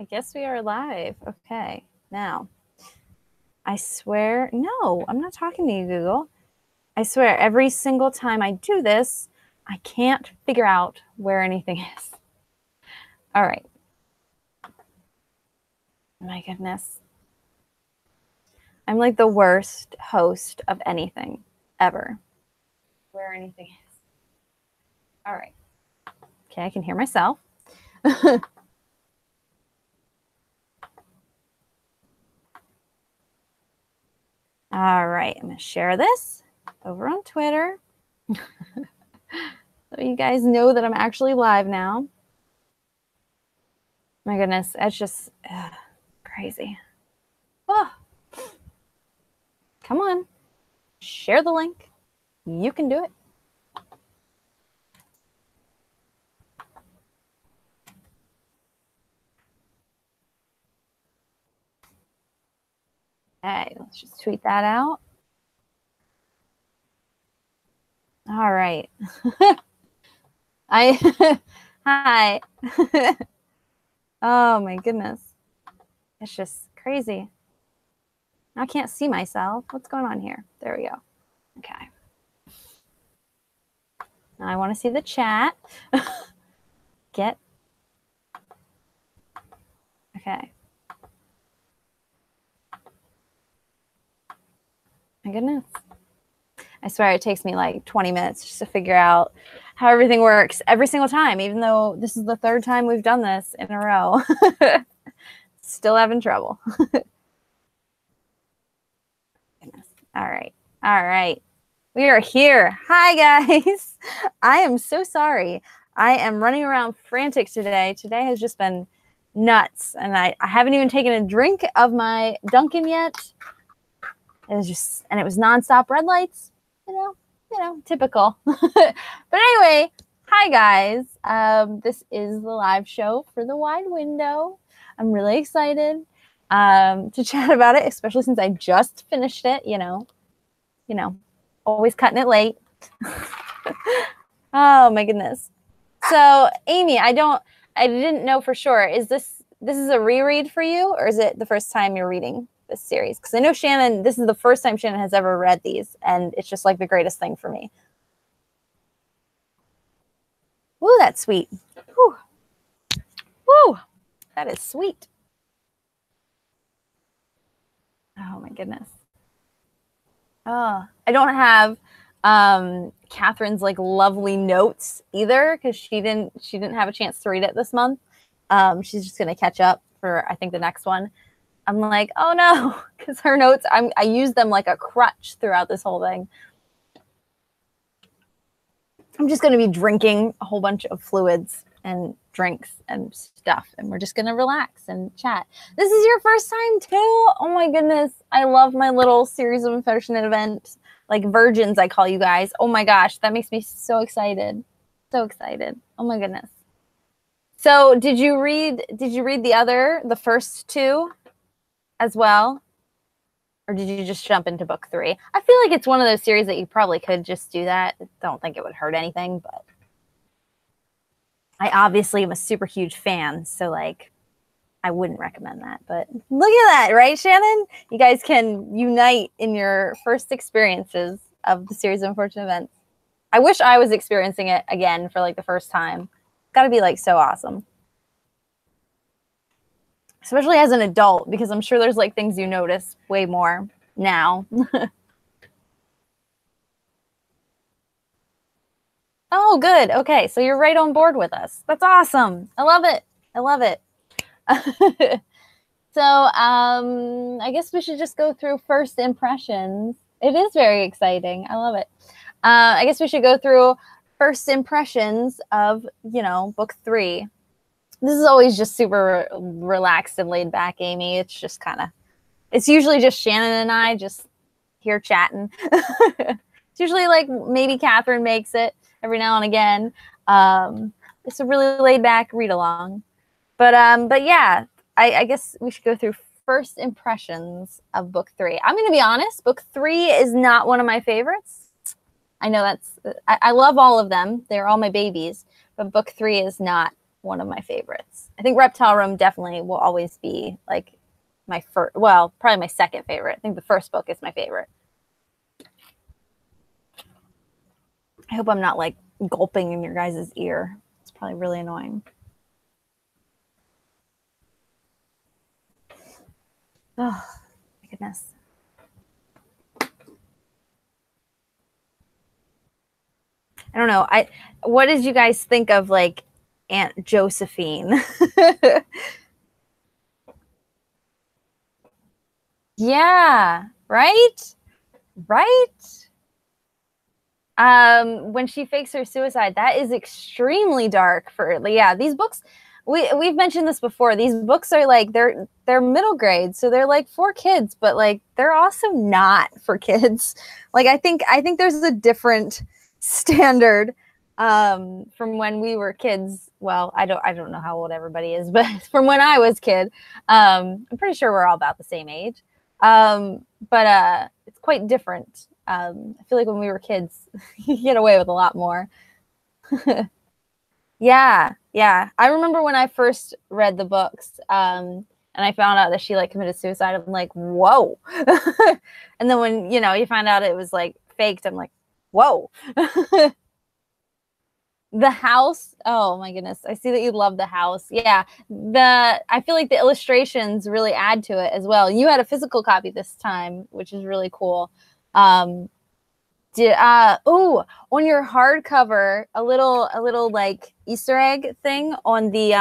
I guess we are live. Okay, now, I swear, no, I'm not talking to you, Google. I swear, every single time I do this, I can't figure out where anything is. All right. My goodness. I'm like the worst host of anything ever. Where anything is. All right. Okay, I can hear myself. All right, I'm going to share this over on Twitter. So you guys know that I'm actually live now. My goodness, it's just crazy. Oh. Come on, share the link. You can do it. Okay, let's just tweet that out. All right. Hi. Oh my goodness. It's just crazy. I can't see myself. What's going on here? There we go. Okay. Now I want to see the chat. Okay. My goodness. I swear it takes me like 20 minutes just to figure out how everything works every single time, even though this is the third time we've done this in a row. Still having trouble. All right. All right. We are here. Hi, guys. I am so sorry. I am running around frantic today. Today has just been nuts. And I haven't even taken a drink of my Dunkin' yet. It was nonstop red lights. You know, typical. But anyway, hi, guys. This is the live show for The Wide Window. I'm really excited to chat about it, especially since I just finished it, you know, always cutting it late. Oh my goodness. So Amy, I didn't know for sure. Is this a reread for you, or is it the first time you're reading this series? Because I know Shannon, this is the first time Shannon has ever read these, and it's just like the greatest thing for me. Ooh, that's sweet. Woo. Woo. That is sweet. Oh my goodness. Oh, I don't have Catherine's like lovely notes either, because she didn't have a chance to read it this month. She's just gonna catch up for I think the next one. I'm like, oh no, because her notes, I use them like a crutch throughout this whole thing. I'm just gonna be drinking a whole bunch of fluids and drinks and stuff, and we're just gonna relax and chat. This is your first time too? Oh my goodness, I love my little series of unfortunate events, like virgins I call you guys. Oh my gosh, that makes me so excited. So excited. Oh my goodness. So did you read the first two as well? Or did you just jump into book 3? I feel like it's one of those series that you probably could just do that. I don't think it would hurt anything, but I obviously am a super huge fan, so like I wouldn't recommend that. But look at that, right, Shannon? You guys can unite in your first experiences of the series of unfortunate events. I wish I was experiencing it again for like the first time. It's got to be like so awesome. Especially as an adult, because I'm sure there's like things you notice way more now. Oh, good. Okay, so you're right on board with us. That's awesome. I love it. I love it. So I guess we should just go through first impressions. It is very exciting. I love it. I guess we should go through first impressions of, book 3. This is always just super relaxed and laid back, Amy. It's just it's usually just Shannon and I just here chatting. It's usually like maybe Catherine makes it every now and again. It's a really laid back read along. But yeah, I guess we should go through first impressions of book 3. I'm going to be honest, book 3 is not one of my favorites. I know I love all of them. They're all my babies, but book 3 is not one of my favorites. I think Reptile Room definitely will always be like my first, well, probably my second favorite. I think the first book is my favorite. I hope I'm not like gulping in your guys' ear. It's probably really annoying. Oh, my goodness. I don't know. What did you guys think of like Aunt Josephine? Yeah, right? Right? When she fakes her suicide, that is extremely dark for, yeah, these books, we've mentioned this before. These books are like they're middle grade, so they're like for kids, but like they're also not for kids. Like I think there's a different standard from when we were kids. Well, I don't know how old everybody is, but from when I was kid, I'm pretty sure we're all about the same age. But it's quite different. I feel like when we were kids, you get away with a lot more. Yeah. I remember when I first read the books, and I found out that she like committed suicide. I'm like, whoa. And then when, you find out it was like faked, I'm like, whoa. The House. Oh my goodness. I see that you love The House. Yeah. I feel like the illustrations really add to it as well. You had a physical copy this time, which is really cool. On your hardcover, a little like Easter egg thing on the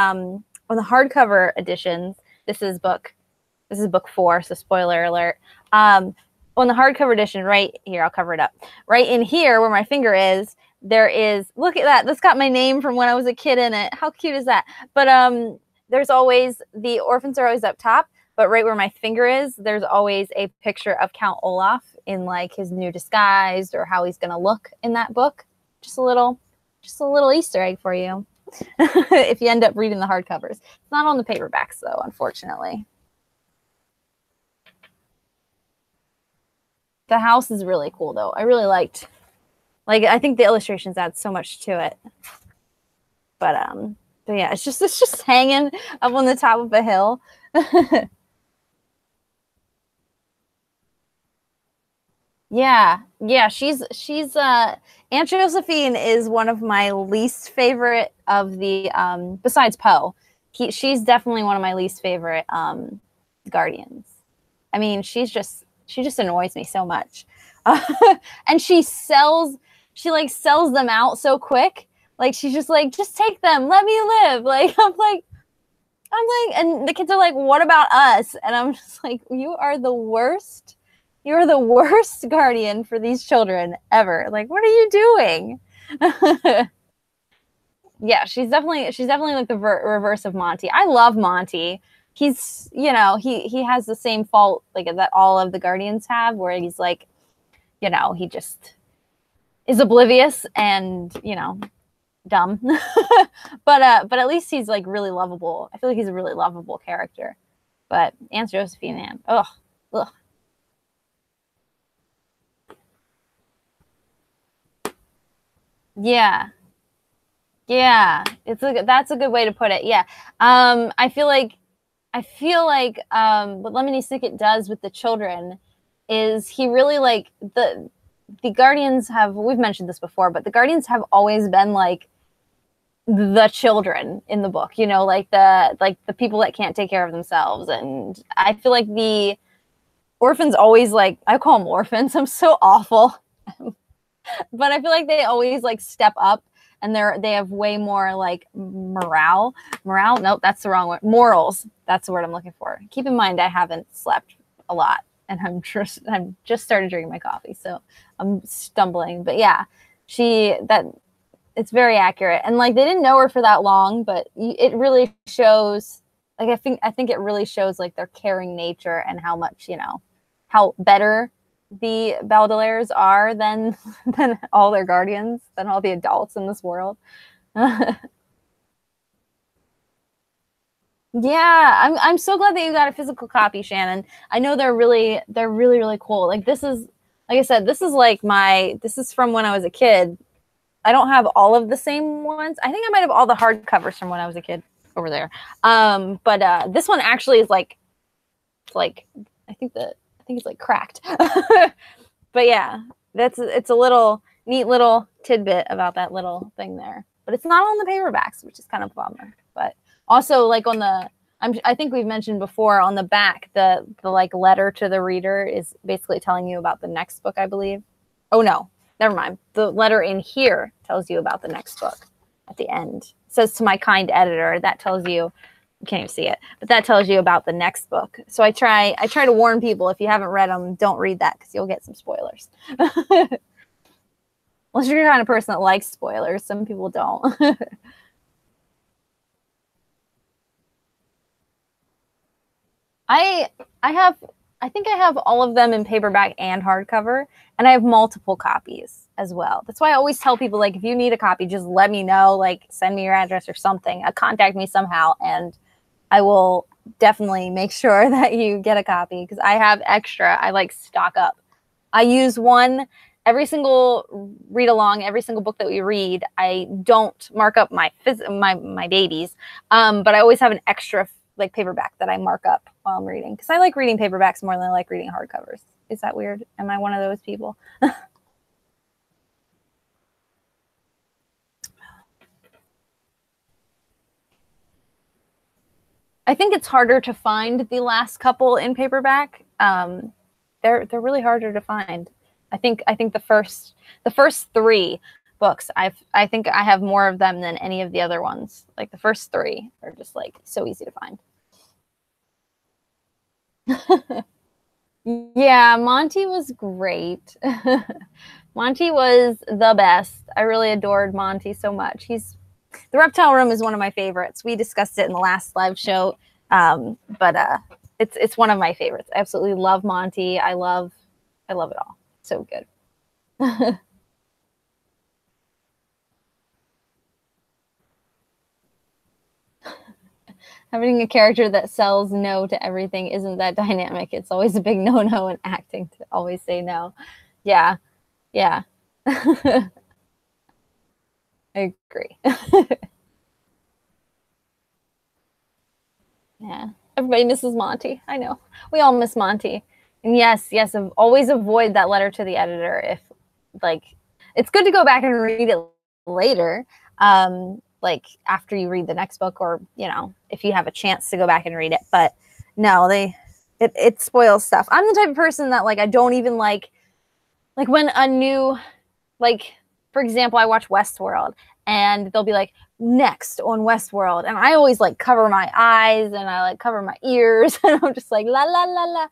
hardcover editions. This is book 4, so spoiler alert. On the hardcover edition, right here, I'll cover it up. Right in here where my finger is, there is, look at that. That's got my name from when I was a kid in it. How cute is that? But there's always, the orphans are always up top, but right where my finger is, there's always a picture of Count Olaf in like his new disguise or how he's going to look in that book. Just a little Easter egg for you. If you end up reading the hardcovers. It's not on the paperbacks though, unfortunately. The House is really cool though. I really liked, like, I think the illustrations add so much to it. But yeah, it's just hanging up on the top of a hill. Yeah, she's Aunt Josephine is one of my least favorite of the besides Poe. She's definitely one of my least favorite guardians. I mean, she just annoys me so much. And she sells them out so quick. Like she's just like, just take them, let me live. Like I'm like, and the kids are like, what about us? And I'm just like, you are the worst. You're the worst guardian for these children ever. Like, what are you doing? Yeah, she's definitely like the reverse of Monty. I love Monty. He's, he has the same fault like that all of the guardians have, where he's like, he just is oblivious and, dumb. But at least he's like really lovable. I feel like he's a really lovable character. But Aunt Josephine, man, ugh. Yeah. That's a good way to put it. Yeah. I feel like what Lemony Snicket does with the children is he really like the Guardians have, we've mentioned this before, but the Guardians have always been like the children in the book, like the people that can't take care of themselves. And I feel like the orphans always, like, I call them orphans. I'm so awful. But I feel like they always like step up, and they have way more like morale. Nope, that's the wrong word. Morals. That's the word I'm looking for. Keep in mind, I haven't slept a lot, and I'm just started drinking my coffee, so I'm stumbling. But yeah, it's very accurate. And like, they didn't know her for that long, but it really shows, like, I think it really shows like their caring nature and how much, how better the Baudelaires are than all their guardians, than all the adults in this world. Yeah, I'm so glad that you got a physical copy, Shannon. I know they're really cool. Like, this is, like I said, this is from when I was a kid. I don't have all of the same ones. I think I might have all the hardcovers from when I was a kid over there. But this one actually is like, it's like, I think it's like cracked. But yeah, it's a little neat little tidbit about that little thing there. But it's not on the paperbacks, which is kind of a bummer. But also, like on the, I think we've mentioned before, on the back, the like letter to the reader is basically telling you about the next book, I believe. Oh no, never mind. The letter in here tells you about the next book at the end. It says, "To my kind editor," that tells you. You can't even see it, but that tells you about the next book. So I try to warn people, if you haven't read them, don't read that because you'll get some spoilers. Unless you're the kind of person that likes spoilers. Some people don't. I think I have all of them in paperback and hardcover, and I have multiple copies as well. That's why I always tell people, like, if you need a copy, just let me know, like send me your address or something. Contact me somehow, and I will definitely make sure that you get a copy because I have extra. I like stock up. I use one every single read along, every single book that we read. I don't mark up my babies, but I always have an extra like paperback that I mark up while I'm reading because I like reading paperbacks more than I like reading hardcovers. Is that weird? Am I one of those people? I think it's harder to find the last couple in paperback. They're really harder to find. I think the first 3 books, I think I have more of them than any of the other ones. Like the first 3 are just like so easy to find. Yeah, Monty was great. Monty was the best. I really adored Monty so much. The Reptile Room is one of my favorites. We discussed it in the last live show, but it's one of my favorites. I absolutely love Monty. I love it all. So good. Having a character that sells no to everything isn't that dynamic. It's always a big no-no in acting to always say no. Yeah. Yeah. I agree. Yeah. Everybody misses Monty. I know. We all miss Monty. And yes, always avoid that letter to the editor if, like, it's good to go back and read it later, like after you read the next book, or, you know, if you have a chance to go back and read it. But no, it spoils stuff. I'm the type of person that, like, I don't even like when a new, like, for example, I watch Westworld and they'll be like, next on Westworld, and I always like cover my eyes and I like cover my ears and I'm just like la la la la.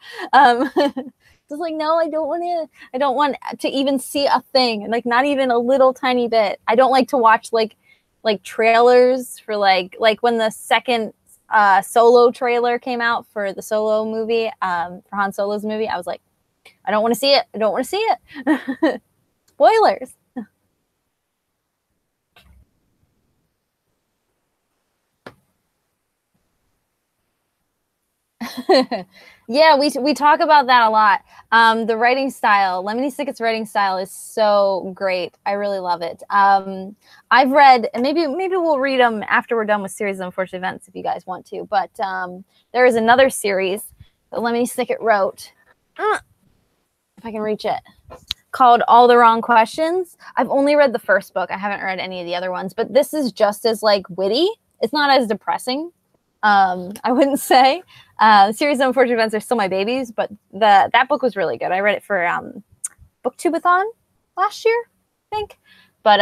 Just like, no, I don't want to even see a thing, like not even a little tiny bit. I don't like to watch like trailers for like when the second Solo trailer came out for the Solo movie, for Han Solo's movie. I was like, I don't want to see it. I don't want to see it. Spoilers. Yeah, we talk about that a lot. The writing style, Lemony Snicket's writing style is so great. I really love it. I've read, and maybe we'll read them after we're done with Series of Unfortunate Events if you guys want to. But there is another series that Lemony Snicket wrote, if I can reach it, called All the Wrong Questions. I've only read the first book. I haven't read any of the other ones, but this is just as like witty. It's not as depressing. I wouldn't say. Series of Unfortunate Events are still my babies, but that book was really good. I read it for Booktubeathon last year, I think. But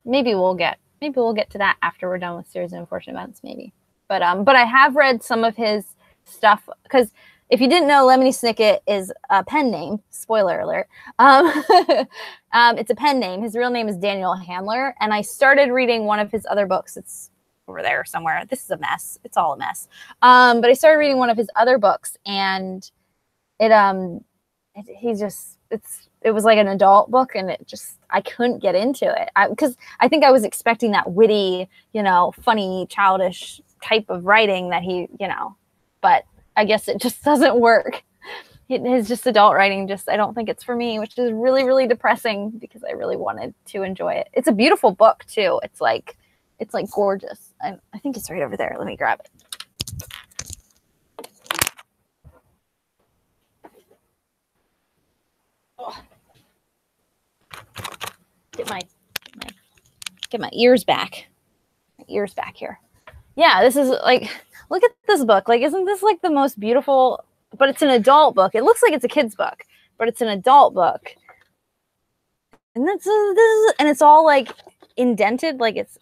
maybe we'll get to that after we're done with Series of Unfortunate Events, maybe. But I have read some of his stuff, because if you didn't know, Lemony Snicket is a pen name. Spoiler alert. It's a pen name. His real name is Daniel Handler, and I started reading one of his other books. It's over there somewhere. This is a mess. It's all a mess. But I started reading one of his other books, and it was like an adult book, and I couldn't get into it because I think I was expecting that witty, funny, childish type of writing that he, but I guess it just doesn't work. his just adult writing, just, I don't think it's for me, which is really, really depressing because I really wanted to enjoy it. It's a beautiful book too. It's like gorgeous. I think it's right over there. Let me grab it. Oh. Get my ears back. My ears back here. Yeah, this is like, look at this book. Like, isn't this like the most beautiful? But it's an adult book. It looks like it's a kid's book, but it's an adult book. And and it's all like indented. Like it's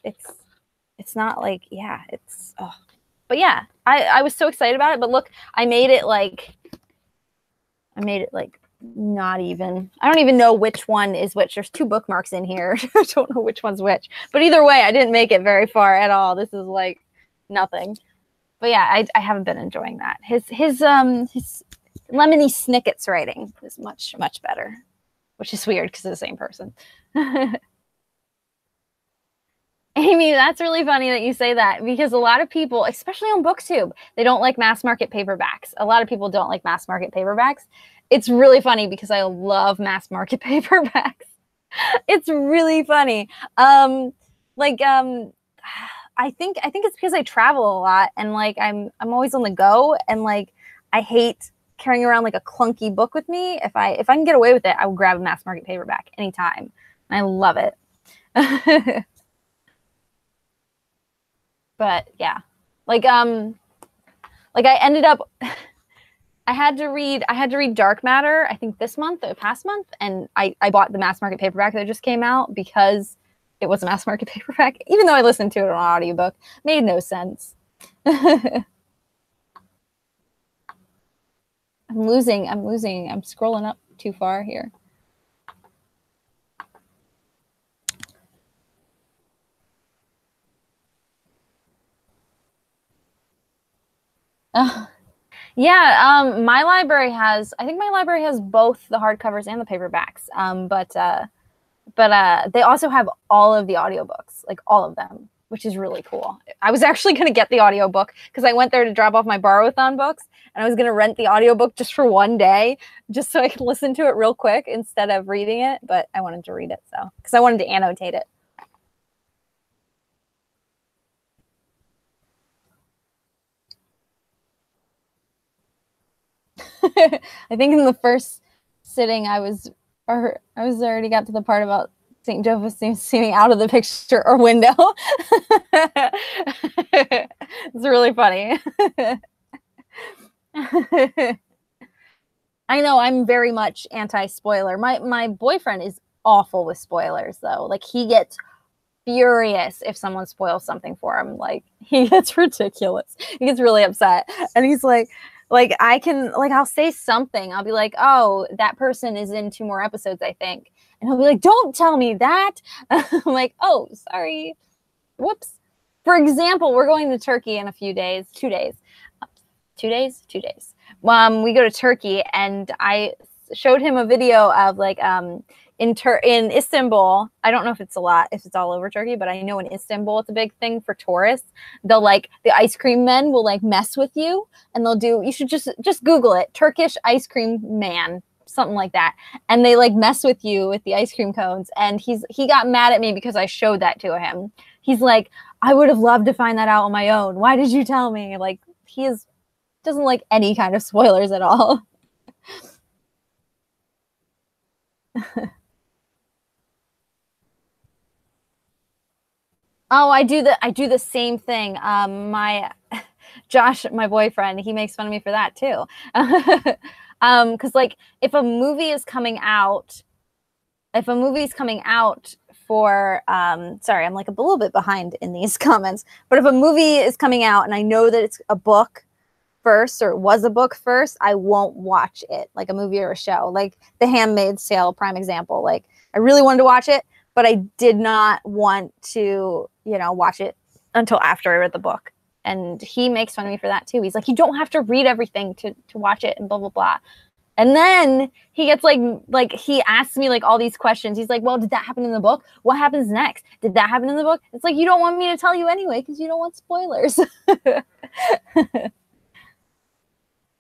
not like, yeah, it's, oh. But yeah, I was so excited about it. But look, I made it like not even, I don't even know which one is which. There's 2 bookmarks in here. I don't know which one's which. But either way, I didn't make it very far at all. This is like nothing. But yeah, I haven't been enjoying that. His Lemony Snicket's writing is much, much better, which is weird because it's the same person. Amy, that's really funny that you say that, because a lot of people, especially on BookTube, they don't like mass market paperbacks. A lot of people don't like mass market paperbacks. It's really funny because I love mass market paperbacks. It's really funny. I think it's because I travel a lot, and like I'm always on the go, and like I hate carrying around like a clunky book with me. If I can get away with it, I will grab a mass market paperback anytime. And I love it. But yeah, like I ended up I had to read Dark Matter, I think this month or past month, and I bought the mass market paperback that just came out because it was a mass market paperback, even though I listened to it on an audiobook. Made no sense. I'm scrolling up too far here. Yeah, my library has, I think my library has both the hardcovers and the paperbacks. But they also have all of the audiobooks, like all of them, which is really cool. I was actually going to get the audiobook because I went there to drop off my Borrow-a-thon books, and I was going to rent the audiobook just for one day, just so I could listen to it real quick instead of reading it. But I wanted to read it, so, because I wanted to annotate it. I think in the first sitting, I already got to the part about St. Joseph seeming out of the picture or window. It's really funny. I know, I'm very much anti-spoiler. My boyfriend is awful with spoilers, though. Like, he gets furious if someone spoils something for him. Like, he gets ridiculous. He gets really upset. And he's like, I'll say something. I'll be like, oh, that person is in 2 more episodes, I think. And he'll be like, don't tell me that. I'm like, oh, sorry. Whoops. For example, we're going to Turkey in a few days, 2 days. 2 days? 2 days. We go to Turkey, and I showed him a video of like in Istanbul. I don't know if it's all over Turkey, but I know in Istanbul it's a big thing for tourists. They'll like, the ice cream men will like mess with you, and you should just Google it, Turkish ice cream man, something like that. And they like mess with you with the ice cream cones. And he got mad at me because I showed that to him. He's like, I would have loved to find that out on my own. Why did you tell me? Like, doesn't like any kind of spoilers at all. Oh, I do the same thing. Josh, my boyfriend, he makes fun of me for that too. Because like, if a movie is coming out for, sorry, I'm like a little bit behind in these comments, but if a movie is coming out and I know that it's a book first, or it was a book first, I won't watch it, like a movie or a show. Like The Handmaid's Tale, prime example. Like, I really wanted to watch it, but I did not want to, watch it until after I read the book. And he makes fun of me for that too. He's like, you don't have to read everything to watch it, and blah, blah, blah. And then he gets like he asks me like all these questions. He's like, well, did that happen in the book? What happens next? Did that happen in the book? It's like, you don't want me to tell you anyway because you don't want spoilers.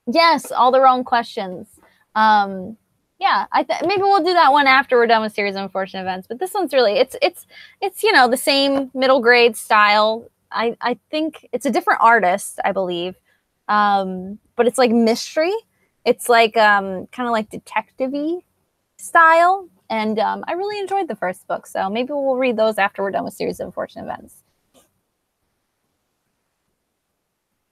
Yes, all the wrong questions. Yeah, maybe we'll do that one after we're done with Series of Unfortunate Events. But this one's really it's you know, the same middle grade style. I think it's a different artist, I believe, but it's like mystery. It's like kind of like detective-y style, and I really enjoyed the first book. So maybe we'll read those after we're done with Series of Unfortunate Events.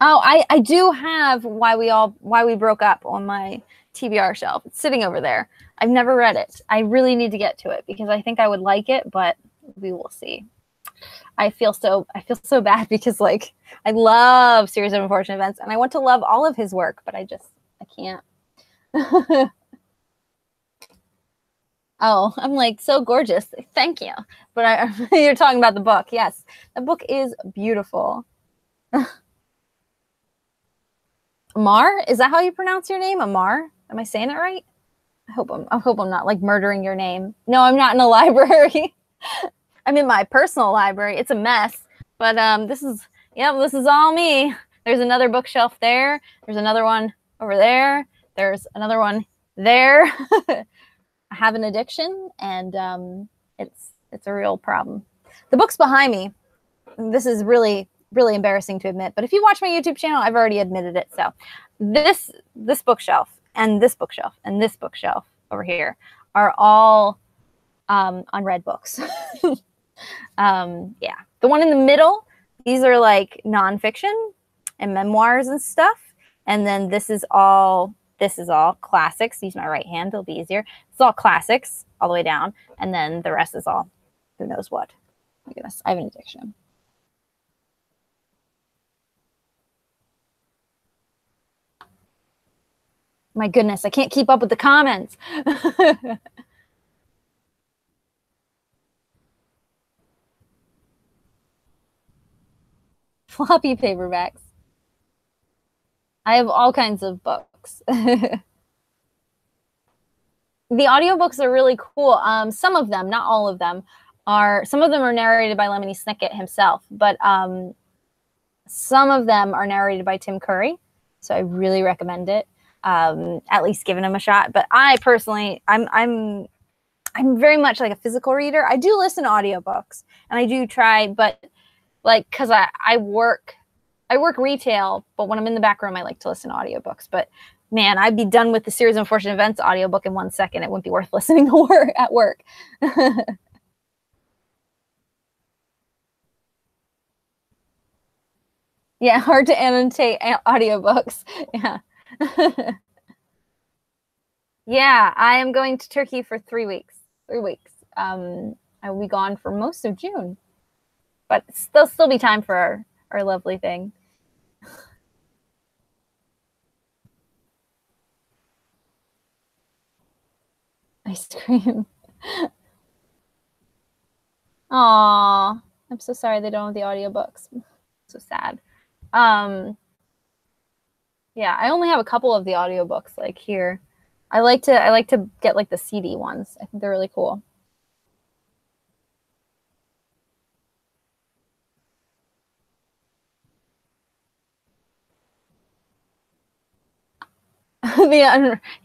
Oh, I do have Why We Broke Up on my TBR shelf. It's sitting over there. I've never read it. I really need to get to it because I think I would like it, but we will see. I feel so bad because like I love Series of Unfortunate Events and I want to love all of his work, but I can't. Oh, I'm like so gorgeous. Thank you. But you're talking about the book. Yes, the book is beautiful. Amar, is that how you pronounce your name? Amar? Am I saying it right? I hope I'm not like murdering your name. No, I'm not in a library. I'm in my personal library. It's a mess, but this is all me. There's another bookshelf there. There's another one over there. There's another one there. I have an addiction, and it's a real problem. The book's behind me. This is really embarrassing to admit, but if you watch my YouTube channel, I've already admitted it. So this bookshelf and this bookshelf and this bookshelf over here are all unread books. Yeah, the one in the middle, these are like nonfiction and memoirs and stuff, and then this is all classics. Use my right hand, it'll be easier. It's all classics all the way down, and then the rest is all who knows what. Oh my goodness, I have an addiction. My goodness, I can't keep up with the comments. Floppy paperbacks. I have all kinds of books. The audiobooks are really cool. Some of them, not all of them, some of them are narrated by Lemony Snicket himself, but some of them are narrated by Tim Curry. So I really recommend it. At least giving them a shot. But I personally, I'm very much like a physical reader. I do listen to audiobooks and I do try, but like, cause I work retail, but when I'm in the back room, I like to listen to audiobooks. But man, I'd be done with the Series of Unfortunate Events audiobook in 1 second. It wouldn't be worth listening to at work. Yeah, hard to annotate audiobooks. Yeah. Yeah, I am going to Turkey for 3 weeks. 3 weeks. I will be gone for most of June, but there'll still be time for our lovely thing. Ice cream. Aw, I'm so sorry they don't have the audiobooks. So sad. Yeah, I only have a couple of the audiobooks like here. I like to get like the CD ones. I think they're really cool.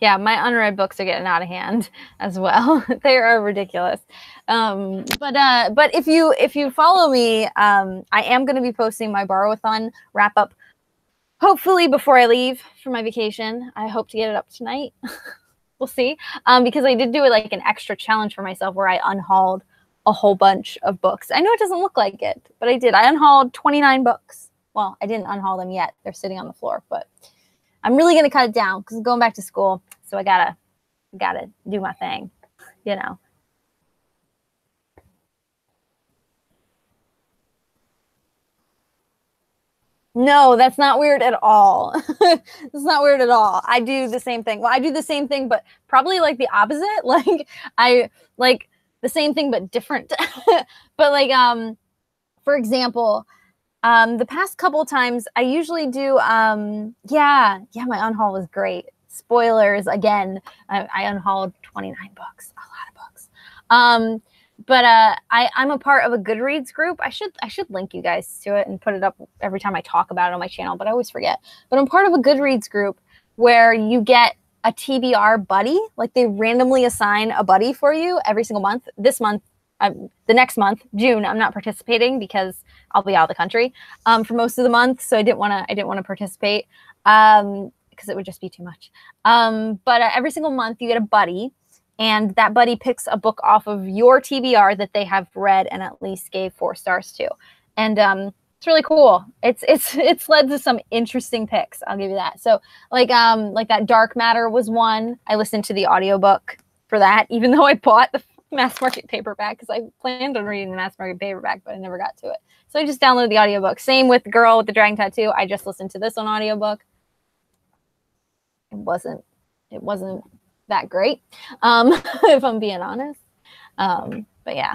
Yeah, my unread books are getting out of hand as well. They are ridiculous. But if you follow me, I am going to be posting my Borrow-a-thon wrap up hopefully before I leave for my vacation. I hope to get it up tonight. We'll see. Because I did do it like an extra challenge for myself where I unhauled a whole bunch of books. I know it doesn't look like it, but I did. I unhauled 29 books. Well, I didn't unhaul them yet. They're sitting on the floor, but I'm really going to cut it down because I'm going back to school. So I gotta do my thing, you know. No, that's not weird at all. It's not weird at all. I do the same thing. Well, I do the same thing, but probably like the opposite. Like I like the same thing, but different. But like, for example, the past couple of times I usually do, yeah, my unhaul was great. Spoilers again. I unhauled 29 books, a lot of books. But I'm a part of a Goodreads group. I should link you guys to it and put it up every time I talk about it on my channel, but I always forget. But I'm part of a Goodreads group where you get a TBR buddy. Like they randomly assign a buddy for you every single month. This month, the next month, June, I'm not participating because I'll be out of the country for most of the month. So I didn't want to participate because it would just be too much. But every single month you get a buddy, and that buddy picks a book off of your TBR that they have read and at least gave 4 stars to. And it's really cool. It's led to some interesting picks. I'll give you that. So like that Dark Matter was one. I listened to the audiobook for that, even though I bought the mass market paperback because I planned on reading the mass market paperback, but I never got to it. So I just downloaded the audiobook. Same with Girl with the Dragon Tattoo. I just listened to this on audiobook. It wasn't that great, if I'm being honest. But yeah,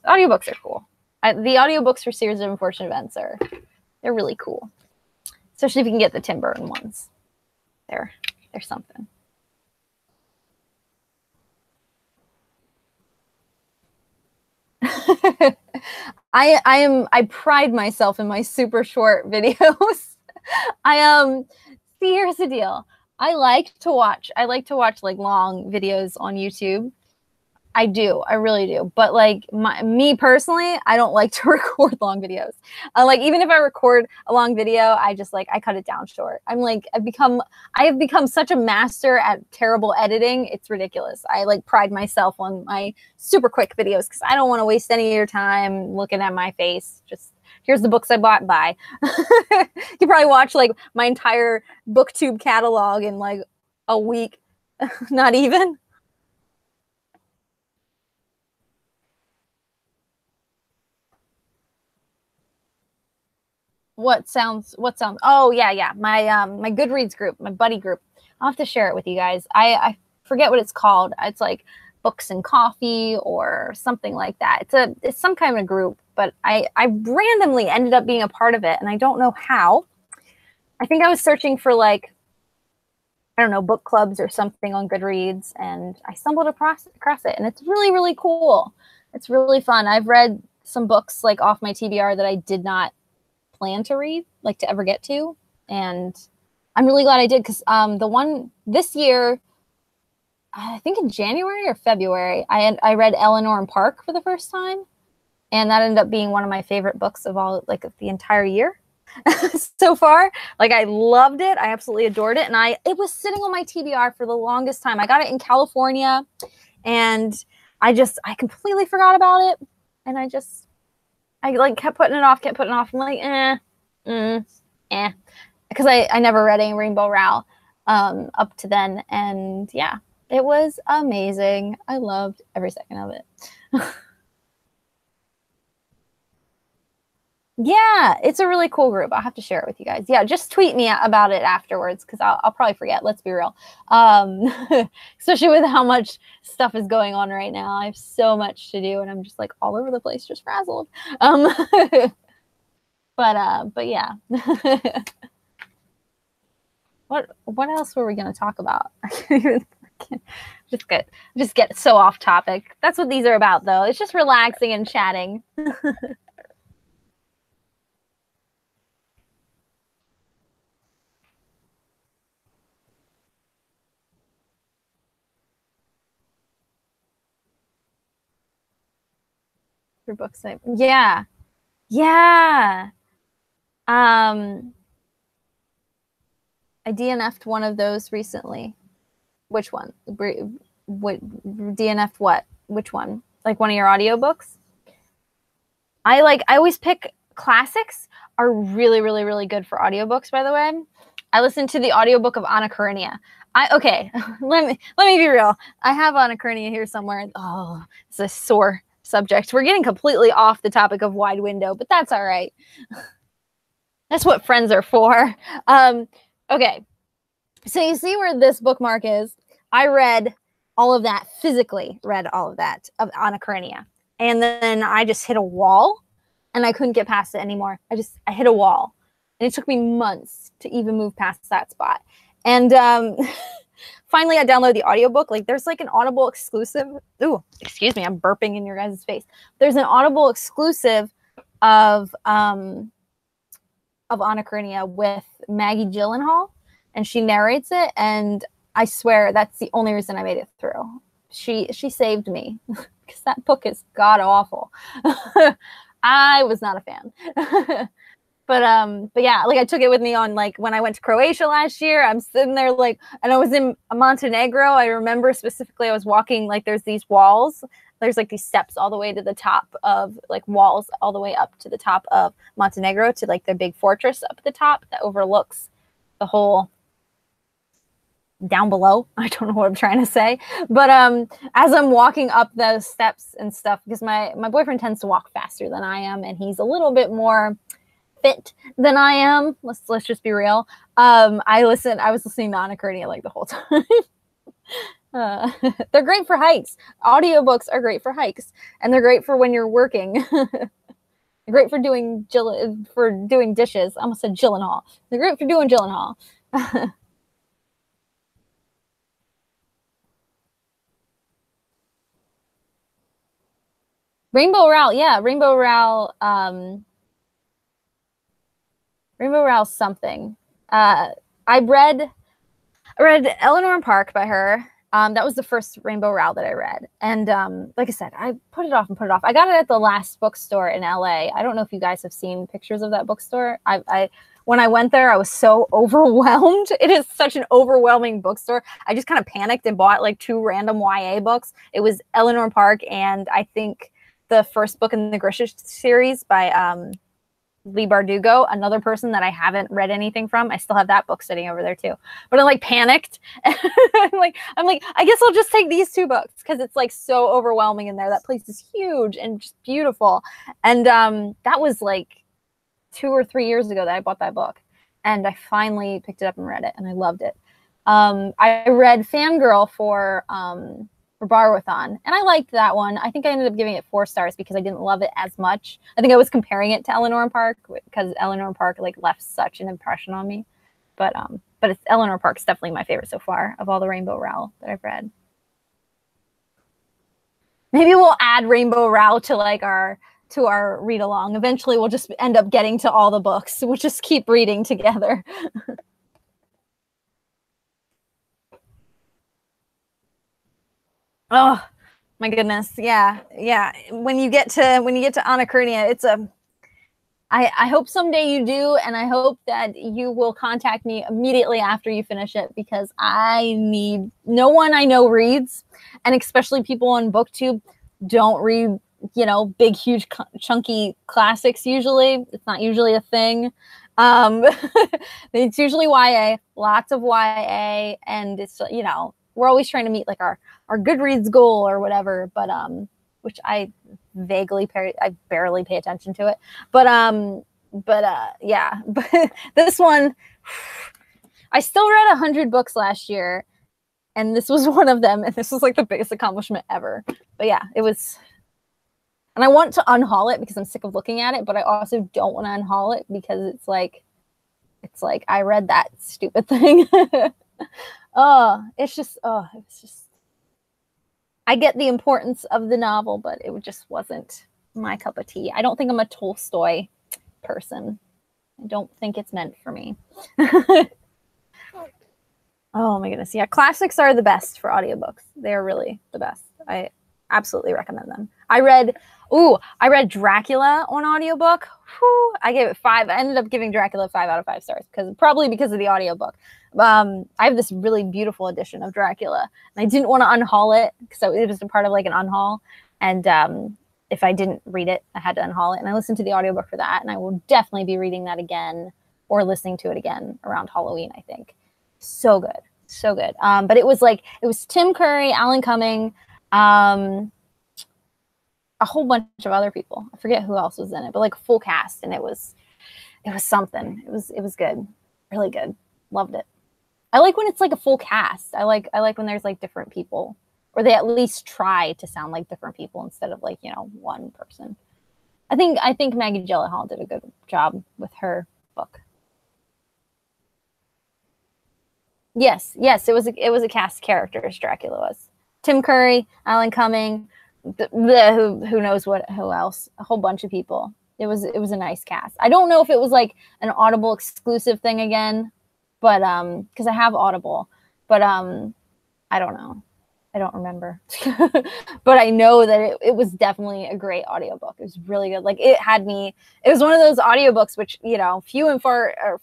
audiobooks are cool. The audiobooks for Series of Unfortunate Events they're really cool, especially if you can get the Tim Burton ones. They're something. I pride myself in my super short videos. See, here's the deal. I like to watch like long videos on YouTube. I do. I really do. But like me personally, I don't like to record long videos. Like even if I record a long video, I just I cut it down short. I have become such a master at terrible editing. It's ridiculous. I pride myself on my super quick videos because I don't want to waste any of your time looking at my face. Just here's the books I bought. Bye. You probably watch my entire BookTube catalog in a week. Not even. What sounds? Oh yeah. My Goodreads group, my buddy group. I'll have to share it with you guys. I forget what it's called. It's like Books and Coffee or something like that. It's some kind of group, but I randomly ended up being a part of it, and I don't know how. I think I was searching for I don't know, book clubs or something on Goodreads, and I stumbled across it, and it's really, really cool. It's really fun. I've read some books off my TBR that I did not plan to read, to ever get to, and I'm really glad I did because the one this year, I think in January or February, I read Eleanor and Park for the first time, and that ended up being one of my favorite books of all of the entire year so far. I loved it. I absolutely adored it, and it was sitting on my TBR for the longest time. I got it in California, and I completely forgot about it, and I kept putting it off. I'm like, because I never read any Rainbow Rowell up to then, and yeah, it was amazing. I loved every second of it. Yeah, it's a really cool group. I'll have to share it with you guys. Yeah, just tweet me about it afterwards because I'll probably forget. Let's be real. Especially with how much stuff is going on right now. I have so much to do, and I'm just all over the place, just frazzled. But yeah. What else were we going to talk about? I can't even just get so off topic. That's what these are about, though. It's just relaxing and chatting. For books, yeah. I DNF'd one of those recently. Which one? What DNF'd what? Which one? One of your audiobooks? I always pick classics are really, really, really good for audiobooks, by the way. I listened to the audiobook of Anna Karenina. Okay, let me be real. I have Anna Karenina here somewhere. Oh, it's a sore subject. We're getting completely off the topic of Wide Window, but that's all right. That's what friends are for. Okay, so you see where this bookmark is. I read all of that, physically read all of that of Anna Karenina. And then I just hit a wall, and I couldn't get past it anymore. I hit a wall, and it took me months to even move past that spot. And finally, I downloaded the audiobook. There's an Audible exclusive. Ooh, excuse me, I'm burping in your guys' face. There's an Audible exclusive of Anna Karenina with Maggie Gyllenhaal, and she narrates it. And I swear that's the only reason I made it through. She saved me because that book is god awful. I was not a fan. But yeah, like I took it with me on like when I went to Croatia last year. I'm sitting there like, and I was in Montenegro. I remember specifically I was walking, like there's these walls. There's like these steps all the way to the top of like walls all the way up to the top of Montenegro to like their big fortress up at the top that overlooks the whole down below. I don't know what I'm trying to say. But as I'm walking up those steps and stuff, because my boyfriend tends to walk faster than I am, and he's a little bit more fit than I am. Let's just be real. I was listening to Anacardia like the whole time. They're great for hikes. Audiobooks are great for hikes, and they're great for when you're working. They're great for doing dishes. I almost said Gyllenhaal. They're great for doing Gyllenhaal. Rainbow Rowell, yeah, Rainbow Rowell something. I read Eleanor and Park by her. That was the first Rainbow Rowell that I read. And like I said, I put it off. I got it at the last bookstore in LA. I don't know if you guys have seen pictures of that bookstore. When I went there, I was so overwhelmed. It is such an overwhelming bookstore. I just kind of panicked and bought like 2 random YA books. It was Eleanor and Park, and I think the first book in the Grisha series by Leigh Bardugo, another person that I haven't read anything from. I still have that book sitting over there too. But I like panicked. I'm like, I guess I'll just take these 2 books because it's like so overwhelming in there. That place is huge and just beautiful. And that was like 2 or 3 years ago that I bought that book. And I finally picked it up and read it, and I loved it. I read Fangirl for Borrow-a-thon, and I liked that one. I think I ended up giving it 4 stars because I didn't love it as much. I think I was comparing it to Eleanor and Park because Eleanor and Park like left such an impression on me. But it's Eleanor Park's definitely my favorite so far of all the Rainbow Rowell that I've read. Maybe we'll add Rainbow Rowell to like our read along. Eventually we'll just end up getting to all the books. We'll just keep reading together. Oh my goodness. Yeah. When you get to Anacardia, it's I hope someday you do, and I hope that you will contact me immediately after you finish it, because no one I know reads, and especially people on BookTube don't read, big, huge, chunky classics usually. It's not usually a thing. It's usually YA, lots of YA, and it's, we're always trying to meet like our Goodreads goal or whatever, but which I barely pay attention to it. But yeah, but this one, I still read 100 books last year, and this was one of them, and this was like the biggest accomplishment ever. But yeah, it was, and I want to unhaul it because I'm sick of looking at it, but I also don't want to unhaul it because it's like I read that stupid thing. It's just I get the importance of the novel, but it just wasn't my cup of tea. I don't think I'm a Tolstoy person. I don't think it's meant for me. Oh my goodness. Yeah, classics are the best for audiobooks. They're really the best. I absolutely recommend them. I read Dracula on audiobook. Whew, I gave it 5. I ended up giving Dracula 5 out of 5 stars probably because of the audiobook. I have this really beautiful edition of Dracula, and I didn't want to unhaul it because it was a part of like an unhaul. And if I didn't read it, I had to unhaul it. And I listened to the audiobook for that, and I will definitely be reading that again or listening to it again around Halloween, I think. So good. So good. But it was Tim Curry, Alan Cumming, a whole bunch of other people. I forget who else was in it, but like a full cast, and it was something. It was good. Really good. Loved it. I like when it's like a full cast. I like when there's like different people, or they at least try to sound like different people instead of like, one person. I think Maggie Gyllenhaal did a good job with her book. Yes, it was a cast of characters. Dracula was Tim Curry, Alan Cumming, who knows who else, a whole bunch of people. It was a nice cast. I don't know if it was like an Audible exclusive thing again, but because I have Audible, but I don't know. I don't remember. But I know that it was definitely a great audiobook. It was really good. Like it was one of those audiobooks which, few and far are,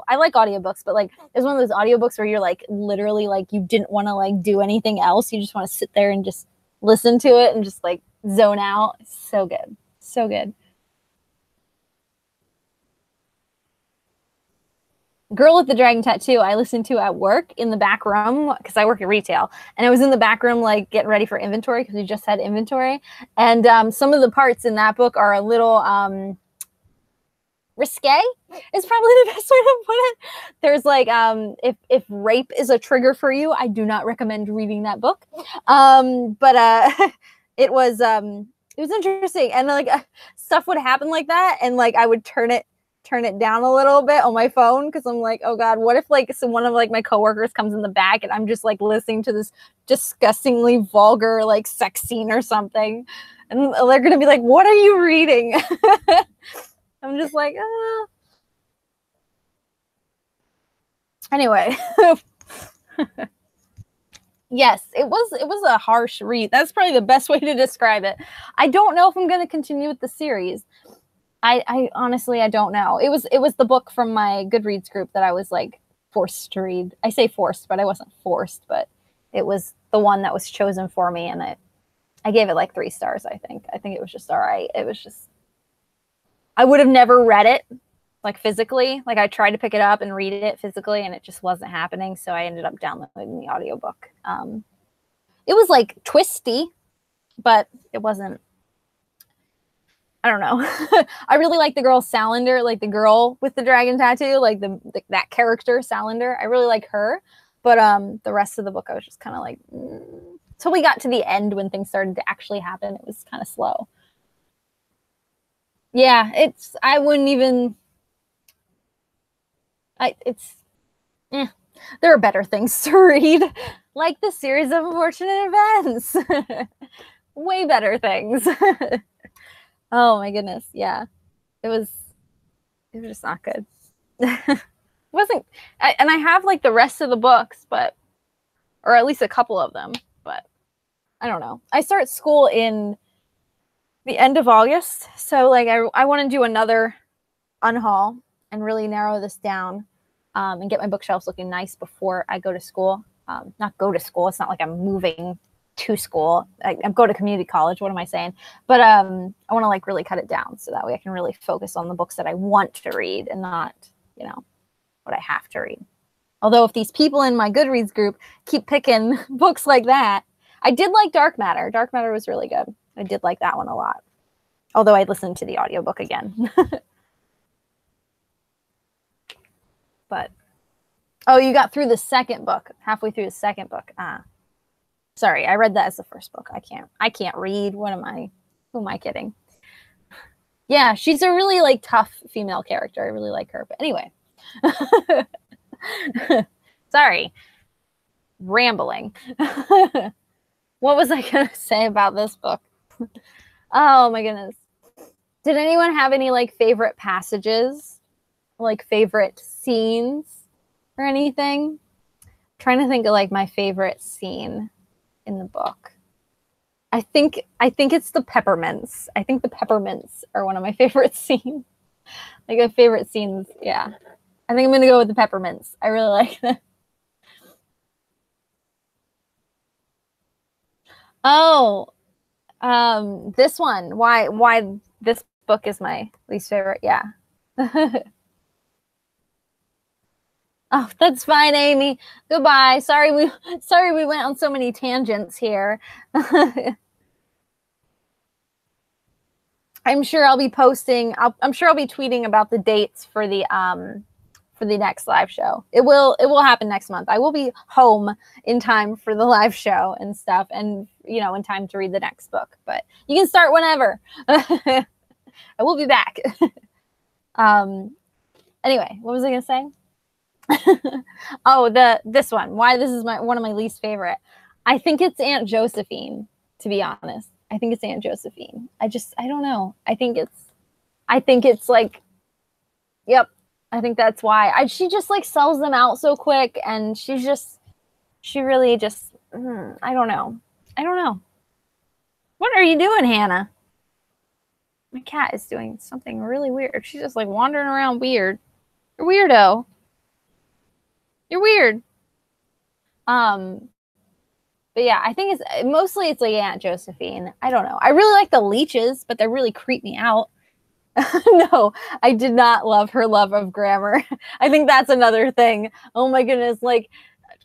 I like audiobooks, but like it was one of those audiobooks where you're like literally like you didn't want to like do anything else. You just want to sit there and just listen to it and just like zone out. So good. So good. Girl with the Dragon Tattoo, I listened to at work in the back room because I work at retail, and I was in the back room like getting ready for inventory because we just had inventory, and some of the parts in that book are a little risque is probably the best way to put it. There's like if rape is a trigger for you, I do not recommend reading that book. But it was interesting, and like stuff would happen like that, and like I would turn it down a little bit on my phone because I'm like, oh god, what if like one of like my coworkers comes in the back and I'm just like listening to this disgustingly vulgar like sex scene or something, and they're gonna be like, what are you reading? I'm just like, ah. Anyway. Yes, it was a harsh read. That's probably the best way to describe it. I don't know if I'm going to continue with the series. I honestly, I don't know. It was the book from my Goodreads group that I was like forced to read. I say forced, but I wasn't forced, but it was the one that was chosen for me, and I gave it like 3 stars, I think. I think it was just all right. It was just, I would have never read it like physically. Like I tried to pick it up and read it physically and it just wasn't happening. So I ended up downloading the audiobook. It was like twisty, but it wasn't, I don't know. I really like the girl Salander, like the girl with the dragon tattoo, like that character Salander. I really like her. But the rest of the book, I was just kind of like, Till we got to the end when things started to actually happen, it was kind of slow. Yeah, I wouldn't even, there are better things to read, like the series of unfortunate events. Way better things. Oh my goodness, yeah. It was just not good. And I have like the rest of the books, or at least a couple of them, but I don't know. I start school in the end of August, so like I want to do another unhaul and really narrow this down, and get my bookshelves looking nice before I go to school. Not go to school. It's not like I'm moving to school. I'm going to community college. What am I saying? But I want to like really cut it down so that way I can really focus on the books that I want to read and not, what I have to read. Although if these people in my Goodreads group keep picking books like that, I did like Dark Matter. Dark Matter was really good. I did like that one a lot. Although I listened to the audiobook again. But, oh, you got through the second book, halfway through the second book. Sorry, I read that as the first book. I can't read. Who am I kidding? Yeah, she's a really like tough female character. I really like her. But anyway. Sorry. Rambling. What was I going to say about this book? Oh my goodness. Did anyone have any like favorite passages? Like favorite scenes or anything? I'm trying to think of like my favorite scene in the book. I think it's the peppermints. I think the peppermints are one of my favorite scenes. Like my favorite scenes, yeah. I think I'm gonna go with the peppermints. I really like that. Oh, this one. Why this book is my least favorite? Yeah. Oh, that's fine, Amy. Goodbye. Sorry we went on so many tangents here. I'm sure I'll be posting. I'm sure I'll be tweeting about the dates for the next live show. It will happen next month. I will be home in time for the live show and stuff, and in time to read the next book. But you can start whenever. I will be back. Anyway, what was I gonna say? Oh, this one. Why this is one of my least favorite. I think it's Aunt Josephine, to be honest. I think it's Aunt Josephine. I don't know. I think it's like, yep. I think that's why. She just like sells them out so quick, and she really just I don't know. I don't know. What are you doing, Hannah? My cat is doing something really weird. She's just like wandering around weird. You're weirdo. You're weird. But yeah, I think it's mostly it's like Aunt Josephine. I don't know. I really like the leeches, but they really creep me out. No, I did not love her love of grammar. I think that's another thing. Oh my goodness, like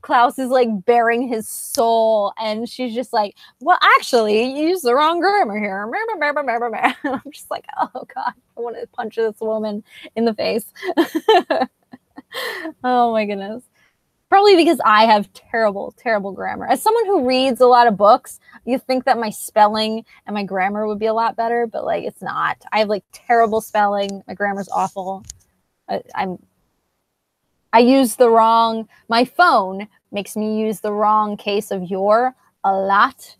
Klaus is like bearing his soul, and she's just like, well, actually, you used the wrong grammar here. I'm just like, oh God, I want to punch this woman in the face. Oh my goodness. Probably because I have terrible, terrible grammar. As someone who reads a lot of books, you think that my spelling and my grammar would be a lot better, but like it's not. I have like terrible spelling. My grammar's awful. I use the wrong. My phone makes me use the wrong case of your a lot,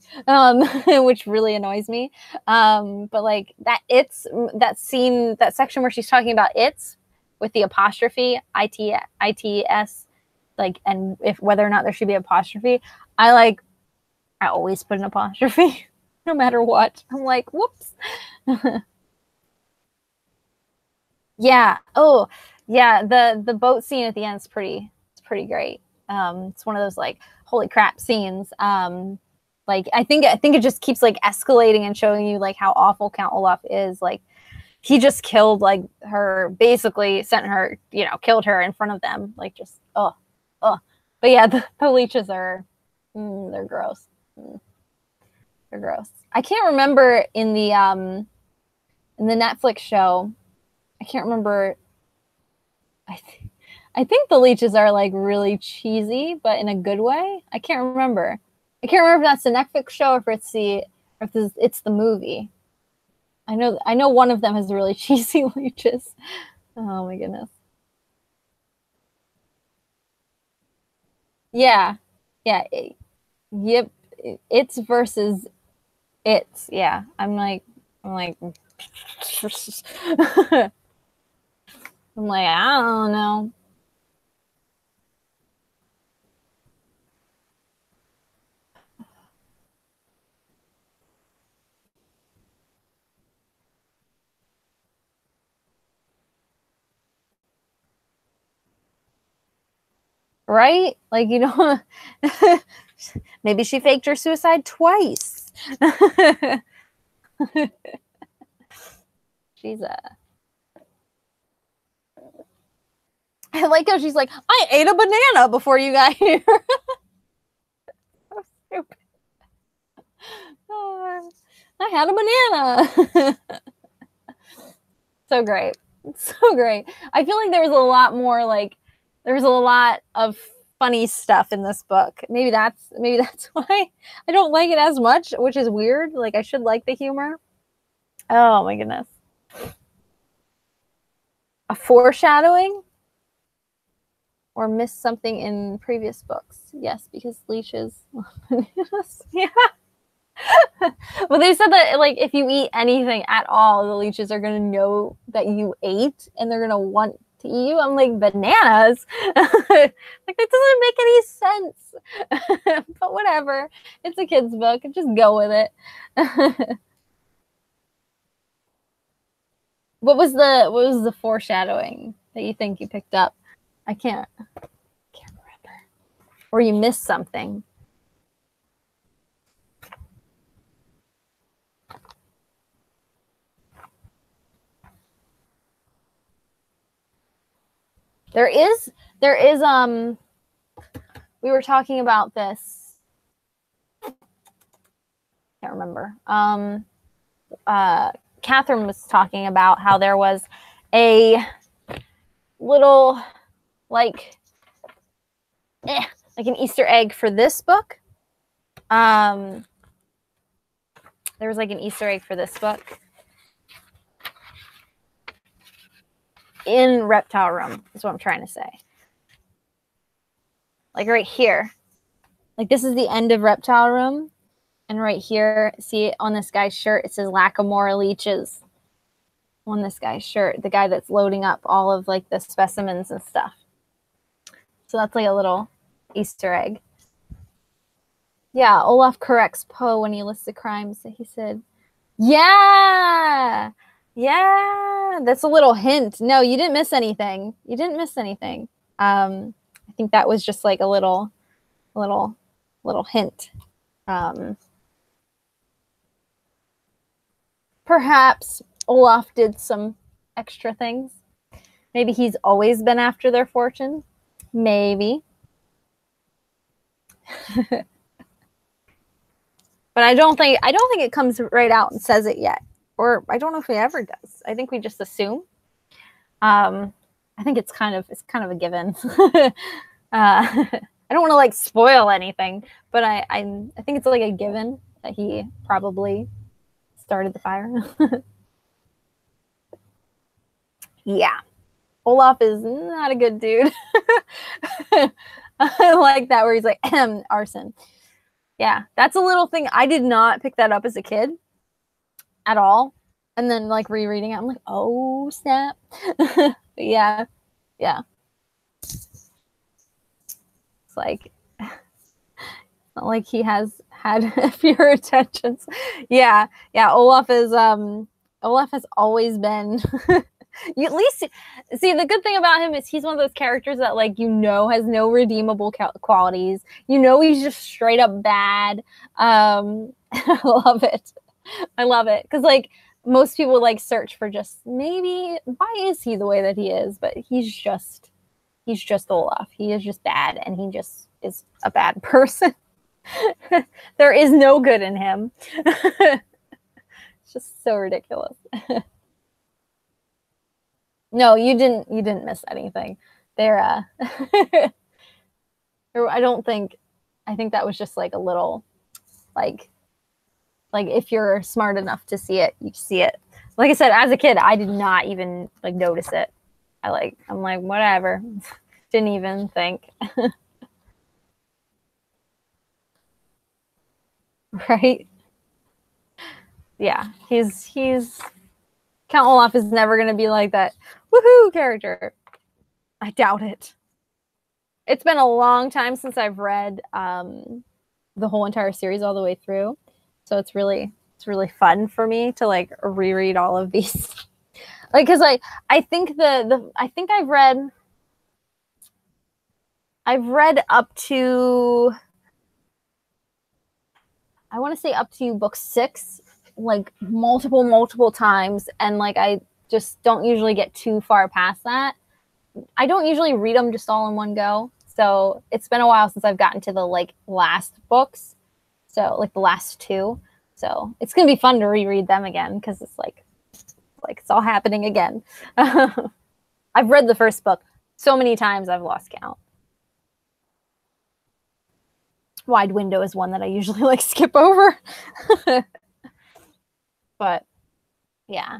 which really annoys me. But like that scene, that section where she's talking about it's with the apostrophe its. Like, and if whether or not there should be apostrophe, I always put an apostrophe no matter what. I'm like, whoops. Yeah. Oh, yeah. The boat scene at the end is pretty great. It's one of those like holy crap scenes. Like I think it just keeps like escalating and showing you like how awful Count Olaf is. Like he just killed like her, basically sent her, killed her in front of them. Like just but yeah, the leeches are they're gross. They're gross. I can't remember in the Netflix show. I can't remember. I think the leeches are like really cheesy, but in a good way. I can't remember. I can't remember if that's the Netflix show or if it's the movie. I know one of them has really cheesy leeches. Oh my goodness. Yeah. Yeah. Yep. It's versus it's. Yeah. I'm like I'm like, I don't know. Right? Like, maybe she faked her suicide twice. She's I like how she's like, I ate a banana before you got here. So stupid. Oh, I had a banana. So great. So great. I feel like there was a lot more there was a lot of funny stuff in this book. Maybe that's why I don't like it as much, which is weird. Like I should like the humor. Oh my goodness. A foreshadowing? Or missed something in previous books. Yes, because leeches. Yeah. Well, they said that like if you eat anything at all, the leeches are gonna know that you ate and they're gonna want to eat you. I'm like, bananas? Like that doesn't make any sense. But whatever. It's a kid's book. Just go with it. What was the foreshadowing that you think you picked up? I can't remember. Or you missed something. There is we were talking about this. Can't remember. Catherine was talking about how there was a little like an Easter egg for this book. There was like an Easter egg for this book in Reptile Room, is what I'm trying to say. Like right here. Like this is the end of Reptile Room. And right here, see on this guy's shirt, it says Lackamore leeches on this guy's shirt, the guy that's loading up all of like the specimens and stuff. So that's like a little Easter egg. Yeah, Olaf corrects Poe when he lists the crimes. He said, yeah, yeah, that's a little hint. No, you didn't miss anything. You didn't miss anything. I think that was just like a little hint. Perhaps Olaf did some extra things. Maybe he's always been after their fortune. Maybe. But I don't think it comes right out and says it yet. Or I don't know if he ever does. I think we just assume. I think it's kind of a given. I don't want to like spoil anything, but I think it's like a given that he probably started the fire. Yeah. Olaf is not a good dude. I like that where he's like, arson. Yeah, that's a little thing. I did not pick that up as a kid at all. And then like rereading it, I'm like, oh snap. Yeah. Yeah. It's like not like he has had fewer attentions. Yeah. Yeah. Olaf has always been you at least see the good thing about him is he's one of those characters that like has no redeemable qualities. He's just straight up bad. I love it. I love it because like most people like search for just maybe why is he the way that he is, but he's just Olaf. He is just bad, and he just is a bad person. There is no good in him. It's just so ridiculous. No, you didn't miss anything. There I think that was just like a little like if you're smart enough to see it, you see it. Like I said, as a kid, I did not even like notice it. I'm like whatever. Didn't even think. Right? Yeah, he's Count Olaf is never going to be like that woohoo character. I doubt it. It's been a long time since I've read the whole entire series all the way through, so it's really fun for me to like reread all of these. Like, because I think I think I've read up to, I want to say up to book 6, like multiple times, and like I just don't usually get too far past that. I don't usually read them just all in one go, so it's been a while since I've gotten to the like last books, so like the last 2. So it's gonna be fun to reread them again because it's like it's all happening again. I've read the first book so many times I've lost count. Wide Window is one that I usually like skip over. But yeah.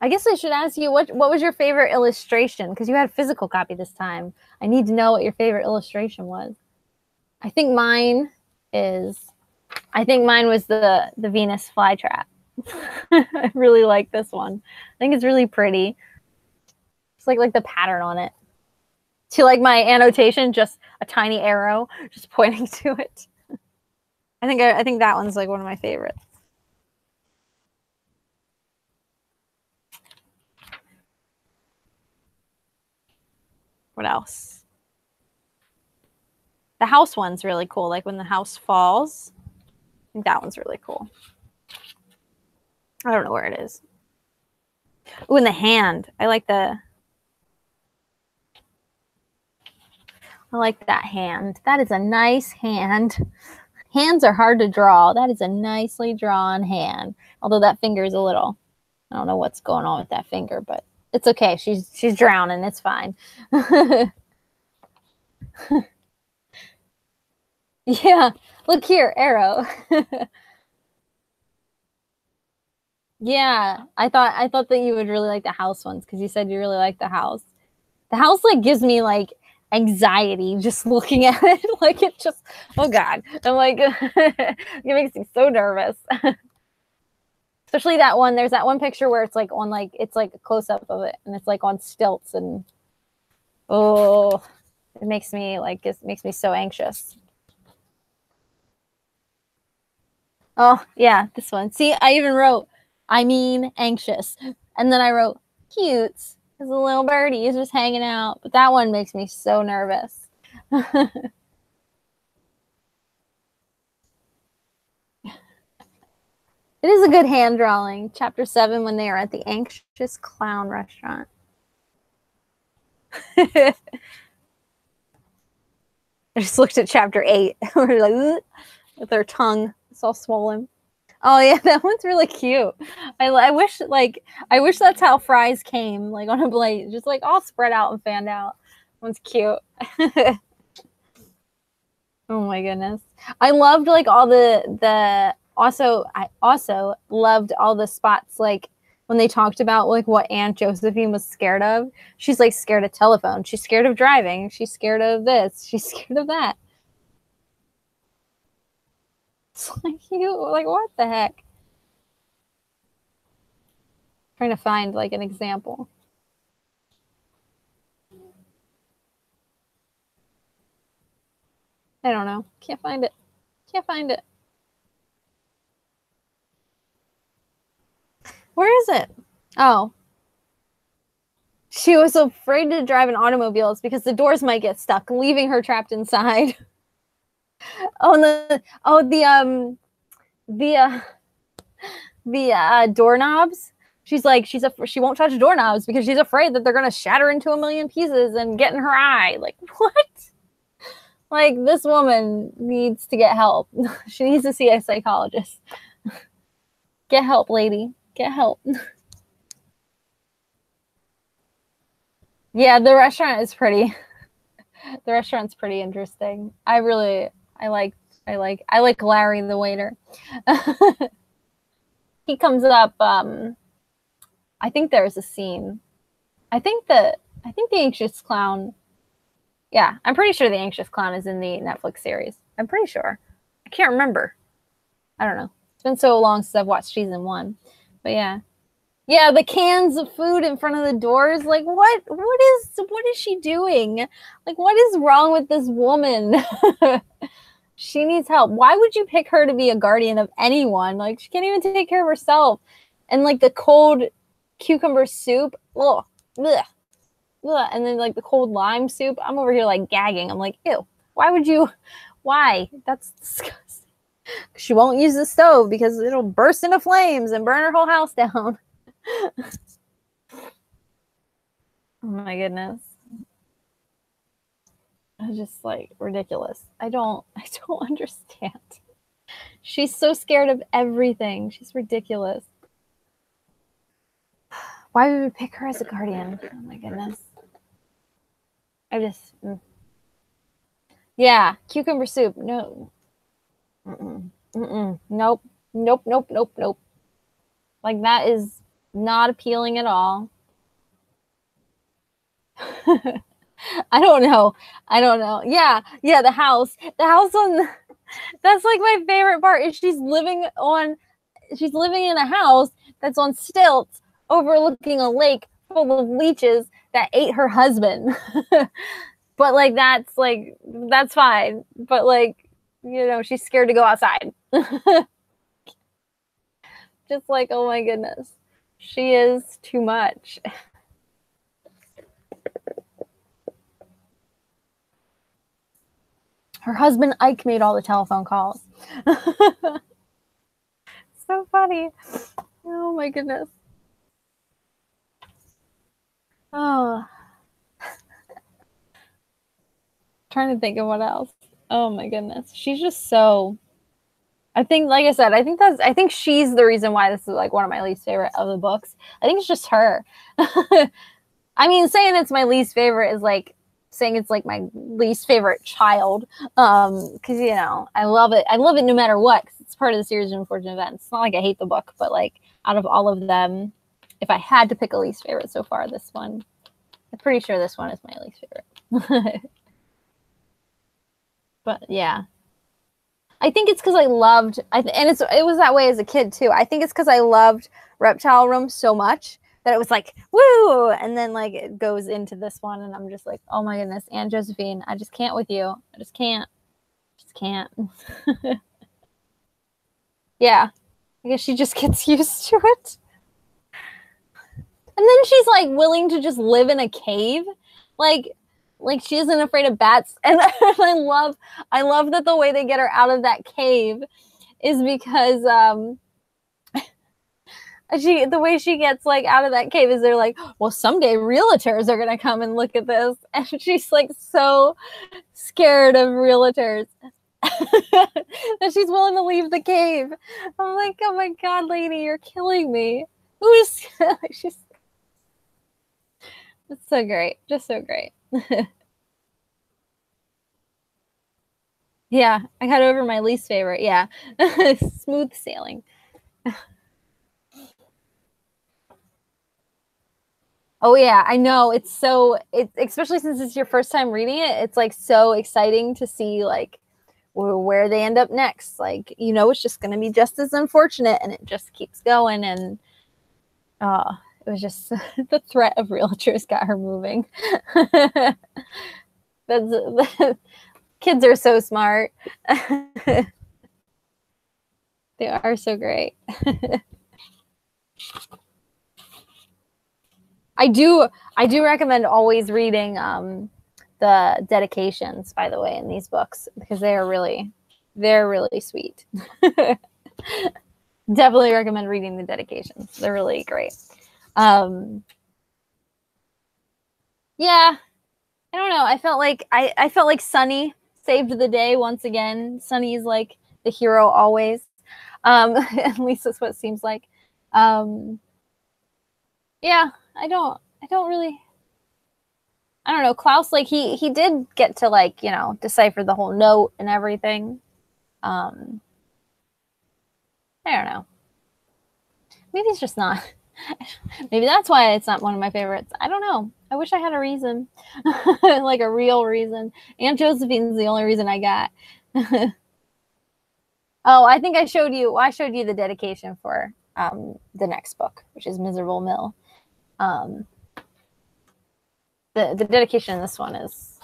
I guess I should ask you what was your favorite illustration? Because you had a physical copy this time. I need to know what your favorite illustration was. I think mine was the Venus flytrap. I really like this one. I think it's really pretty. It's like the pattern on it. To like my annotation, just a tiny arrow just pointing to it. I think that one's like one of my favorites. What else? The house one's really cool. Like when the house falls. I think that one's really cool. I don't know where it is. Ooh, in the hand. I like that hand. That is a nice hand. Hands are hard to draw. That is a nicely drawn hand. Although that finger is a little, I don't know what's going on with that finger, but it's okay. She's drowning. It's fine. Yeah. Look here, arrow. Yeah. I thought that you would really like the house ones because you said you really like the house. The house like gives me like anxiety just looking at it. Like it just, oh God. I'm like, it makes me so nervous. Especially that one. There's that one picture where it's like on like, it's like a close up of it and it's like on stilts and oh, it makes me so anxious. Oh, yeah, this one. See, I even wrote, I mean, anxious. And then I wrote, cute. Because the little birdie is just hanging out. But that one makes me so nervous. It is a good hand drawing. Chapter 7, when they are at the Anxious Clown restaurant. I just looked at chapter 8. We're like, with their tongue. It's all swollen. Oh yeah, that one's really cute. I wish that's how fries came, like on a plate, just like all spread out and fanned out. That one's cute. Oh my goodness. I loved like all the also I also loved all the spots like when they talked about like what Aunt Josephine was scared of. She's like scared of telephone. She's scared of driving. She's scared of this. She's scared of that. It's like you like what the heck? Trying to find like an example. I don't know. Can't find it. Can't find it. Where is it? Oh. She was afraid to drive in automobiles because the doors might get stuck, leaving her trapped inside. The doorknobs. She won't touch doorknobs because she's afraid that they're gonna shatter into a million pieces and get in her eye. Like what? Like this woman needs to get help. She needs to see a psychologist. Get help, lady. Get help. Yeah, the restaurant is pretty. The restaurant's pretty interesting. I like Larry the waiter. He comes up. I think there's a scene. I think the Anxious Clown. Yeah, I'm pretty sure the Anxious Clown is in the Netflix series. I'm pretty sure. I can't remember. I don't know. It's been so long since I've watched season 1. But yeah. Yeah, the cans of food in front of the doors. Like, what is she doing? Like, what is wrong with this woman? She needs help. Why would you pick her to be a guardian of anyone? Like, she can't even take care of herself. And like the cold cucumber soup. Ugh. Ugh. Ugh. And then like the cold lime soup. I'm over here like gagging. I'm like, ew. Why would you? Why? That's disgusting. She won't use the stove because it'll burst into flames and burn her whole house down. Oh my goodness. It's just like ridiculous. I don't understand. She's so scared of everything. She's ridiculous. Why would we pick her as a guardian? Oh my goodness. I just Yeah, cucumber soup. No. Nope. Nope. Like that is not appealing at all. I don't know. Yeah, the house. The house on that's like my favorite part is she's living in a house that's on stilts overlooking a lake full of leeches that ate her husband. But like that's fine. But like, you know, she's scared to go outside. Just like, oh my goodness. She is too much. Her husband Ike made all the telephone calls. So funny. Oh my goodness. Oh. Trying to think of what else. Oh my goodness. She's just so I think, like I said, I think she's the reason why this is like one of my least favorite of the books. I think it's just her. I mean, saying it's my least favorite is like saying it's like my least favorite child. Because you know, I love it no matter what, because it's part of the series of unfortunate events. It's not like I hate the book, but like out of all of them, if I had to pick a least favorite so far, this one. I'm pretty sure this one is my least favorite. But yeah. I think it's because I loved, and it was that way as a kid too. I think it's because I loved Reptile Room so much that it was like, woo! And then like it goes into this one, and I'm just like, oh my goodness, Aunt Josephine, I just can't with you. I just can't. Yeah. I guess she just gets used to it. And then she's like willing to just live in a cave. Like she isn't afraid of bats. And I love that the way they get her out of that cave is because the way she gets like out of that cave is they're like, well, someday realtors are gonna come and look at this. And she's like so scared of realtors that she's willing to leave the cave. I'm like, oh my God, lady, you're killing me. Who's she's it's so great. Just so great. Yeah, I got over my least favorite. Yeah. Smooth sailing. Oh yeah, I know. It's so especially since it's your first time reading it, it's like so exciting to see like where they end up next. Like, you know, it's just going to be just as unfortunate, and it just keeps going. And it was just the threat of realtors got her moving. Kids are so smart. They are so great. I do recommend always reading the dedications, by the way, in these books, because they're really sweet. Definitely recommend reading the dedications. They're really great. Yeah, I don't know. I felt like Sunny saved the day once again. Sunny's like the hero always. At least that's what it seems like. Yeah, I don't know. Klaus, like he did get to like, you know, decipher the whole note and everything. I don't know. Maybe it's just not. Maybe that's why it's not one of my favorites. I don't know. I wish I had a reason, like a real reason. Aunt Josephine's the only reason I got. Oh, I think I showed you the dedication for the next book, which is Miserable Mill. The dedication in this one is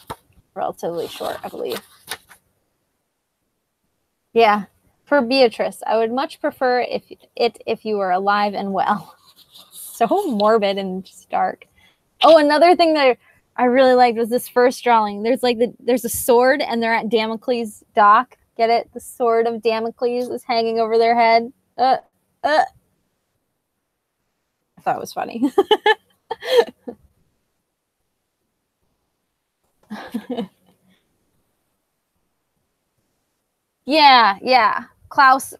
relatively short, I believe. Yeah. For Beatrice, I would much prefer if you were alive and well. So morbid and just dark. Oh, another thing that I really liked was this first drawing. There's a sword and they're at Damocles' dock. Get it? The sword of Damocles is hanging over their head. I thought it was funny. Yeah. Klaus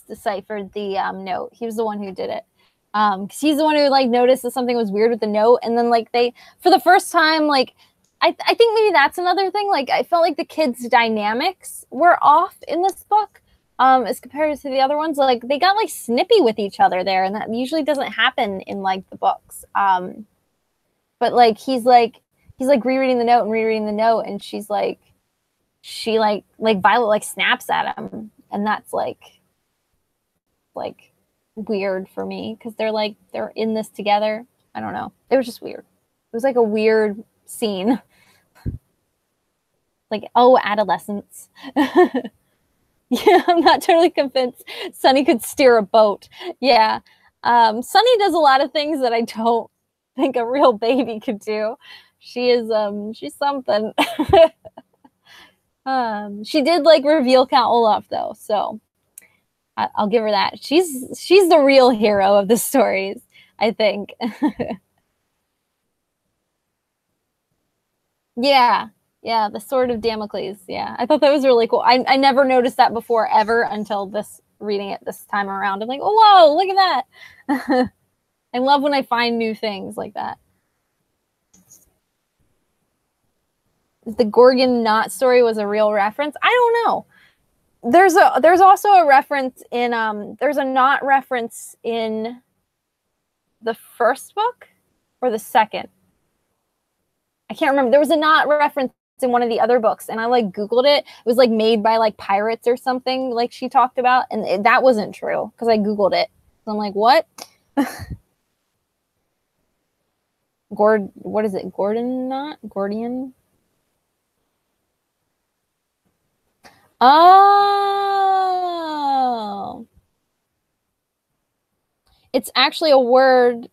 deciphered the note. He was the one who did it. Because he's the one who like noticed that something was weird with the note, and then like they, for the first time, like I think maybe that's another thing. Like I felt like the kids' dynamics were off in this book, as compared to the other ones. Like they got like snippy with each other there, and that usually doesn't happen in like the books. But like he's like rereading the note, and she Violet like snaps at him, and that's like weird for me because they're in this together. I don't know. It was just weird. It was like a weird scene. Like, oh, adolescence. Yeah, I'm not totally convinced Sunny could steer a boat. Yeah. Sunny does a lot of things that I don't think a real baby could do. She's something. She did like reveal Count Olaf though, so I'll give her that. She's the real hero of the stories, I think. Yeah, the Sword of Damocles. Yeah, I thought that was really cool. I never noticed that before ever until reading it this time around. I'm like, oh, whoa, look at that. I love when I find new things like that. The Gorgon knot story was a real reference. I don't know. There's also a reference in there's a knot reference in the first book or the second. I can't remember. There was a knot reference in one of the other books, and I like Googled it. It was like made by like pirates or something, like she talked about, and that wasn't true because I Googled it. So I'm like, what? What is it? Gordon knot? Gordian? Oh, It's actually a word.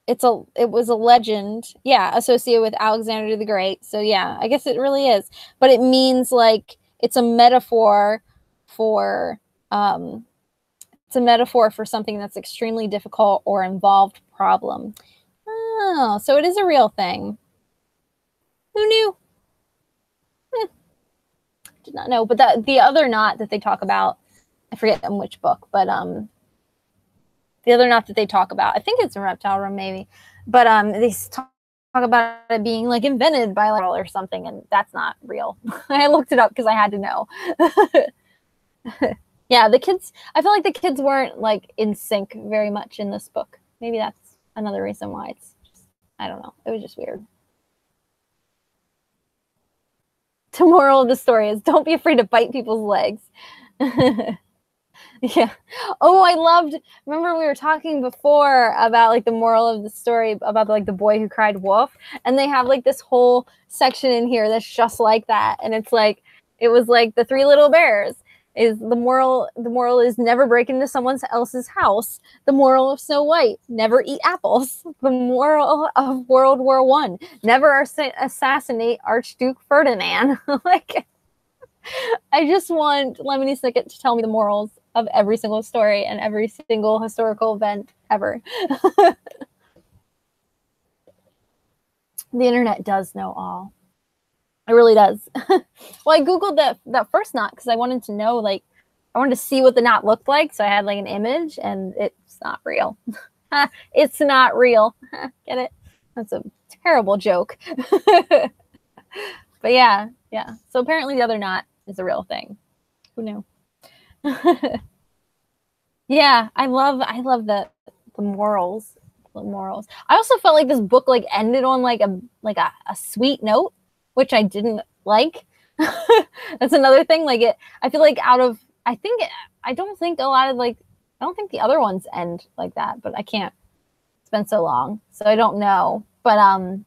It was a legend, yeah, associated with Alexander the Great. So yeah, I guess it really is. But it means like it's a metaphor for it's a metaphor for something that's extremely difficult or involved problem. Oh, so it is a real thing. Who knew? Did not know. But the other knot that they talk about, I forget in which book, but the other knot that they talk about, I think it's in Reptile Room maybe, but they talk about it being like invented by like or something, and that's not real. I looked it up because I had to know. Yeah, the kids, I feel like the kids weren't like in sync very much in this book. Maybe that's another reason why it's just, I don't know. It was just weird. The moral of the story is don't be afraid to bite people's legs. Yeah. Oh, I loved, remember we were talking before about like the moral of the story about like the boy who cried wolf, and they have like this whole section in here that's just like that, and it's like it was like the Three Little Bears is the moral is never break into someone else's house. The moral of Snow White, never eat apples. The moral of World War One, never assassinate Archduke Ferdinand. Like I just want Lemony Snicket to tell me the morals of every single story and every single historical event ever. The internet does know all. It really does. Well, I Googled that first knot because I wanted to know, like, I wanted to see what the knot looked like. So I had like an image, and it's not real. It's not real. Get it? That's a terrible joke. But yeah. So apparently the other knot is a real thing. Who knew? Yeah, I love the morals. The morals. I also felt like this book like ended on like a sweet note, which I didn't like. That's another thing. Like I feel like I don't think the other ones end like that, but I can't. It's been so long, so I don't know. But I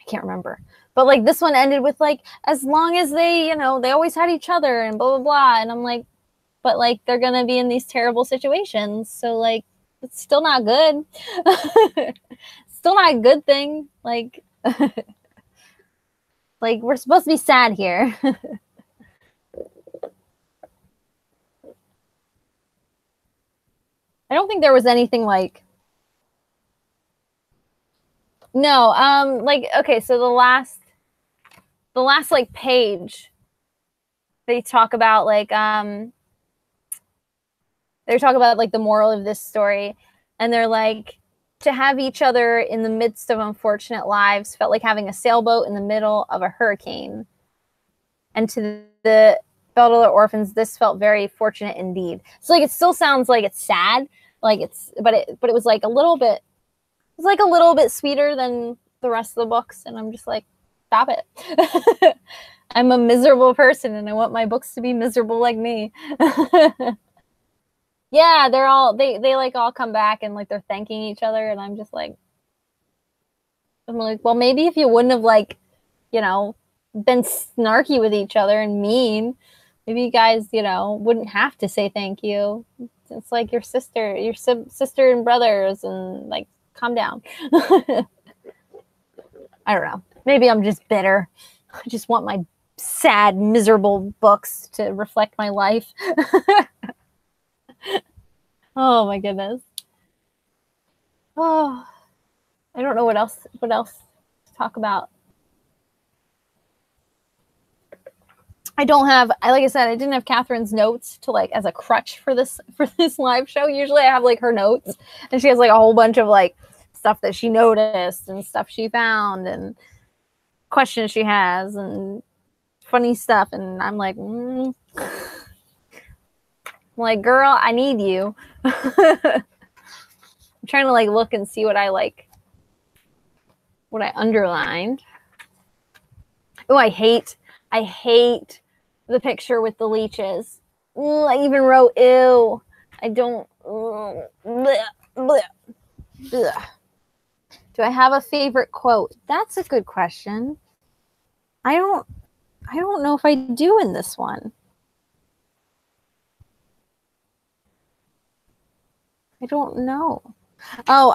can't remember. But like this one ended with like, as long as they, they always had each other and blah, blah, blah. And I'm like, but like, they're going to be in these terrible situations. So like, it's still not good. Still not a good thing. Like, like we're supposed to be sad here. I don't think there was anything like, no, like, okay. So the last like page, they talk about like the moral of this story, and they're like, to have each other in the midst of unfortunate lives felt like having a sailboat in the middle of a hurricane, and to the Belldoler orphans this felt very fortunate indeed. So like it still sounds like it's sad, like but it was like a little bit sweeter than the rest of the books, and I'm just like, stop it. I'm a miserable person, and I want my books to be miserable like me. Yeah, they like all come back and like they're thanking each other, and I'm like, well, maybe if you wouldn't have like, been snarky with each other and mean, maybe you guys, wouldn't have to say thank you. It's like your sister and brothers, and like, calm down. I don't know. Maybe I'm just bitter. I just want my sad, miserable books to reflect my life. Oh my goodness. Oh, I don't know what else to talk about. Like I said, I didn't have Catherine's notes to like as a crutch for this live show. Usually I have like her notes, and she has like a whole bunch of like stuff that she noticed and stuff she found and questions she has and funny stuff. And I'm like, like, girl, I need you. I'm trying to like look and see what I underlined. Oh, I hate the picture with the leeches. I even wrote ew. I don't. Bleh, bleh, bleh. Do I have a favorite quote? That's a good question. I don't know if I do in this one. I don't know. Oh,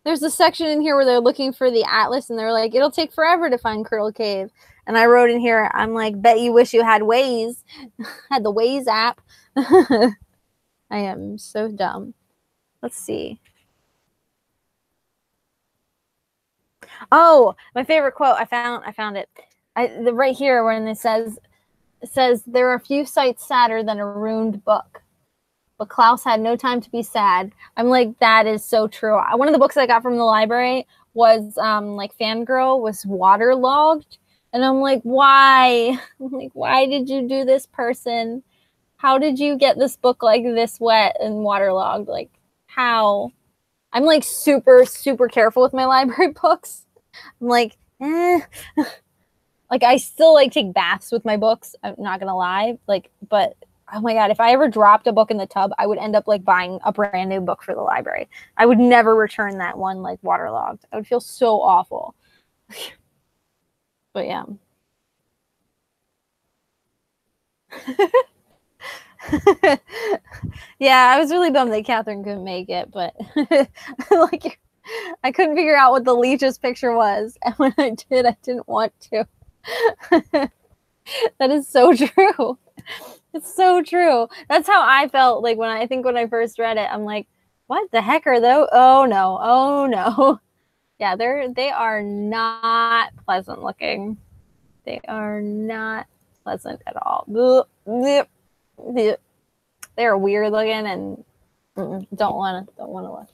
there's a section in here where they're looking for the atlas and they're like, it'll take forever to find Coral Cave. And I wrote in here, I'm like, bet you wish you had Waze, had the Waze app. I am so dumb. Let's see. Oh, my favorite quote. I found it. Right here when it says there are few sights sadder than a ruined book. But Klaus had no time to be sad. I'm like, that is so true. One of the books I got from the library was like Fangirl was waterlogged. And I'm like, why? I'm like, why did you do this, person? How did you get this book like this wet and waterlogged? Like, how? I'm like super, super careful with my library books. I'm like, like I still like take baths with my books. I'm not gonna lie. Like, but oh my God, if I ever dropped a book in the tub, I would end up like buying a brand new book for the library. I would never return that one like waterlogged. I would feel so awful. But yeah. Yeah, I was really bummed that Catherine couldn't make it, but like I couldn't figure out what the leech's picture was. And when I did, I didn't want to. That is so true. It's so true. That's how I felt like when I first read it. I'm like, what the heck are those? Oh no. Oh no. Yeah, they are not pleasant looking. They are not pleasant at all. They're weird looking and don't want to look.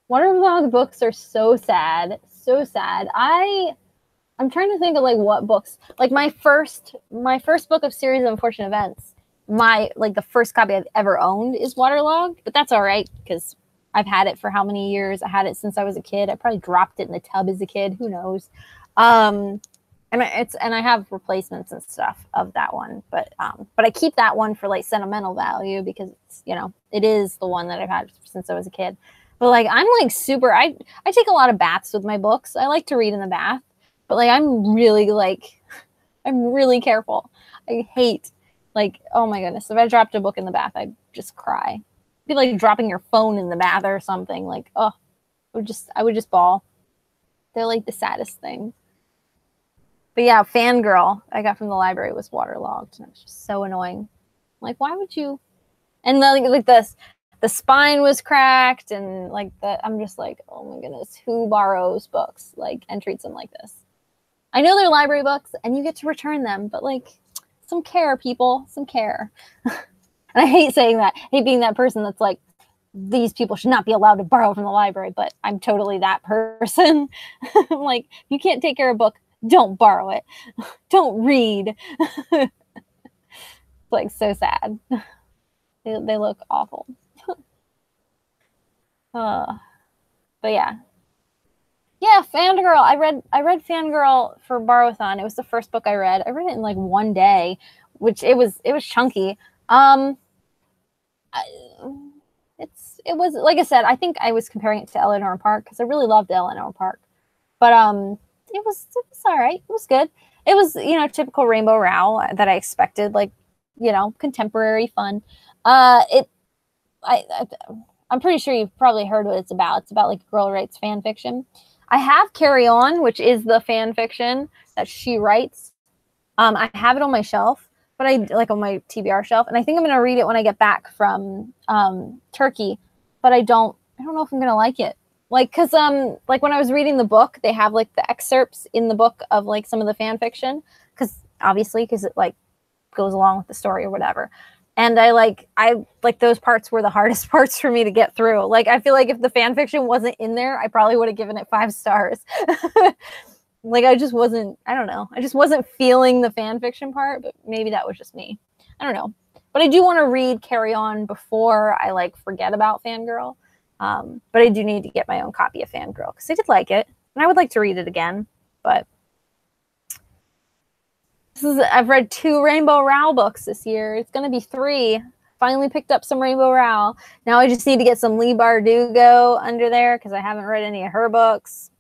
Waterlogged books are so sad. So sad. I'm trying to think of like what books. Like my first book of Series of Unfortunate Events, the first copy I've ever owned is waterlogged, but that's all right because I've had it for how many years? I had it since I was a kid. I probably dropped it in the tub as a kid. Who knows? And I have replacements and stuff of that one, but I keep that one for like sentimental value because it's, it is the one that I've had since I was a kid. But like I'm like super. I take a lot of baths with my books. I like to read in the bath. But like I'm really careful. I hate like, oh my goodness, if I dropped a book in the bath, I'd just cry. It'd be like dropping your phone in the bath or something. Like, oh, I would just bawl. They're like the saddest thing. But yeah, Fangirl I got from the library was waterlogged, and it was just so annoying. Like, why would you? And like the spine was cracked, and like I'm just like, oh my goodness, who borrows books like and treats them like this? I know they're library books and you get to return them, but like some care, people, some care. And I hate saying that. I hate being that person that's like, these people should not be allowed to borrow from the library, but I'm totally that person. I'm like, you can't take care of a book. Don't borrow it. Don't read. It's like so sad. They look awful. But yeah. Yeah, Fangirl. I read Fangirl for Borrow-a-thon. It was the first book I read. I read it in like one day, which it was chunky. It was like I said, I think I was comparing it to Eleanor Park because I really loved Eleanor Park. But it was all right. It was good. It was, typical Rainbow Rowell that I expected, like, contemporary fun. I'm pretty sure you've probably heard what it's about. It's about like girl writes fan fiction. I have Carry On, which is the fan fiction that she writes. I have it on my shelf, but I like on my TBR shelf, and I think I'm going to read it when I get back from Turkey. But I don't know if I'm going to like it. Like, cause like when I was reading the book, they have like the excerpts in the book of like some of the fan fiction, because it like goes along with the story or whatever. And I like those parts were the hardest parts for me to get through. Like, I feel like if the fan fiction wasn't in there, I probably would have given it 5 stars. Like, I just wasn't feeling the fan fiction part, but maybe that was just me. I don't know. But I do want to read Carry On before I like forget about Fangirl. But I do need to get my own copy of Fangirl because I did like it and I would like to read it again. But I've read 2 Rainbow Rowell books this year. It's going to be 3. Finally picked up some Rainbow Rowell. Now I just need to get some Leigh Bardugo under there because I haven't read any of her books.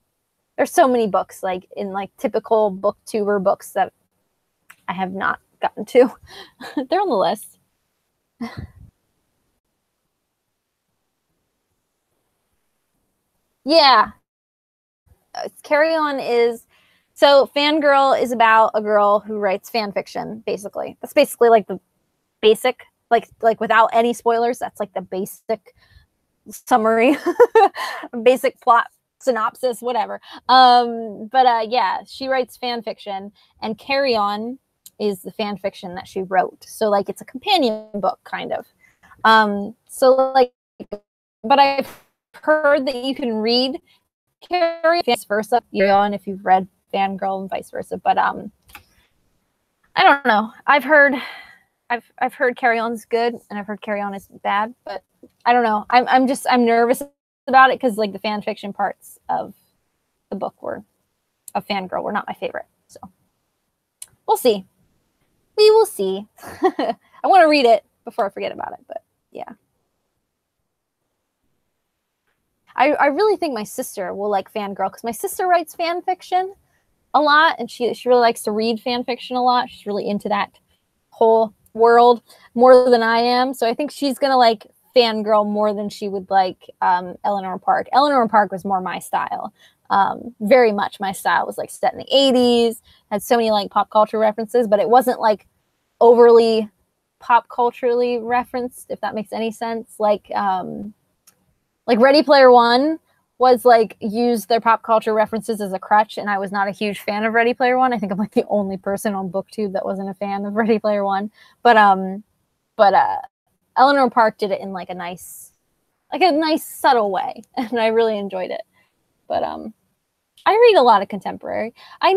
There's so many books like in like typical booktuber books that I have not gotten to. They're on the list. Yeah. Carry On is, so Fangirl is about a girl who writes fan fiction, basically. That's basically like the basic, like without any spoilers, that's like the basic summary, basic plot synopsis, whatever. But yeah, she writes fan fiction, and Carry On is the fan fiction that she wrote. So like it's a companion book kind of. So like, but I've heard that you can read Carry On, vice versa. Carry On if you've read Fangirl and vice versa. But I don't know. I've heard Carry On's good, and I've heard Carry On is bad, but I don't know. I'm nervous about it because like the fan fiction parts of the book of Fangirl were not my favorite. So we'll see. We will see. I want to read it before I forget about it, but yeah. I really think my sister will like Fangirl because my sister writes fan fiction a lot, and she really likes to read fan fiction a lot. She's really into that whole world more than I am. So I think she's gonna like Fangirl more than she would like Eleanor Park. Eleanor Park was more my style. Very much my style. It was like set in the 80s, had so many like pop culture references, but it wasn't like overly pop culturally referenced, if that makes any sense. Like Ready Player One was like used their pop culture references as a crutch, and I was not a huge fan of Ready Player One. I think I'm like the only person on BookTube that wasn't a fan of Ready Player One. But Eleanor Park did it in like a nice subtle way, and I really enjoyed it. But I read a lot of contemporary. I'm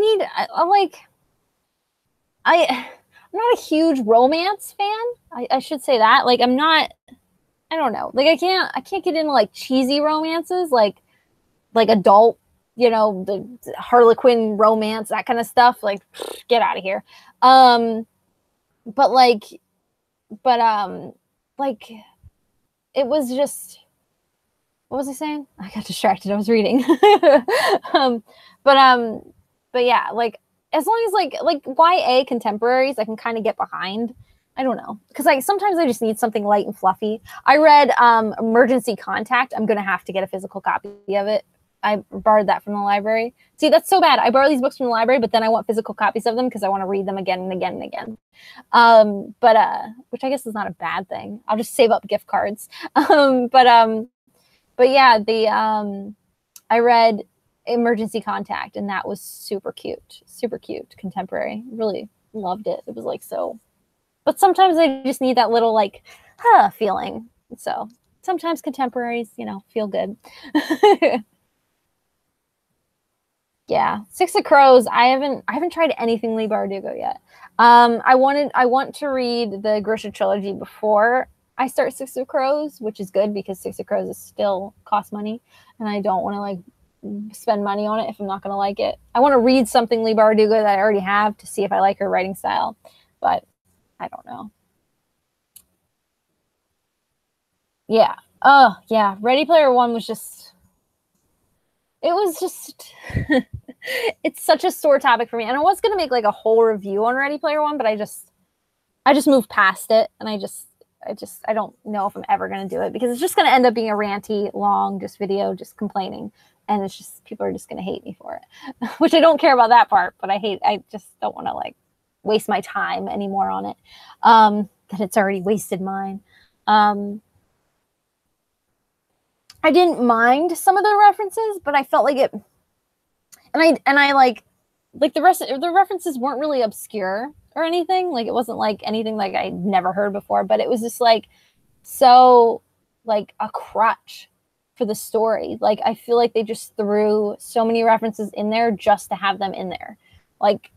not a huge romance fan. I should say that. Like I'm not. I don't know. Like I can't get into like cheesy romances, like adult, the Harlequin romance, that kind of stuff. Like, get out of here. But it was just, what was I saying? I got distracted. I was reading. um, but um, but yeah, like as long as like YA contemporaries, I can kind of get behind. I don't know, because like sometimes I just need something light and fluffy. I read Emergency Contact. I'm gonna have to get a physical copy of it. I borrowed that from the library. See, that's so bad. I borrow these books from the library, but then I want physical copies of them because I want to read them again and again and again. Which I guess is not a bad thing. I'll just save up gift cards. But yeah, I read Emergency Contact, and that was super cute, contemporary. Really loved it. It was like so. But sometimes I just need that little like, feeling. So sometimes contemporaries, feel good. Yeah, Six of Crows. I haven't tried anything Leigh Bardugo yet. I want to read the Grisha trilogy before I start Six of Crows, which is good because Six of Crows is still cost money, and I don't want to like spend money on it if I'm not going to like it. I want to read something Leigh Bardugo that I already have to see if I like her writing style, but I don't know. Yeah. Oh, yeah. Ready Player One was just, it was just, it's such a sore topic for me. And I was going to make like a whole review on Ready Player One, but I just moved past it. And I don't know if I'm ever going to do it because it's just going to end up being a ranty, long, just video, just complaining. And it's just, people are just going to hate me for it, which I don't care about that part, but I just don't want to like waste my time anymore on it. That it's already wasted mine. I didn't mind some of the references, but I felt like it, and I like the references weren't really obscure or anything. Like it wasn't like anything like I'd never heard before, but it was just like so like a crutch for the story. Like I feel like they just threw so many references in there just to have them in there. Like,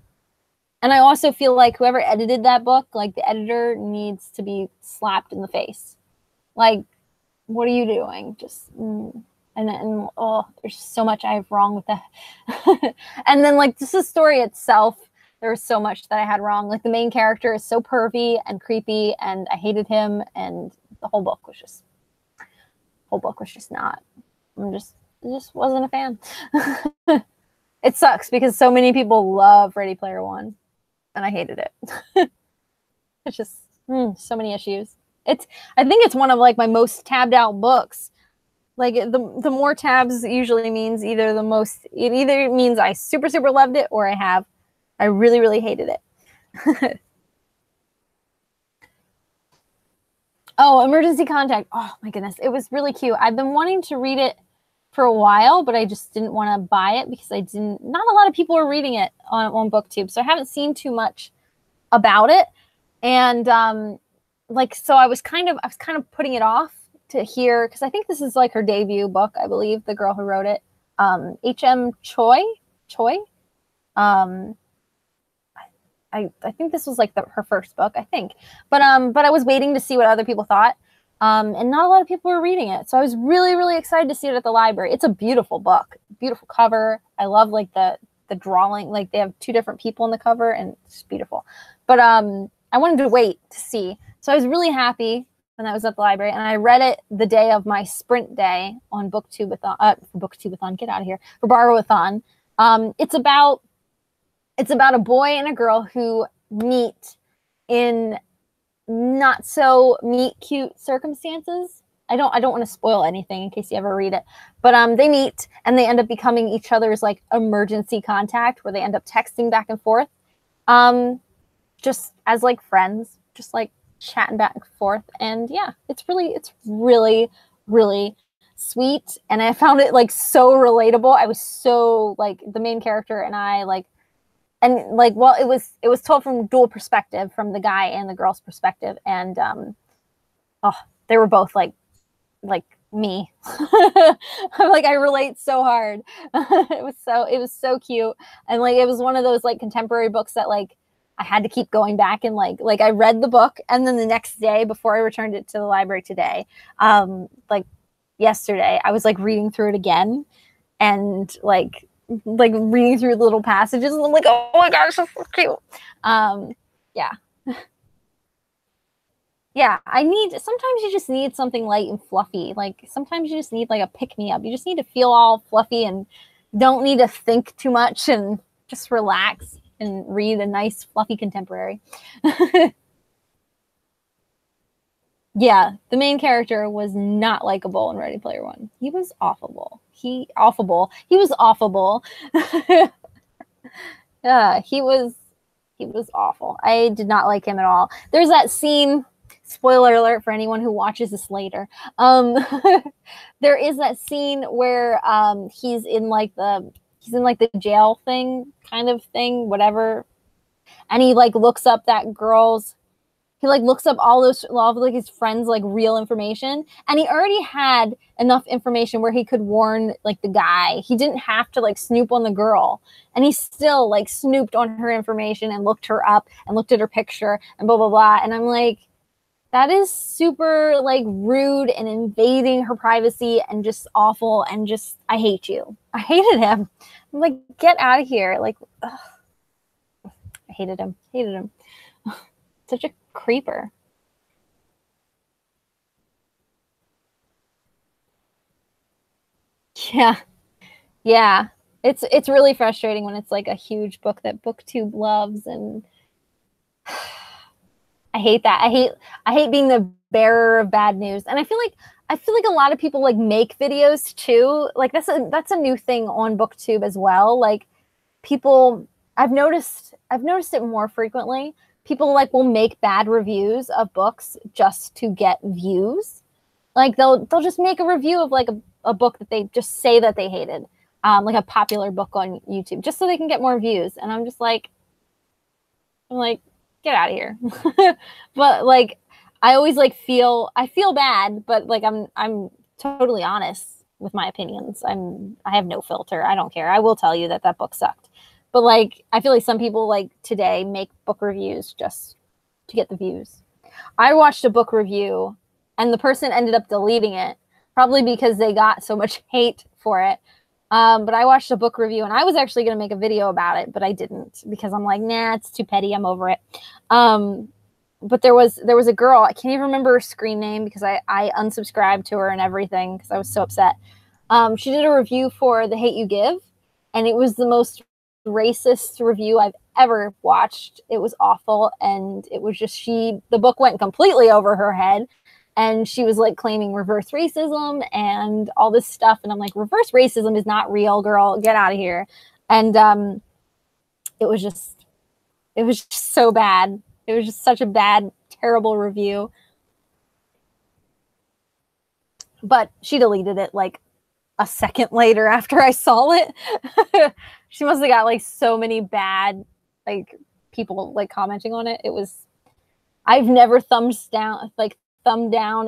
and I also feel like whoever edited that book, like the editor needs to be slapped in the face. Like, what are you doing? Just and oh, there's so much I have wrong with that. And then like just the story itself, there was so much that I had wrong. Like the main character is so pervy and creepy, and I hated him, and the whole book was just not. I just wasn't a fan. It sucks because so many people love Ready Player One, and I hated it. It's just so many issues. I think it's one of like my most tabbed out books. Like the more tabs usually means either it either means I super, super loved it or I really, really hated it. Oh, Emergency Contact. Oh my goodness. It was really cute. I've been wanting to read it for a while, but I just didn't want to buy it because not a lot of people are reading it on BookTube. So I haven't seen too much about it. And so I was kind of putting it off to hear, because I think this is like her debut book, I believe, the girl who wrote it. H.M. Choi. I think this was like her first book, I think. But I was waiting to see what other people thought. And not a lot of people were reading it. So I was really, really excited to see it at the library. It's a beautiful book, beautiful cover. I love like the drawing, like they have two different people in the cover and it's beautiful. But I wanted to wait to see. So I was really happy when that was at the library. And I read it the day of my sprint day on BookTubeathon, get out of here, for Borrow-a-thon. It's about a boy and a girl who meet in not so meet cute circumstances. I don't want to spoil anything in case you ever read it, but they meet and they end up becoming each other's like emergency contact, where they end up texting back and forth, just as like friends, just like chatting back and forth. And yeah, it's really, really sweet. And I found it like so relatable. I was so like, the main character and I like, and like, well, it was told from dual perspective, from the guy and the girl's perspective. And they were both like me. I'm like, I relate so hard. It was so cute. And like, it was one of those like contemporary books that like I had to keep going back and like I read the book, and then the next day before I returned it to the library today, like yesterday, I was like reading through it again and like reading through little passages, and I'm like, oh my gosh, so cute. Yeah. Yeah, sometimes you just need something light and fluffy. Like sometimes you just need like a pick-me-up. You just need to feel all fluffy and don't need to think too much and just relax and read a nice fluffy contemporary. Yeah, the main character was not likable in Ready Player One. He was awful. He was awful. Yeah, he was awful. I did not like him at all. There's that scene, spoiler alert for anyone who watches this later. There is that scene where he's in like the jail thing, kind of thing, whatever. And he like looks up all of like his friends' like real information, and he already had enough information where he could warn like the guy. He didn't have to like snoop on the girl, and he still like snooped on her information and looked her up and looked at her picture and blah blah blah. And I'm like, that is super like rude and invading her privacy and just awful, and just I hate you. I hated him. I'm like, get out of here. Like, ugh. I hated him. Such a creeper. Yeah. It's really frustrating when it's like a huge book that BookTube loves, and I hate that. I hate being the bearer of bad news. And I feel like a lot of people like make videos too. Like that's a new thing on BookTube as well. Like people, I've noticed it more frequently. People like will make bad reviews of books just to get views. Like they'll just make a review of like a book that they just say that they hated, like a popular book on YouTube, just so they can get more views. And I'm like, get out of here. But like, I always like I feel bad, but like I'm totally honest with my opinions. I have no filter. I don't care. I will tell you that book sucked. But like, I feel like some people like today make book reviews just to get the views. I watched a book review and the person ended up deleting it, probably because they got so much hate for it. But I watched a book review and I was actually going to make a video about it, but I didn't, because I'm like, nah, it's too petty. I'm over it. But there was a girl, I can't even remember her screen name because I unsubscribed to her and everything because I was so upset. She did a review for The Hate U Give, and it was the most racist review I've ever watched. It was awful, and it was just the book went completely over her head, and she was like claiming reverse racism and all this stuff. And I'm like, reverse racism is not real, girl. Get out of here. And it was just so bad. It was just such a bad, terrible review. But she deleted it like a second later after I saw it. She must have got like so many bad like people like commenting on it. It was, I've never thumbed down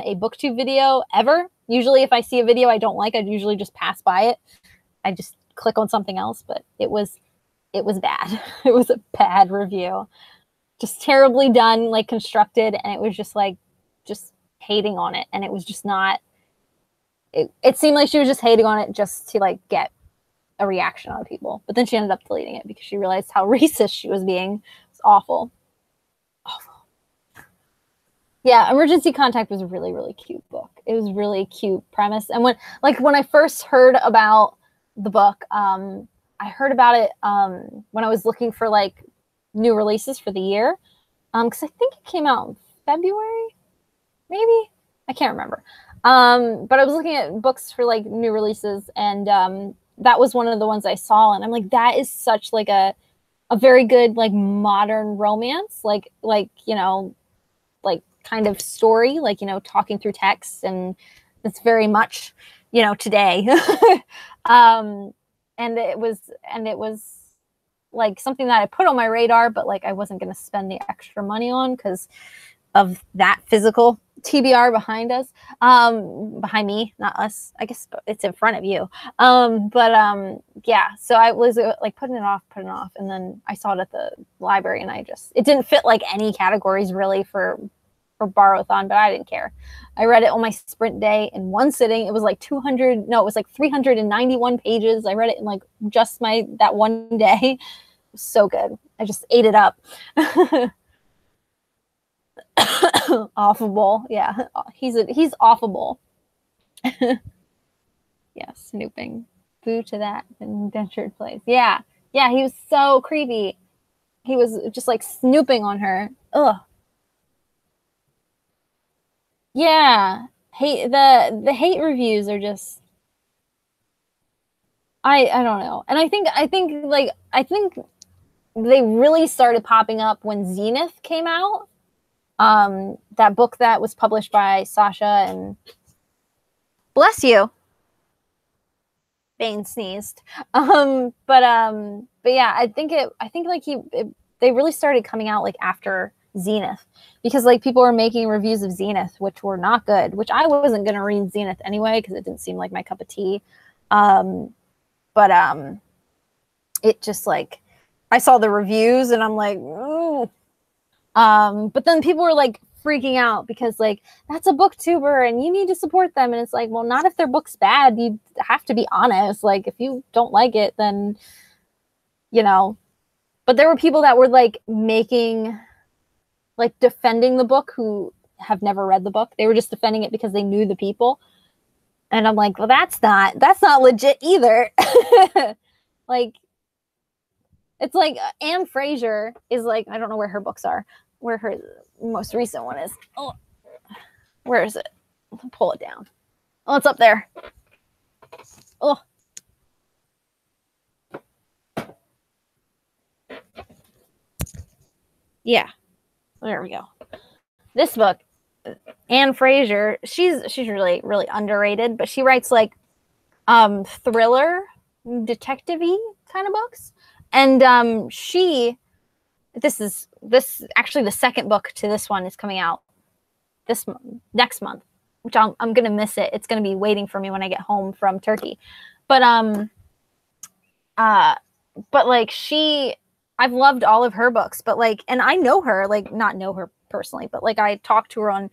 a booktube video ever. Usually if I see a video I don't like, I'd usually just pass by it. I just click on something else, but it was bad. It was a bad review. Just terribly done, like constructed, and it was just like just hating on it. And it was just not, it seemed like she was just hating on it just to like get a reaction out of people. But then she ended up deleting it because she realized how racist she was being. It was awful. Awful. Yeah, Emergency Contact was a really, really cute book. It was really cute premise. And when I first heard about the book, I heard about it when I was looking for like new releases for the year. Because I think it came out in February, maybe? I can't remember. But I was looking at books for like new releases, and that was one of the ones I saw, and I'm like, that is such like a very good like modern romance, like you know, like kind of story, like, you know, talking through text, and it's very much, you know, today. And it was like something that I put on my radar, but like I wasn't going to spend the extra money on because of that physical TBR behind us, behind me, not us. I guess it's in front of you. Yeah, so I was like putting it off, and then I saw it at the library, and it didn't fit like any categories really for Borrow-a-thon, but I didn't care. I read it on my sprint day in one sitting. It was like 391 pages. I read it in like just that one day. It was so good. I just ate it up. Affable. Yeah, he's affable. Yeah, snooping. Boo to that indentured place. Yeah, he was so creepy. He was just like snooping on her. Ugh. Yeah, the hate reviews are just, I don't know. And I think they really started popping up when Zenith came out. That book that was published by Sasha, and bless you. Bane sneezed. But yeah, I think like they really started coming out like after Zenith, because like people were making reviews of Zenith which were not good, which I wasn't going to read Zenith anyway because it didn't seem like my cup of tea. It just like, I saw the reviews and I'm like, ooh. But then people were like freaking out because like, that's a booktuber and you need to support them. And it's like, well, not if their book's bad. You have to be honest. Like if you don't like it, then, you know. But there were people that were like defending the book who have never read the book. They were just defending it because they knew the people. And I'm like, well, that's not legit either. Like, it's like Anne Fraser is like, I don't know where her books are, where her most recent one is. Oh, where is it? I'll pull it down. Oh, it's up there. Oh. Yeah. There we go. This book, Anne Fraser, she's really, really underrated, but she writes like thriller, detective-y kind of books. And this actually the second book to this one is coming out next month, which I'm going to miss it. It's going to be waiting for me when I get home from Turkey. But like I've loved all of her books, but like, and I know her, like not know her personally, but like I talk to her on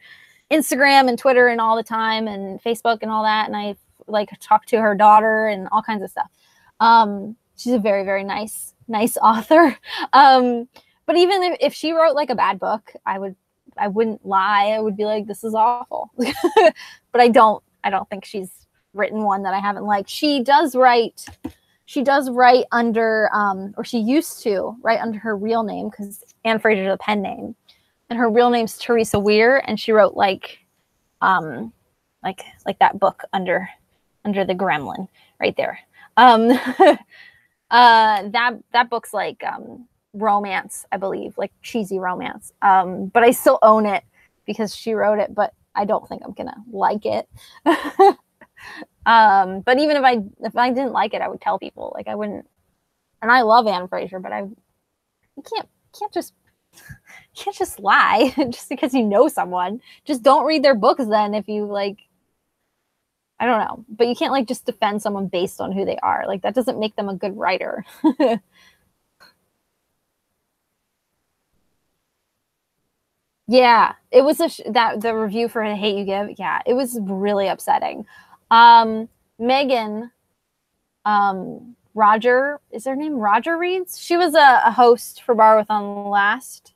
Instagram and Twitter and all the time and Facebook and all that. And I like talk to her daughter and all kinds of stuff. She's a very, very nice author. But even if she wrote like a bad book, I wouldn't lie. I would be like, this is awful. But I don't think she's written one that I haven't liked. She does write under, or she used to write under her real name because Anne Fraser is a pen name. And her real name's Teresa Weir. And she wrote like Like that book under the gremlin right there. That book's like romance, I believe, like cheesy romance. But I still own it because she wrote it, but I don't think I'm gonna like it. But even if I didn't like it, I would tell people. Like I wouldn't. And I love Anne Fraser, but you can't just lie just because you know someone. Just don't read their books then if you like. I don't know, but you can't like just defend someone based on who they are. Like that doesn't make them a good writer. Yeah, it was that the review for The Hate You Give. Yeah, it was really upsetting. Megan, Roger, is her name Roger Reads? She was a host for Bar with on the last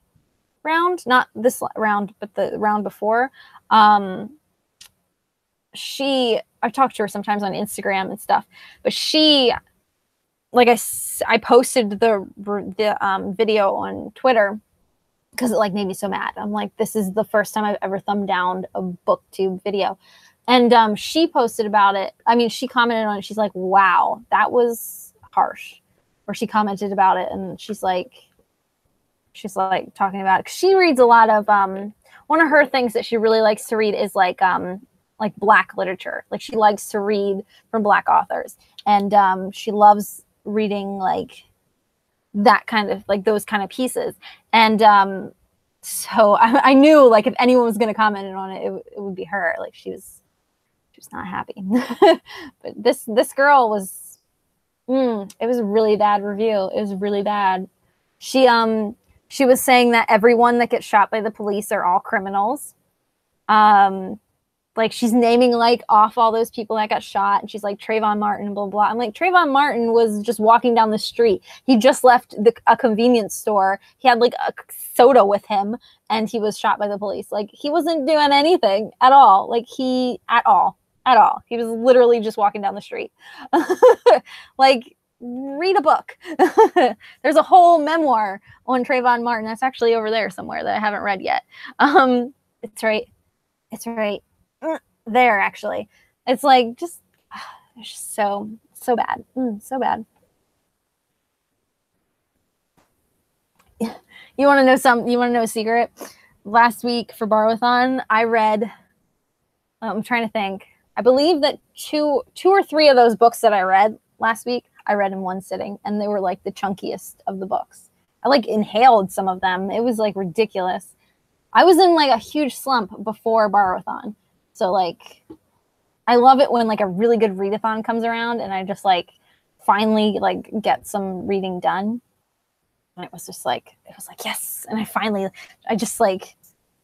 round, not this round, but the round before. I talk to her sometimes on Instagram and stuff, but she, like I posted the video on Twitter because it like made me so mad. I'm like, this is the first time I've ever thumbed down a booktube video. And she posted about it. I mean, she commented on it. She's like, wow, that was harsh. Or she commented about it and she's like talking about it. She reads a lot of one of her things that she really likes to read is like Black literature. Like she likes to read from Black authors. And she loves reading like that kind of like those kind of pieces. And so I knew like if anyone was going to comment on it, it would be her. Like she was not happy. But this girl was it was a really bad review. It was really bad. She was saying that everyone that gets shot by the police are all criminals. Like she's naming like off all those people that got shot, and she's like Trayvon Martin, blah blah. I'm like, Trayvon Martin was just walking down the street. He just left a convenience store. He had like a soda with him, and he was shot by the police. Like he wasn't doing anything at all. Like at all. He was literally just walking down the street. Like read a book. There's a whole memoir on Trayvon Martin that's actually over there somewhere that I haven't read yet. It's right there actually. It's like just it's just so bad. So bad. You want to know a secret? Last week for Bar-a-thon, I read I'm trying to think. I believe that two or three of those books that I read last week, I read in one sitting, and they were like the chunkiest of the books. I like inhaled some of them. It was like ridiculous. I was in like a huge slump before Bar-a-thon. So like I love it when like a really good readathon comes around and I just like finally like get some reading done. And it was like, yes. And I just like,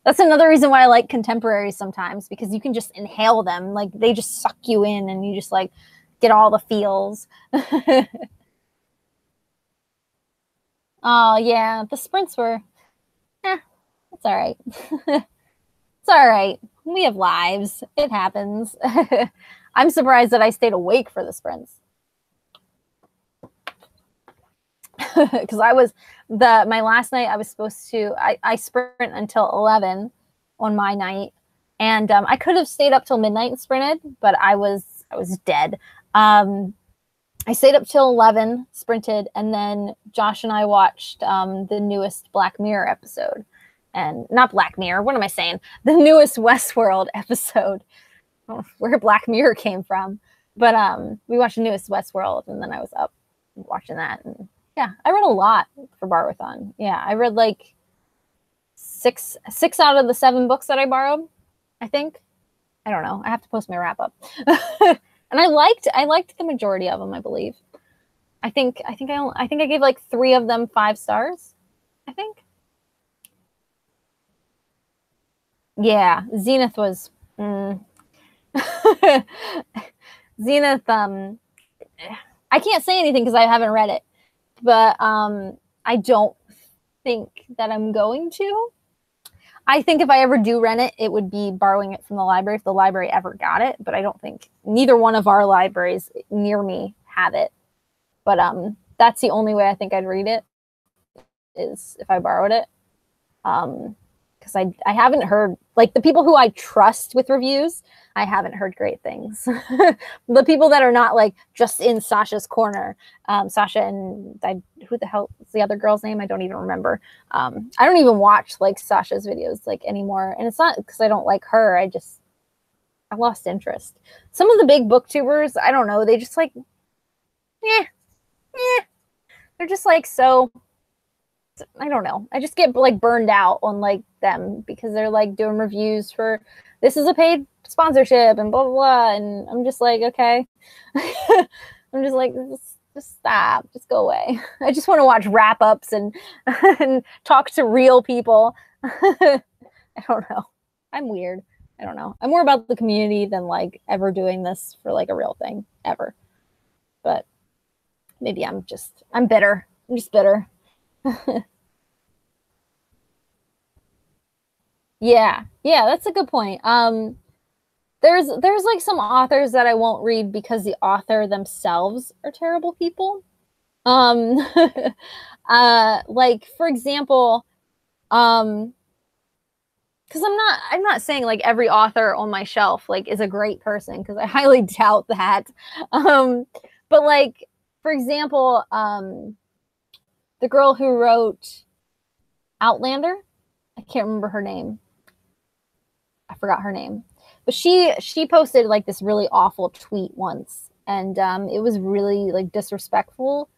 that's another reason why I like contemporaries sometimes, because you can just inhale them. Like they just suck you in and you just like get all the feels. Oh yeah. The sprints were, it's all right. It's all right. We have lives. It happens. I'm surprised that I stayed awake for the sprints. Because my last night I was supposed to, I sprint until 11 on my night. And I could have stayed up till midnight and sprinted, but I was dead. I stayed up till 11, sprinted, and then Josh and I watched the newest Black Mirror episode. And not Black Mirror, what am I saying? The newest Westworld episode. I don't know where Black Mirror came from. But we watched the newest Westworld, and then I was up watching that. And yeah, I read a lot for Bar-a-thon. Yeah, I read like six out of the 7 books that I borrowed, I think. I don't know. I have to post my wrap up. And I liked the majority of them, I believe. I think I gave like 3 of them 5 stars. I think. Yeah, Zenith was Zenith. I can't say anything because I haven't read it, but I don't think that I'm going to. I think if I ever do rent it, it would be borrowing it from the library if the library ever got it. But I don't think neither one of our libraries near me have it. But that's the only way I think I'd read it is if I borrowed it. Because because I haven't heard, like, the people who I trust with reviews, I haven't heard great things. The people that are not like just in Sasha's corner, Sasha and who the hell is the other girl's name? I don't even remember. I don't even watch like Sasha's videos like anymore, and it's not because I don't like her. I lost interest. Some of the big booktubers, I don't know, they just like, they're just like, so I don't know. I just get like burned out on like them because they're like doing reviews for, this is a paid sponsorship and blah, blah, blah. And I'm just like, okay. I'm just like, just stop, just go away. I just want to watch wrap ups and, and talk to real people. I don't know. I'm weird. I don't know. I'm more about the community than like ever doing this for like a real thing ever. But maybe I'm bitter. I'm just bitter. Yeah, that's a good point. There's like some authors that I won't read because the author themselves are terrible people. Like for example, because I'm not saying like every author on my shelf like is a great person, because I highly doubt that. But like for example, the girl who wrote Outlander, I can't remember her name. I forgot her name, but she posted like this really awful tweet once, and it was really like disrespectful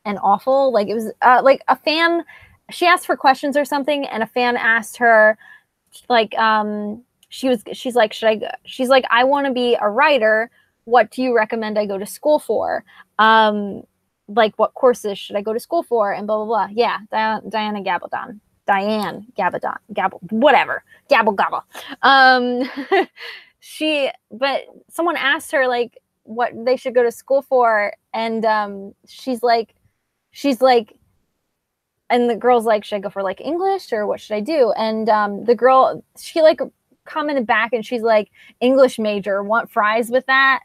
and awful. Like it was like a fan, she asked for questions or something, and a fan asked her like she's like, she's like, I want to be a writer, what do you recommend I go to school for? Like what courses should I go to school for, and blah blah blah. Yeah, Diane Gabaldon, whatever, Gabble Gabble. But someone asked her like what they should go to school for, and she's like, and the girl's like, should I go for like English or what should I do? And the girl, she like commented back, and she's like, English major, want fries with that?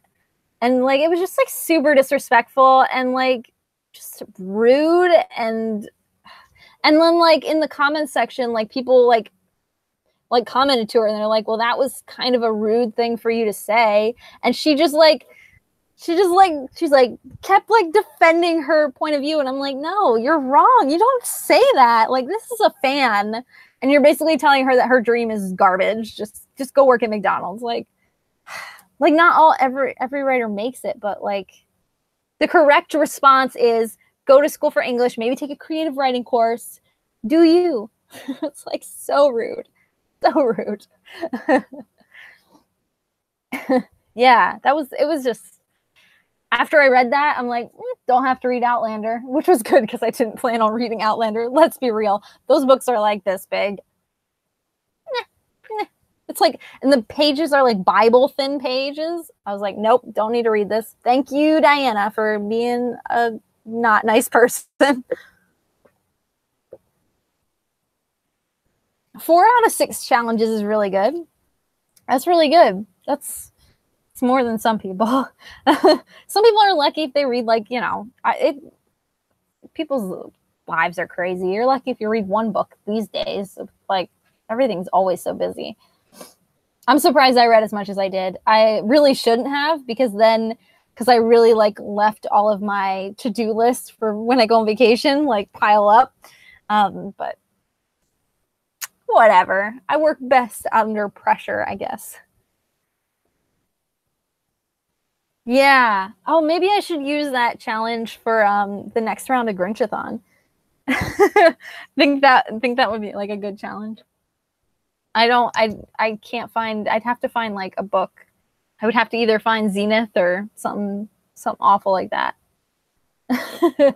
And like it was just like super disrespectful and like just rude. And then like in the comments section, like people like commented to her, and they're like, well, that was kind of a rude thing for you to say. And she's like kept like defending her point of view. And I'm like, no, you're wrong. You don't say that. Like, this is a fan, and you're basically telling her that her dream is garbage. Just go work at McDonald's. Like not every writer makes it, but like the correct response is go to school for English, maybe take a creative writing course. Do you? It's like so rude. So rude. Yeah, it was just, after I read that, I'm like, don't have to read Outlander, which was good because I didn't plan on reading Outlander. Let's be real. Those books are like this big. It's like, and the pages are like Bible thin pages. I was like, nope, don't need to read this. Thank you, Diana, for being a not nice person. 4 out of 6 challenges is really good. That's really good. It's more than some people. Some people are lucky if they read like, you know, people's lives are crazy. You're lucky if you read one book these days. Like everything's always so busy. I'm surprised I read as much as I did. I really shouldn't have, because I really like left all of my to-do lists for when I go on vacation, like pile up. But whatever. I work best under pressure, I guess. Yeah. Oh, maybe I should use that challenge for the next round of Grinchathon. think that would be like a good challenge. I can't find, I'd have to find like a book. I would have to either find Zenith or something awful like that. I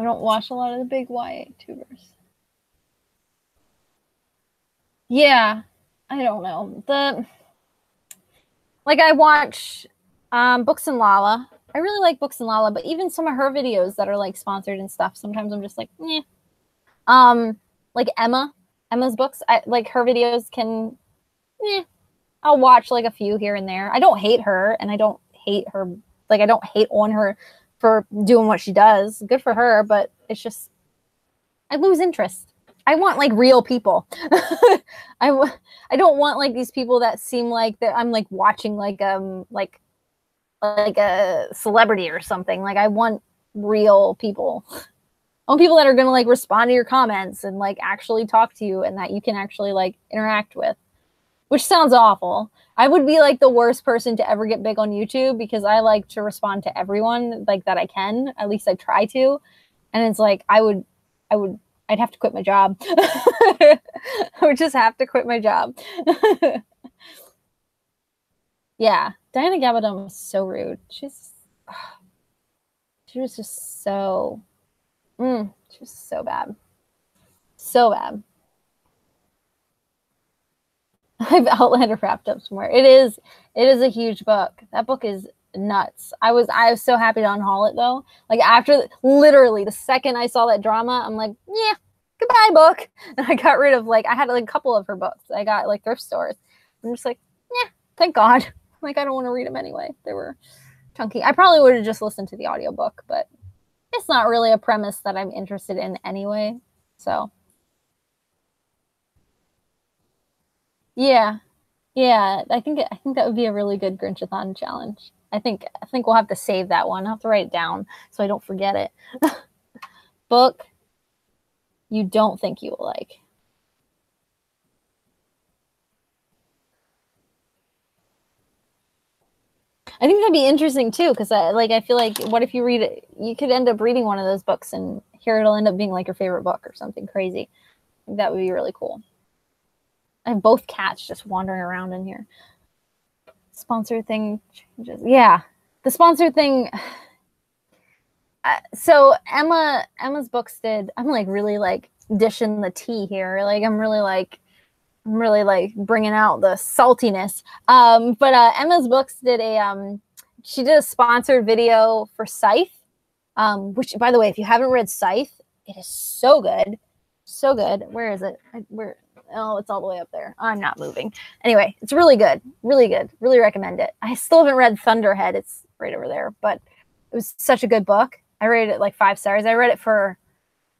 don't watch a lot of the big YA tubers. Yeah, I don't know. I watch Books and Lala. I really like Books and Lala, but even some of her videos that are like sponsored and stuff, sometimes I'm just like, eh. Like Emma's books, like her videos can, I'll watch like a few here and there. I don't hate her, and I don't hate her, like I don't hate on her for doing what she does. Good for her, but it's just, I lose interest. I want like real people. I don't want like these people that seem like that I'm like watching like a celebrity or something. Like I want real people. I want people that are going to like respond to your comments and like actually talk to you and that you can actually like interact with. Which sounds awful. I would be like the worst person to ever get big on YouTube because I like to respond to everyone like that I can. At least I try to. And it's like I'd have to quit my job. I would just have to quit my job. Yeah, Diana Gabaldon was so rude. She was just so she was so bad. So bad. I have Outlander wrapped up somewhere. It is a huge book. That book is nuts. I was so happy to unhaul it though. Like after literally the second I saw that drama, I'm like, yeah, goodbye book. And I got rid of like I had like a couple of her books. I got like thrift stores. I'm just like, yeah, thank God. Like I don't want to read them anyway. They were chunky. I probably would have just listened to the audiobook, but it's not really a premise that I'm interested in anyway. So yeah. Yeah, I think that would be a really good Grinchathon challenge. I think we'll have to save that one. I'll have to write it down so I don't forget it. Book you don't think you will like. I think that'd be interesting too, because I feel like what if you read it? You could end up reading one of those books, and here it'll end up being like your favorite book or something crazy. That would be really cool. I have both cats just wandering around in here. Sponsor thing changes. Yeah, the sponsor thing. So Emma's books did. I'm like really like dishing the tea here. Like I'm really like bringing out the saltiness. But Emma's books did she did a sponsored video for Scythe, which by the way, if you haven't read Scythe, it is so good. So good. Where is it? Oh, it's all the way up there. I'm not moving. Anyway, it's really good. Really good. Really recommend it. I still haven't read Thunderhead. It's right over there, but it was such a good book. I rated it like 5 stars. I read it for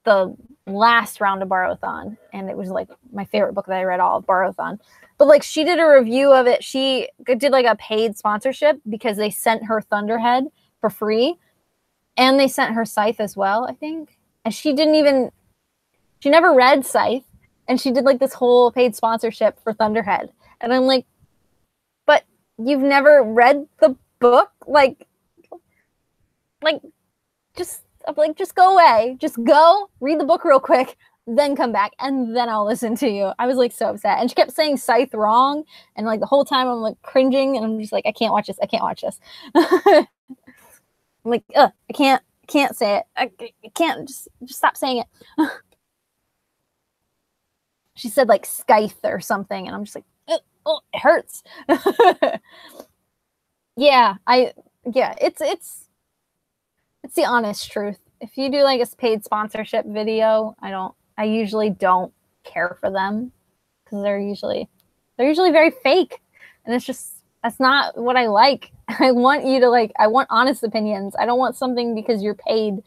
the last round of Borrowathon, and it was like my favorite book that I read all of Borrowathon. But like she did a review of it. She did like a paid sponsorship because they sent her Thunderhead for free, and they sent her Scythe as well, I think. And she never read Scythe, and she did like this whole paid sponsorship for Thunderhead. And I'm like, but you've never read the book? Like just go away. Just go read the book real quick, then come back, and then I'll listen to you. I was like so upset. And she kept saying Scythe wrong. And like the whole time I'm like cringing, and I'm just like, I can't watch this. I can't watch this. I'm like, I can't say it. I can't just stop saying it. She said like Scythe or something, and I'm just like, oh, it hurts. It's the honest truth. If you do like a paid sponsorship video, I usually don't care for them because they're usually very fake, and that's not what I like. I want you to I want honest opinions. I don't want something because you're paid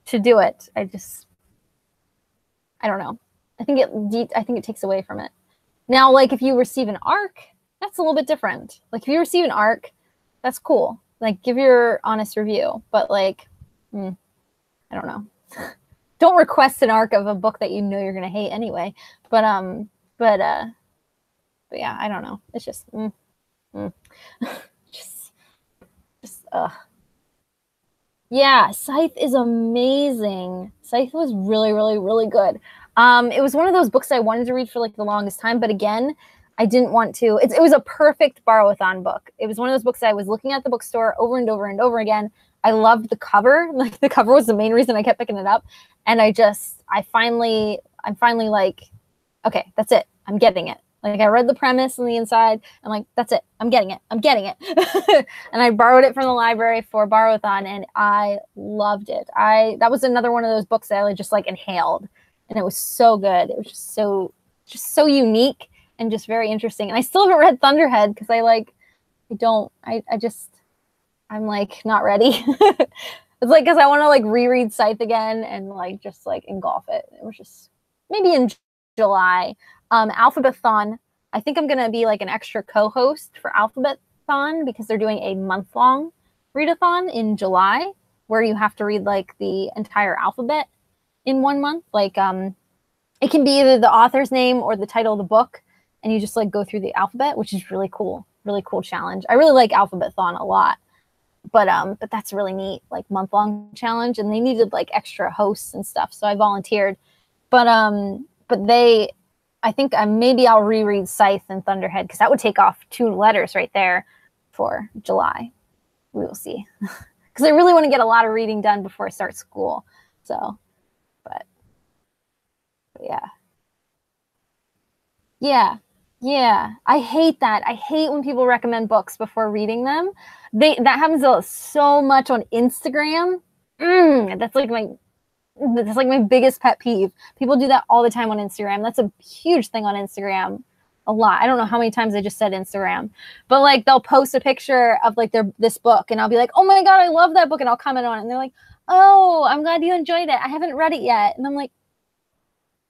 to do it. I don't know. I think it takes away from it. Now, like if you receive an ARC, that's a little bit different. Like if you receive an ARC, that's cool. Like give your honest review, but like, I don't know. Don't request an ARC of a book that you know you're gonna hate anyway. But yeah, I don't know. It's just, Yeah, Scythe is amazing. Scythe was really, really, really good. It was one of those books I wanted to read for like the longest time, but again, I didn't want to. It was a perfect Borrowathon book. It was one of those books I was looking at the bookstore over and over and over again. I loved the cover. Like the cover was the main reason I kept picking it up. And I'm finally like, okay, that's it. I'm getting it. Like I read the premise on the inside. I'm like, that's it. I'm getting it. I'm getting it. And I borrowed it from the library for Borrowathon, and I loved it. That was another one of those books that I just like inhaled, and it was so good. It was just so unique and just very interesting. And I still haven't read Thunderhead because I'm like not ready. It's like because I want to like reread Scythe again and like just like engulf it. It was just maybe in July. Alphabeton. I think I'm gonna be like an extra co-host for Alphabeton because they're doing a month-long readathon in July where you have to read like the entire alphabet in 1 month. Like it can be either the author's name or the title of the book, and you just like go through the alphabet, which is really cool challenge. I really like Alphabeton a lot, but that's really neat, like month-long challenge, and they needed like extra hosts and stuff, so I volunteered. But they, I think maybe I'll reread Scythe and Thunderhead because that would take off 2 letters right there for July. We will see, because I really want to get a lot of reading done before I start school. So, but yeah. Yeah. I hate that. I hate when people recommend books before reading them. That happens so much on Instagram. That's like my biggest pet peeve. People do that all the time on Instagram. That's a huge thing on Instagram. A lot. I don't know how many times I just said Instagram, but like they'll post a picture of like this book, and I'll be like, oh my God, I love that book, and I'll comment on it, and they're like, oh, I'm glad you enjoyed it. I haven't read it yet. And I'm like,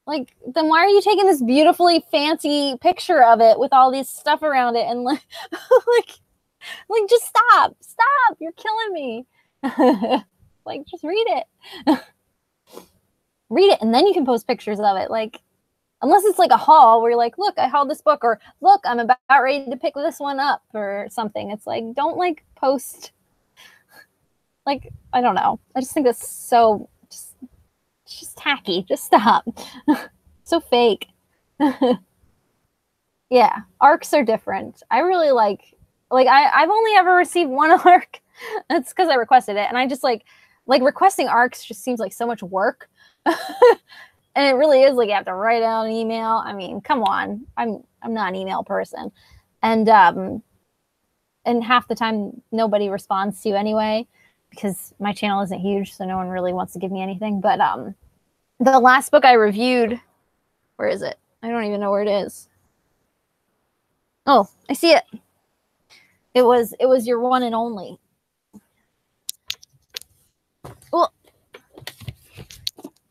then why are you taking this beautifully fancy picture of it with all this stuff around it? And like, like just stop, you're killing me. Like, just read it. Read it, and then you can post pictures of it. Like, unless it's like a haul where you're like, look, I hauled this book, or look, I'm about ready to pick this one up or something. It's like, don't like post. Like, I don't know. I just think that's so just tacky. Just stop. So fake. Yeah, arcs are different. I really like I've only ever received 1 arc. That's because I requested it, and I just like requesting arcs just seems like so much work. And it really is, like, you have to write out an email. I mean, come on. I'm not an email person. And half the time nobody responds to you anyway, because my channel isn't huge, so no one really wants to give me anything. But the last book I reviewed, where is it? I don't even know where it is. Oh, I see it. It was Your One and Only. Oh,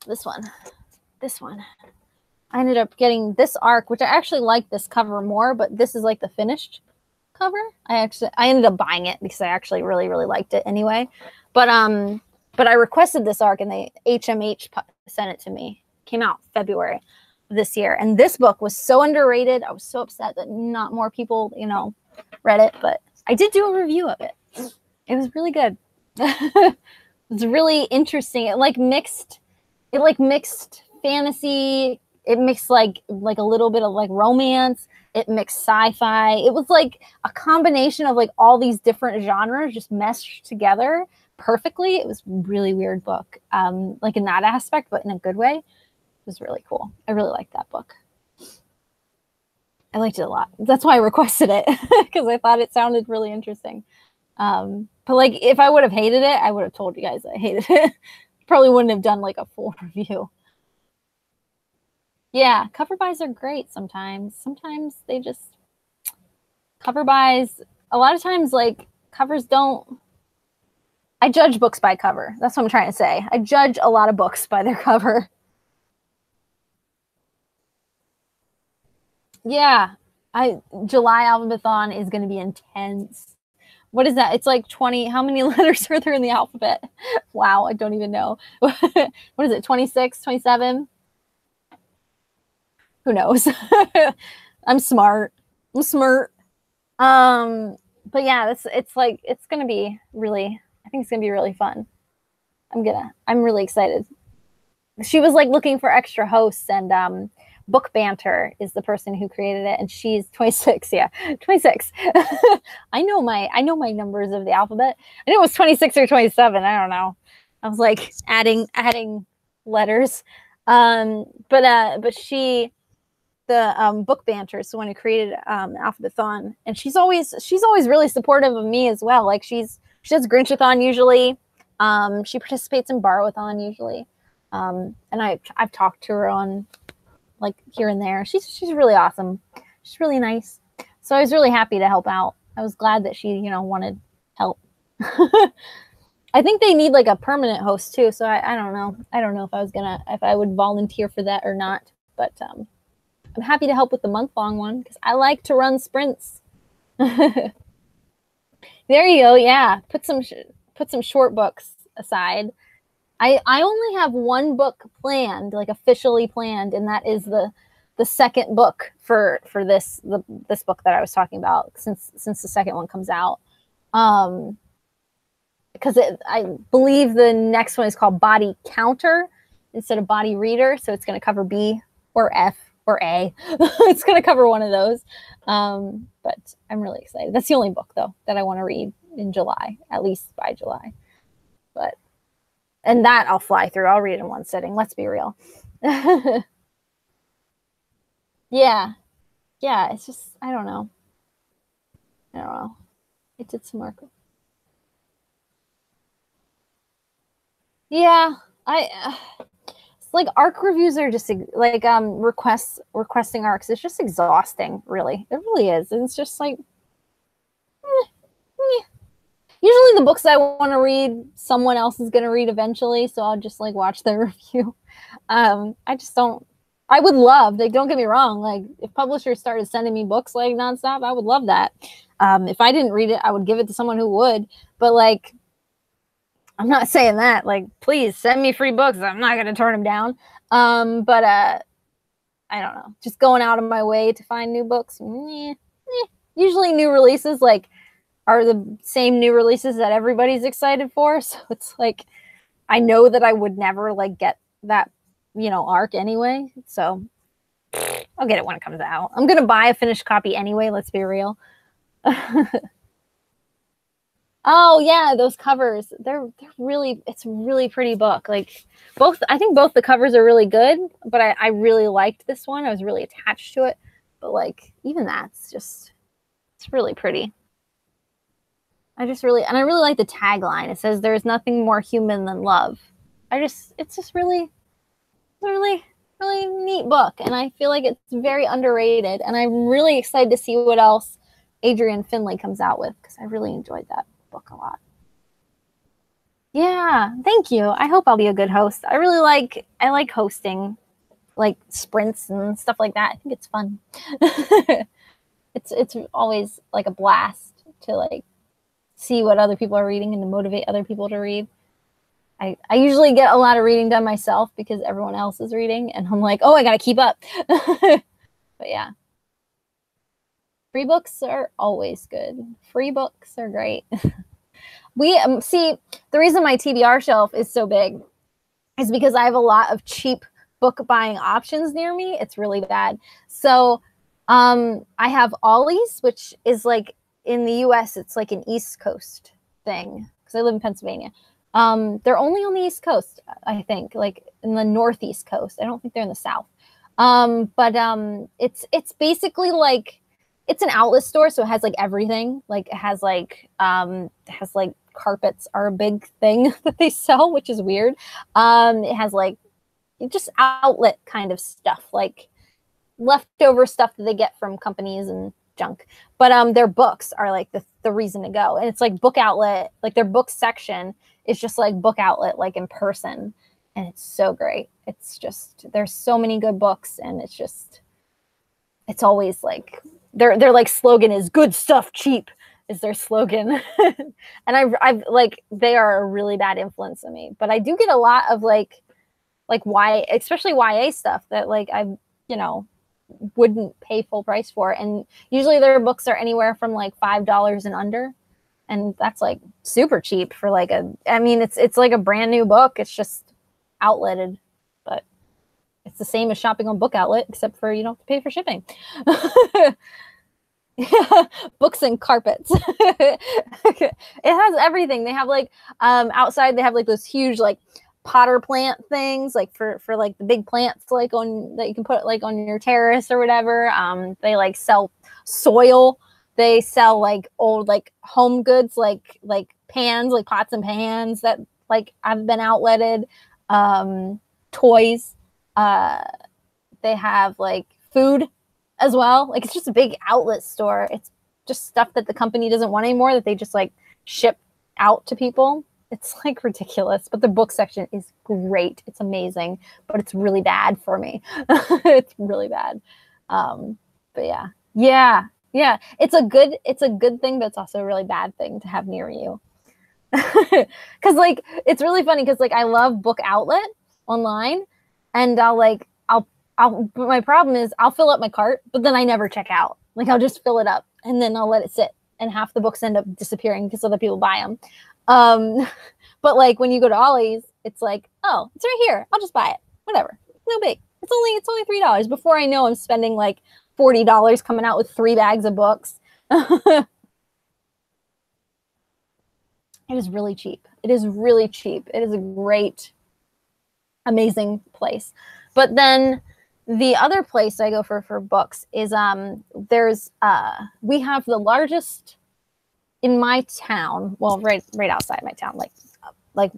this one. I ended up getting this arc, which I actually like this cover more, but this is like the finished cover. I ended up buying it because I actually really, really liked it anyway. But I requested this arc, and they HMH sent it to me. Came out February of this year, and this book was so underrated. I was so upset that not more people, read it, but I did do a review of it. It was really good. It's really interesting. It mixed fantasy. It mixed like a little bit of like romance. It mixed sci-fi. It was like a combination of like all these different genres just meshed together perfectly. It was a really weird book, like in that aspect, but in a good way. It was really cool. I really liked that book. I liked it a lot. That's why I requested it, because I thought it sounded really interesting. But like, if I would have hated it, I would have told you guys I hated it. Probably wouldn't have done like a full review. Yeah, cover buys are great sometimes. Sometimes they just cover buys. A lot of times, like, covers don't. I judge books by cover. That's what I'm trying to say. I judge a lot of books by their cover. Yeah, July Alphabeton is going to be intense. What is that? It's like 20. How many letters are there in the alphabet? Wow, I don't even know. What is it? 26, 27? Who knows? I'm smart. But yeah, it's going to be really, I think it's going to be really fun. I'm really excited. She was like looking for extra hosts, and Book Banter is the person who created it, and she's 26. Yeah, 26. I know my numbers of the alphabet. I know it was 26 or 27. I don't know. I was like adding letters. But she, the Book Banter is the one who created Alphabeton, and she's always really supportive of me as well. Like she does Grinchathon usually. She participates in Borrowathon usually. And I've talked to her on like here and there. She's really awesome. She's really nice. So I was really happy to help out. I was glad that she, wanted help. I think they need like a permanent host too. So I don't know. I don't know if I would volunteer for that or not. But I'm happy to help with the month-long one because I like to run sprints. There you go. Yeah, put some short books aside. I only have one book planned, like officially planned, and that is the second book for this book that I was talking about since the second one comes out. Because I believe the next one is called Body Counter instead of Body Reader, so it's going to cover B or F or A. It's going to cover one of those. But I'm really excited. That's the only book though that I want to read in July, at least by July. But and that I'll fly through. I'll read it in one sitting. Let's be real. Yeah. Yeah. It's just, I don't know. It did some work. Yeah. It's like arc reviews are just like, requesting arcs. It's just exhausting, really. It really is. And it's just like, usually the books I want to read, someone else is going to read eventually. So I'll just like watch the review. I just don't, I would love, like, don't get me wrong. Like if publishers started sending me books like nonstop, I would love that. If I didn't read it, I would give it to someone who would, but like, I'm not saying that, like, please send me free books. I'm not going to turn them down. But I don't know, just going out of my way to find new books. Usually new releases like are the same new releases that everybody's excited for. So it's like, I know that I would never like get that, arc anyway. So I'll get it when it comes out. I'm going to buy a finished copy anyway. Let's be real. Oh yeah, those covers. It's a really pretty book. Like I think both the covers are really good, but I really liked this one. I was really attached to it. But like even it's really pretty. I really like the tagline. It says there's nothing more human than love. It's just really really neat book, and I feel like it's very underrated, and I'm really excited to see what else Adrian Finlay comes out with because I really enjoyed that book a lot. Yeah, thank you. I hope I'll be a good host. I like hosting like sprints and stuff like that. I think it's fun. It's always like a blast to like see what other people are reading and to motivate other people to read. I usually get a lot of reading done myself because everyone else is reading and I'm like, oh, I gotta keep up. But yeah. Free books are always good. Free books are great. We see the reason my TBR shelf is so big is because I have a lot of cheap book buying options near me. It's really bad. So I have Ollie's, which is like in the US, it's like an East Coast thing because I live in Pennsylvania. They're only on the East Coast, I think, like in the Northeast coast. I don't think they're in the South. But it's basically like it's an outlet store, so it has like everything. Like it has like carpets are a big thing that they sell, which is weird. It has like just outlet kind of stuff, like leftover stuff that they get from companies and junk. But their books are like the reason to go. And it's like book outlet, like their book section is just like book outlet, like in person. And it's so great. It's just, there's so many good books, and it's always like their like slogan is good stuff cheap is their slogan. And I've like, they are a really bad influence on me, but I do get a lot of like especially YA stuff that like I wouldn't pay full price for, and usually their books are anywhere from like $5 and under, and that's like super cheap for like it's like a brand new book. It's just outletted, but it's the same as shopping on Book Outlet, except for you don't have to pay for shipping. Books and carpets. It has everything. They have like outside they have like those huge like potter plant things, like for like the big plants like on that you can put like on your terrace or whatever. They like sell soil. They sell like old like home goods, like pans, like pots and pans that like have been outletted. Toys. They have like food as well. Like it's just a big outlet store. It's just stuff that the company doesn't want anymore that they just like ship out to people. It's like ridiculous, but the book section is great. It's amazing, but it's really bad for me. It's really bad. But yeah. It's a good thing, but it's also a really bad thing to have near you. Cause like, it's really funny. Cause like, I love Book Outlet online, and but my problem is I'll fill up my cart, but then I never check out. Like, I'll just fill it up and then I'll let it sit, and half the books end up disappearing because other people buy them. But like when you go to Ollie's, it's like, oh, it's right here. I'll just buy it. Whatever. No big. It's only $3. Before I know, I'm spending like $40 coming out with 3 bags of books. It is really cheap. It is really cheap. It is a great, amazing place. But then the other place I go for books is we have the largest in my town, well, right outside my town, like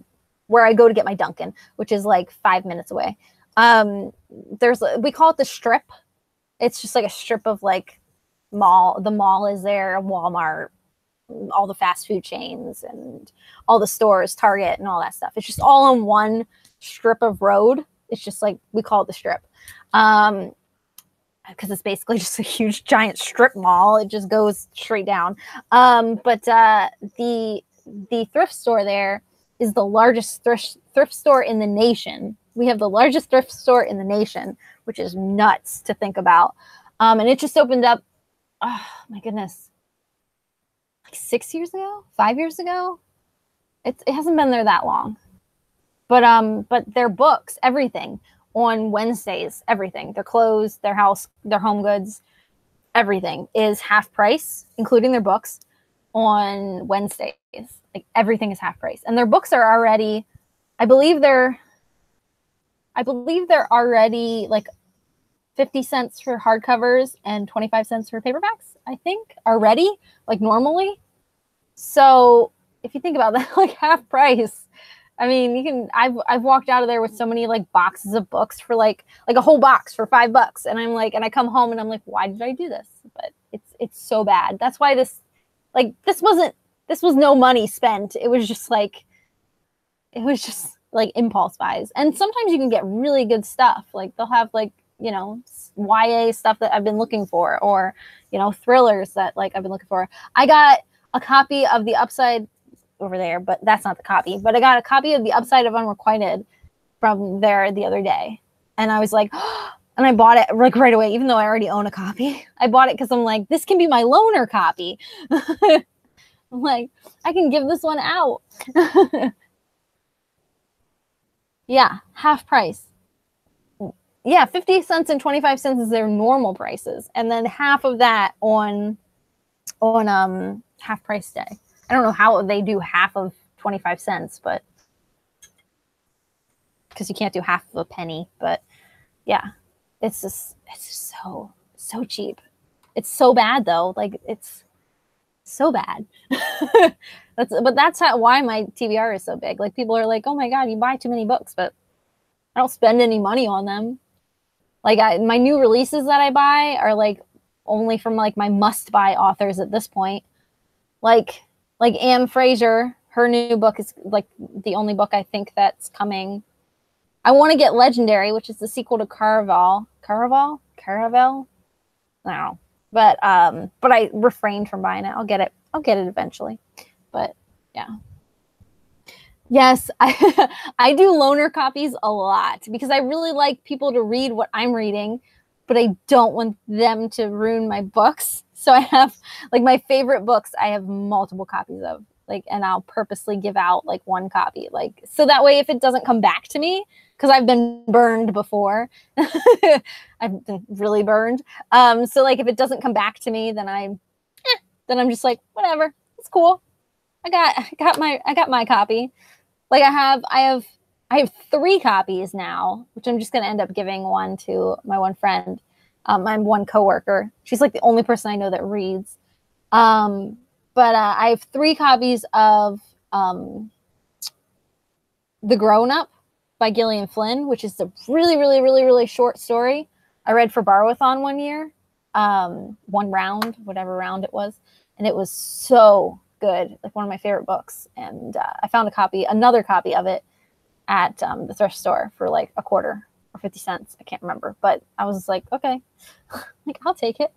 where I go to get my Dunkin', which is like 5 minutes away. We call it the Strip. It's just like a strip of like mall. The mall is there, Walmart, all the fast food chains, and all the stores, Target, and all that stuff. It's just all on one strip of road. It's just like, we call it the Strip. Because it's basically just a huge giant strip mall. It just goes straight down. But the thrift store there is the largest thrift store in the nation. We have the largest thrift store in the nation, which is nuts to think about. And it just opened up, oh my goodness, like 6 years ago, 5 years ago. It hasn't been there that long. But their books, everything, on Wednesdays, everything, their clothes, their house, their home goods, everything is half price, including their books, on Wednesdays. Like, everything is half price. And their books are already, I believe they're already like 50 cents for hardcovers and 25 cents for paperbacks, I think, already, like normally. So if you think about that, like half price, I mean, I've walked out of there with so many like boxes of books for like a whole box for $5. And I'm like, and I come home and I'm like, why did I do this? But it's so bad. That's why this was no money spent. It was just like impulse buys. And sometimes you can get really good stuff. Like, they'll have like, YA stuff that I've been looking for, or, thrillers that like I've been looking for. I got a copy of The Upside over there, but that's not the copy. But I got a copy of The Upside of Unrequited from there the other day. And I was like, oh, and I bought it like right away, even though I already own a copy. I bought it because I'm like, this can be my loaner copy. I'm like, I can give this one out. Yeah, half price. Yeah, 50 cents and 25 cents is their normal prices. And then half of that on half price day. I don't know how they do half of 25 cents, but because you can't do half of a penny. But yeah, it's just so cheap. It's so bad though. Like, it's so bad. That's why my TBR is so big. Like, people are like, oh my God, you buy too many books, but I don't spend any money on them. Like, my new releases that I buy are like only from like my must buy authors at this point. Like Anne Fraser, her new book is like the only book I think that's coming. I want to get Legendary, which is the sequel to Caraval. I don't know. But I refrained from buying it. I'll get it eventually. But yeah. Yes, I do loaner copies a lot because I really like people to read what I'm reading, but I don't want them to ruin my books. So I have like my favorite books I have multiple copies of, like, and I'll purposely give out like one copy, like, so that way if it doesn't come back to me, because I've been burned before. I've been really burned. So like if it doesn't come back to me, then I'm just like, whatever, it's cool. I got my copy. Like I have 3 copies now, which I'm just gonna end up giving one to my one friend, my one coworker. She's like the only person I know that reads. But I have 3 copies of The Grown Up by Gillian Flynn, which is a really, really, really, really short story I read for Bar-A-Thon one year, one round, whatever round it was, and it was so good, like one of my favorite books. And I found another copy of it at the thrift store for like a quarter or 50 cents. I can't remember, but I was like, okay, like I'll take it.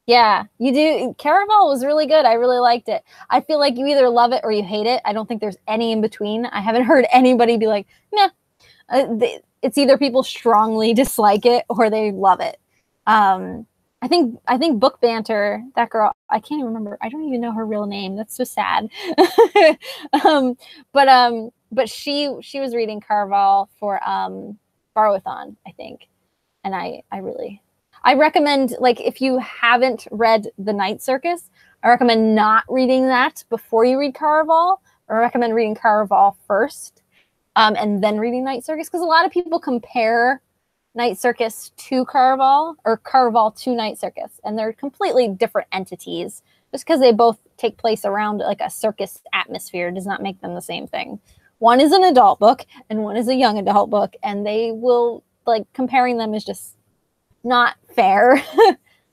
Yeah, you do. Caraval was really good. I really liked it. I feel like you either love it or you hate it. I don't think there's any in between. I haven't heard anybody be like, nah. It's either people strongly dislike it or they love it. I think Book Banter, that girl, I can't even remember. I don't even know her real name. That's so sad. um, but she was reading Caraval for Borrowathon, I think, and I recommend, like, if you haven't read The Night Circus, I recommend not reading that before you read Caraval. I recommend reading Caraval first, and then reading Night Circus, because a lot of people compare Night Circus to Caraval or Caraval to Night Circus, and they're completely different entities. Just because they both take place around like a circus atmosphere does not make them the same thing. One is an adult book and one is a young adult book, and they will, like, comparing them is just not fair.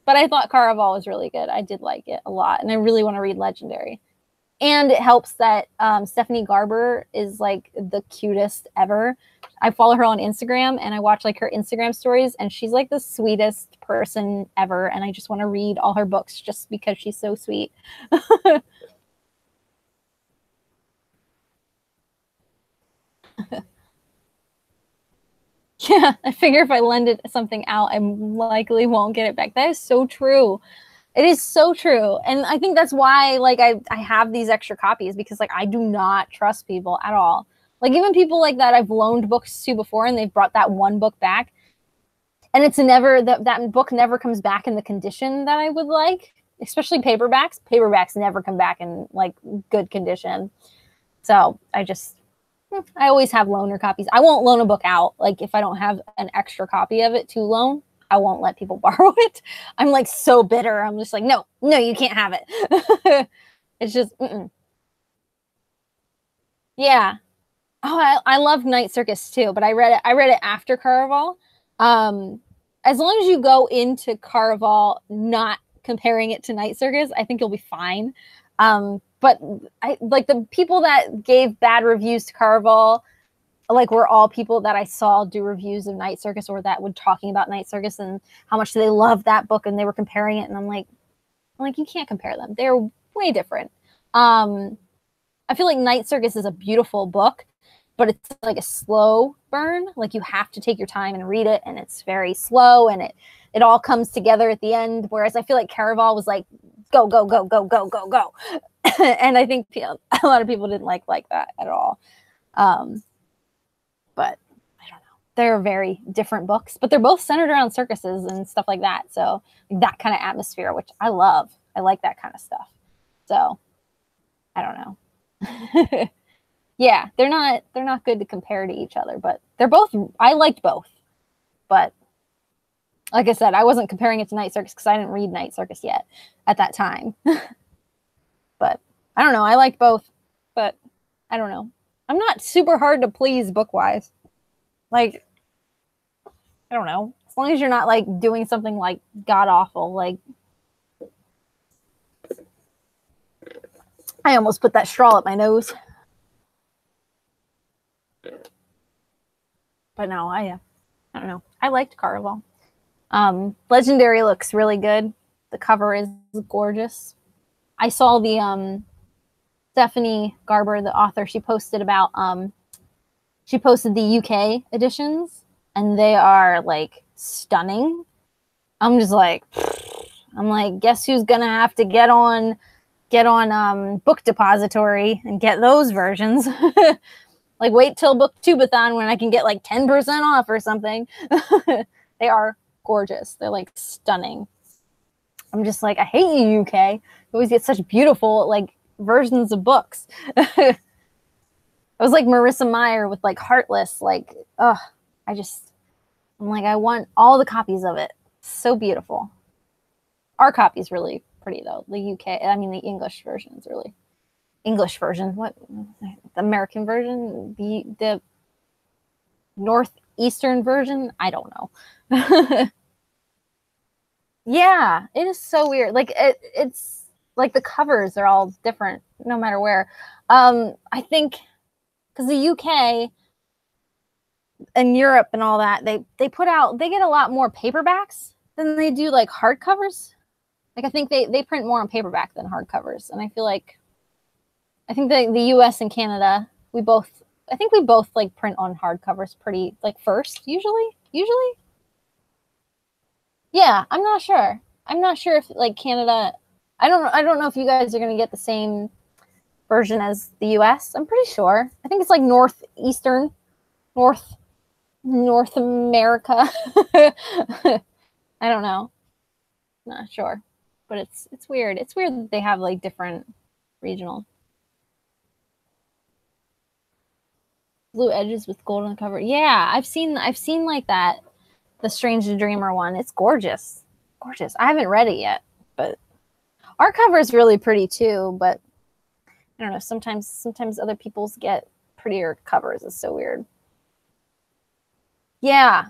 But I thought Caraval was really good. I did like it a lot, and I really want to read Legendary. And it helps that Stephanie Garber is like the cutest ever. I follow her on Instagram, and I watch like her Instagram stories, and she's like the sweetest person ever. And I just want to read all her books just because she's so sweet. Yeah, I figure if I lend it something out, I likely won't get it back. That is so true. It is so true. And I think that's why, like, I have these extra copies, because like I do not trust people at all. Like, even people like that I've loaned books to before, and they've brought that one book back, and it's never that book never comes back in the condition that I would like. Especially paperbacks. Paperbacks never come back in like good condition. So I always have loaner copies. I won't loan a book out. Like, if I don't have an extra copy of it to loan, I won't let people borrow it. I'm like so bitter. I'm just like, no, you can't have it. It's just, yeah. Oh, I love Night Circus too, but I read it after Caraval. As long as you go into Caraval not comparing it to Night Circus, I think you'll be fine. But I like the people that gave bad reviews to Caraval, like, were all people that I saw do reviews of Night Circus, or that would talking about Night Circus and how much they loved that book, and they were comparing it, and I'm like, you can't compare them. They're way different. I feel like Night Circus is a beautiful book, but it's like a slow burn. Like, you have to take your time and read it, and it's very slow, and it all comes together at the end. Whereas I feel like Caraval was like, go, go, go, go, go, go, go. And I think a lot of people didn't like that at all. But I don't know. They're very different books, but they're both centered around circuses and stuff like that. So that kind of atmosphere, which I love. I like that kind of stuff. So I don't know. Yeah, they're not good to compare to each other, but I liked both. But like I said, I wasn't comparing it to Night Circus because I didn't read Night Circus yet at that time. But I don't know. I liked both, but I don't know. I'm not super hard to please book-wise. Like, I don't know. As long as you're not, like, doing something, like, god-awful. Like, I almost put that straw up my nose. But no, I don't know. I liked Caraval. Legendary looks really good. The cover is gorgeous. I saw the Stephanie Garber, the author, she posted the UK editions, and they are like stunning. I'm like, guess who's gonna have to get on Book Depository and get those versions. Like, wait till Booktubeathon when I can get like 10% off or something. They are gorgeous. They're like stunning. I'm just like, I hate you, UK. You always get such beautiful like versions of books. It was like Marissa Meyer with like Heartless. Like, I'm like, I want all the copies of it. So beautiful. Our copy's really pretty though. The English version is really English version. What, the American version? The northeastern version? I don't know. Yeah, it is so weird. Like, it's like the covers are all different no matter where. I think because the UK and Europe and all that, they get a lot more paperbacks than they do like hardcovers. Like I think they print more on paperback than hardcovers, and I think the US and Canada, we both like print on hardcovers pretty like first usually. Yeah, I'm not sure if like Canada. I don't know if you guys are going to get the same version as the US. I'm pretty sure. I think it's like North America. I don't know. Not sure. But it's weird. It's weird that they have like different regional. Blue edges with gold on the cover. Yeah, I've seen like that. The Strange Dreamer one. It's gorgeous. Gorgeous. I haven't read it yet, but our cover is really pretty too, but I don't know. Sometimes other people's get prettier covers. It's so weird. Yeah,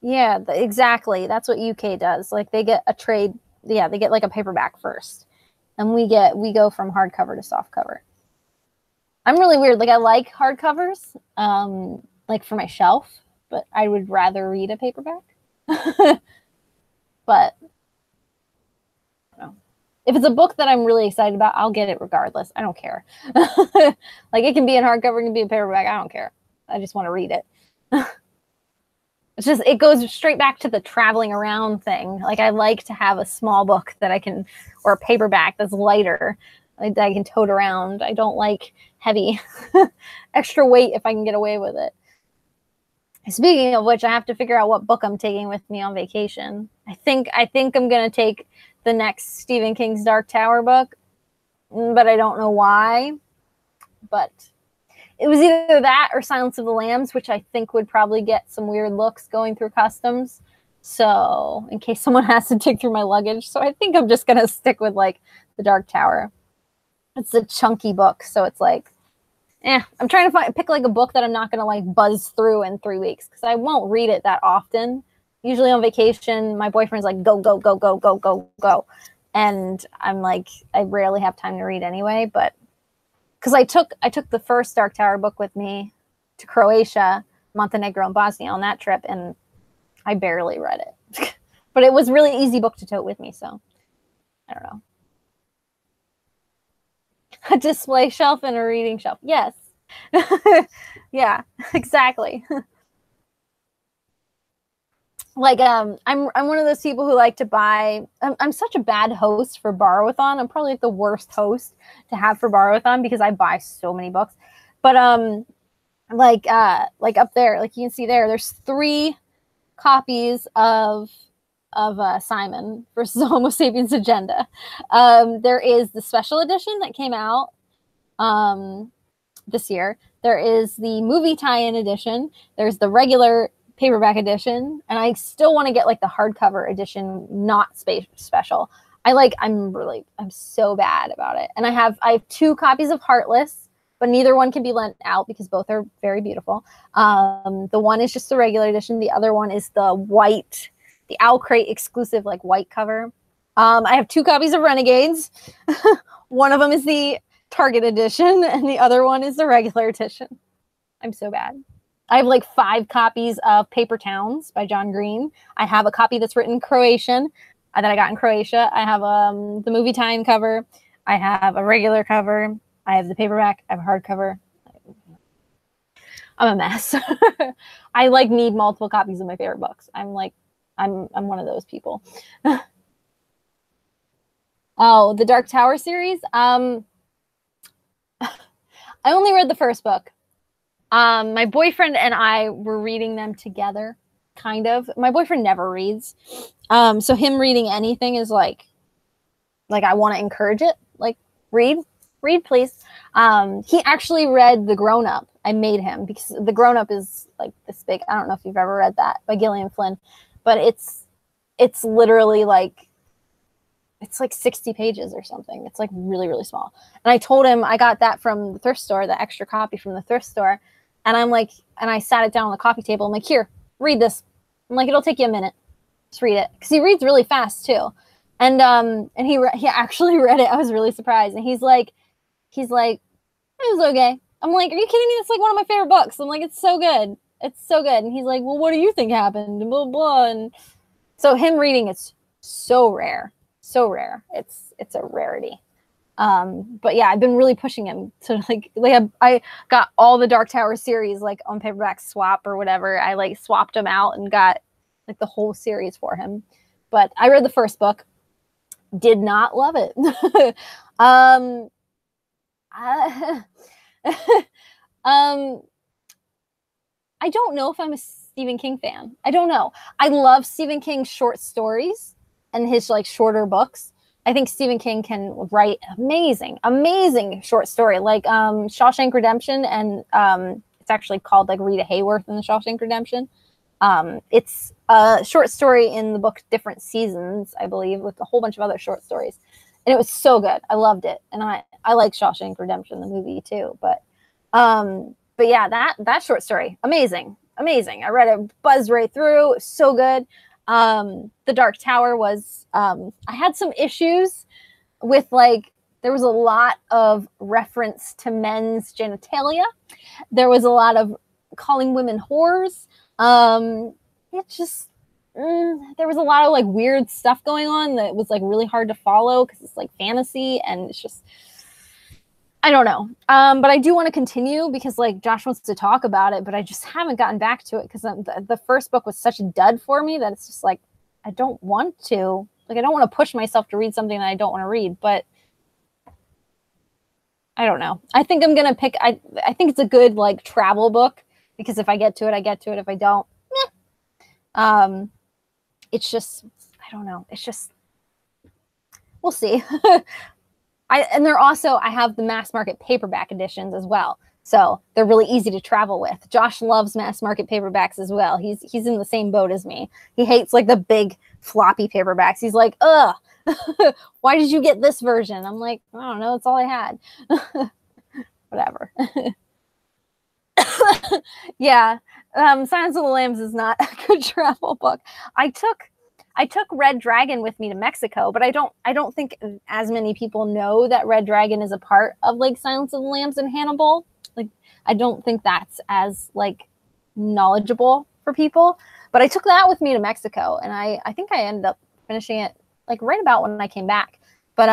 exactly. That's what UK does. Like they get a trade. Yeah, they get like a paperback first, and we go from hardcover to softcover. I'm really weird. Like I like hardcovers, like for my shelf, but I would rather read a paperback. But if it's a book that I'm really excited about, I'll get it regardless. I don't care. Like it can be in hardcover, it can be in paperback. I don't care. I just want to read it. It goes straight back to the traveling around thing. Like I like to have a small book that I can, or a paperback that's lighter, like that I can tote around. I don't like heavy, extra weight if I can get away with it. Speaking of which, I have to figure out what book I'm taking with me on vacation. I think I'm going to take the next Stephen King's Dark Tower book, but I don't know why. But it was either that or Silence of the Lambs, which I think would probably get some weird looks going through customs. So in case someone has to dig through my luggage. So I think I'm just going to stick with like the Dark Tower. It's a chunky book. So it's like, I'm trying to pick like a book that I'm not going to like buzz through in 3 weeks because I won't read it that often. Usually on vacation, my boyfriend's like, go, go, go, go, go, go, go. And I'm like, I rarely have time to read anyway. But because I took the first Dark Tower book with me to Croatia, Montenegro, and Bosnia on that trip, and I barely read it. But it was a really easy book to tote with me, so I don't know. A display shelf and a reading shelf. Yes. Yeah, exactly. Like I'm one of those people who like to buy. I'm such a bad host for Borrowathon. I'm probably like the worst host to have for Borrowathon because I buy so many books. But like up there, like you can see there's 3 copies of Simon versus Homo Sapiens Agenda. There is the special edition that came out this year. There is the movie tie-in edition. There's the regular paperback edition, and I still want to get like the hardcover edition, not special. I'm so bad about it. And I have 2 copies of Heartless, but neither one can be lent out because both are very beautiful. The one is just the regular edition. The other one is the white, the Owlcrate exclusive like white cover. I have 2 copies of Renegades. One of them is the Target edition, and the other one is the regular edition. I'm so bad. I have like 5 copies of Paper Towns by John Green. I have a copy that's written in Croatian that I got in Croatia. I have the movie tie-in cover. I have a regular cover. I have the paperback. I have a hardcover. I'm a mess. I like need multiple copies of my favorite books. I'm one of those people. Oh, the Dark Tower series. I only read the first book. My boyfriend and I were reading them together, kind of. My boyfriend never reads. So him reading anything is like I want to encourage it. Like, read, please. He actually read The Grown Up. I made him because The Grown Up is like this big. I don't know if you've ever read that by Gillian Flynn, but it's literally like, it's like 60 pages or something. It's like really, really small. And I told him I got that from the thrift store, the extra copy from the thrift store. And I'm like, and I sat it down on the coffee table. I'm like, here, read this. I'm like, it'll take you a minute. Just read it. Because he reads really fast too. he actually read it. I was really surprised. And he's like, it was okay. I'm like, are you kidding me? It's like one of my favorite books. I'm like, it's so good. It's so good. And he's like, well, what do you think happened? And blah, blah. And so him reading it's so rare. So rare. It's a rarity. But yeah, I've been really pushing him to like I got all the Dark Tower series like on paperback swap or whatever. I like swapped them out and got like the whole series for him. But I read the first book, did not love it. I don't know if I'm a Stephen King fan. I don't know. I love Stephen King's short stories and his like shorter books. I think Stephen King can write amazing short story like Shawshank Redemption, and it's actually called like Rita Hayworth in the Shawshank Redemption. It's a short story in the book Different Seasons, I believe, with a whole bunch of other short stories. And it was so good. I loved it. And I like Shawshank Redemption, the movie too. But yeah, that short story, amazing. I read it, buzzed right through. It was so good. The Dark Tower was, I had some issues with like, there was a lot of reference to men's genitalia. There was a lot of calling women whores. It just, there was a lot of like weird stuff going on that was like really hard to follow because it's like fantasy and it's just, I don't know. But I do want to continue because like Josh wants to talk about it, but I just haven't gotten back to it because the first book was such a dud for me that it's just like, I don't want to. Like, I don't want to push myself to read something that I don't want to read, but I don't know. I think I'm going to pick, I think it's a good like travel book because if I get to it, I get to it. If I don't, it's just, I don't know. It's just, we'll see. And they're also, I have the mass market paperback editions as well. So they're really easy to travel with. Josh loves mass market paperbacks as well. He's in the same boat as me. He hates like the big floppy paperbacks. He's like, ugh, why did you get this version? I'm like, I don't know. That's all I had. Whatever. Yeah. Silence of the Lambs is not a good travel book. I took Red Dragon with me to Mexico, but I don't think as many people know that Red Dragon is a part of like Silence of the Lambs and Hannibal. Like, I don't think that's as like knowledgeable for people, but I took that with me to Mexico and I think I ended up finishing it like right about when I came back. But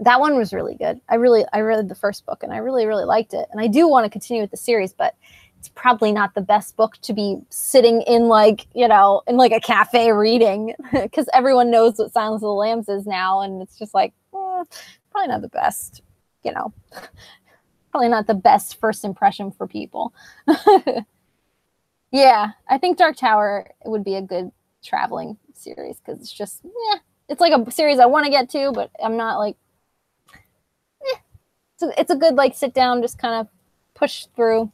that one was really good. I read the first book and I really liked it. And I do want to continue with the series, but it's probably not the best book to be sitting in like, you know, in like a cafe reading because everyone knows what Silence of the Lambs is now. And it's just like, probably not the best, you know, probably not the best first impression for people. Yeah, I think Dark Tower would be a good traveling series because it's just, it's like a series I want to get to, but I'm not like, so it's a good like sit down, just kind of push through.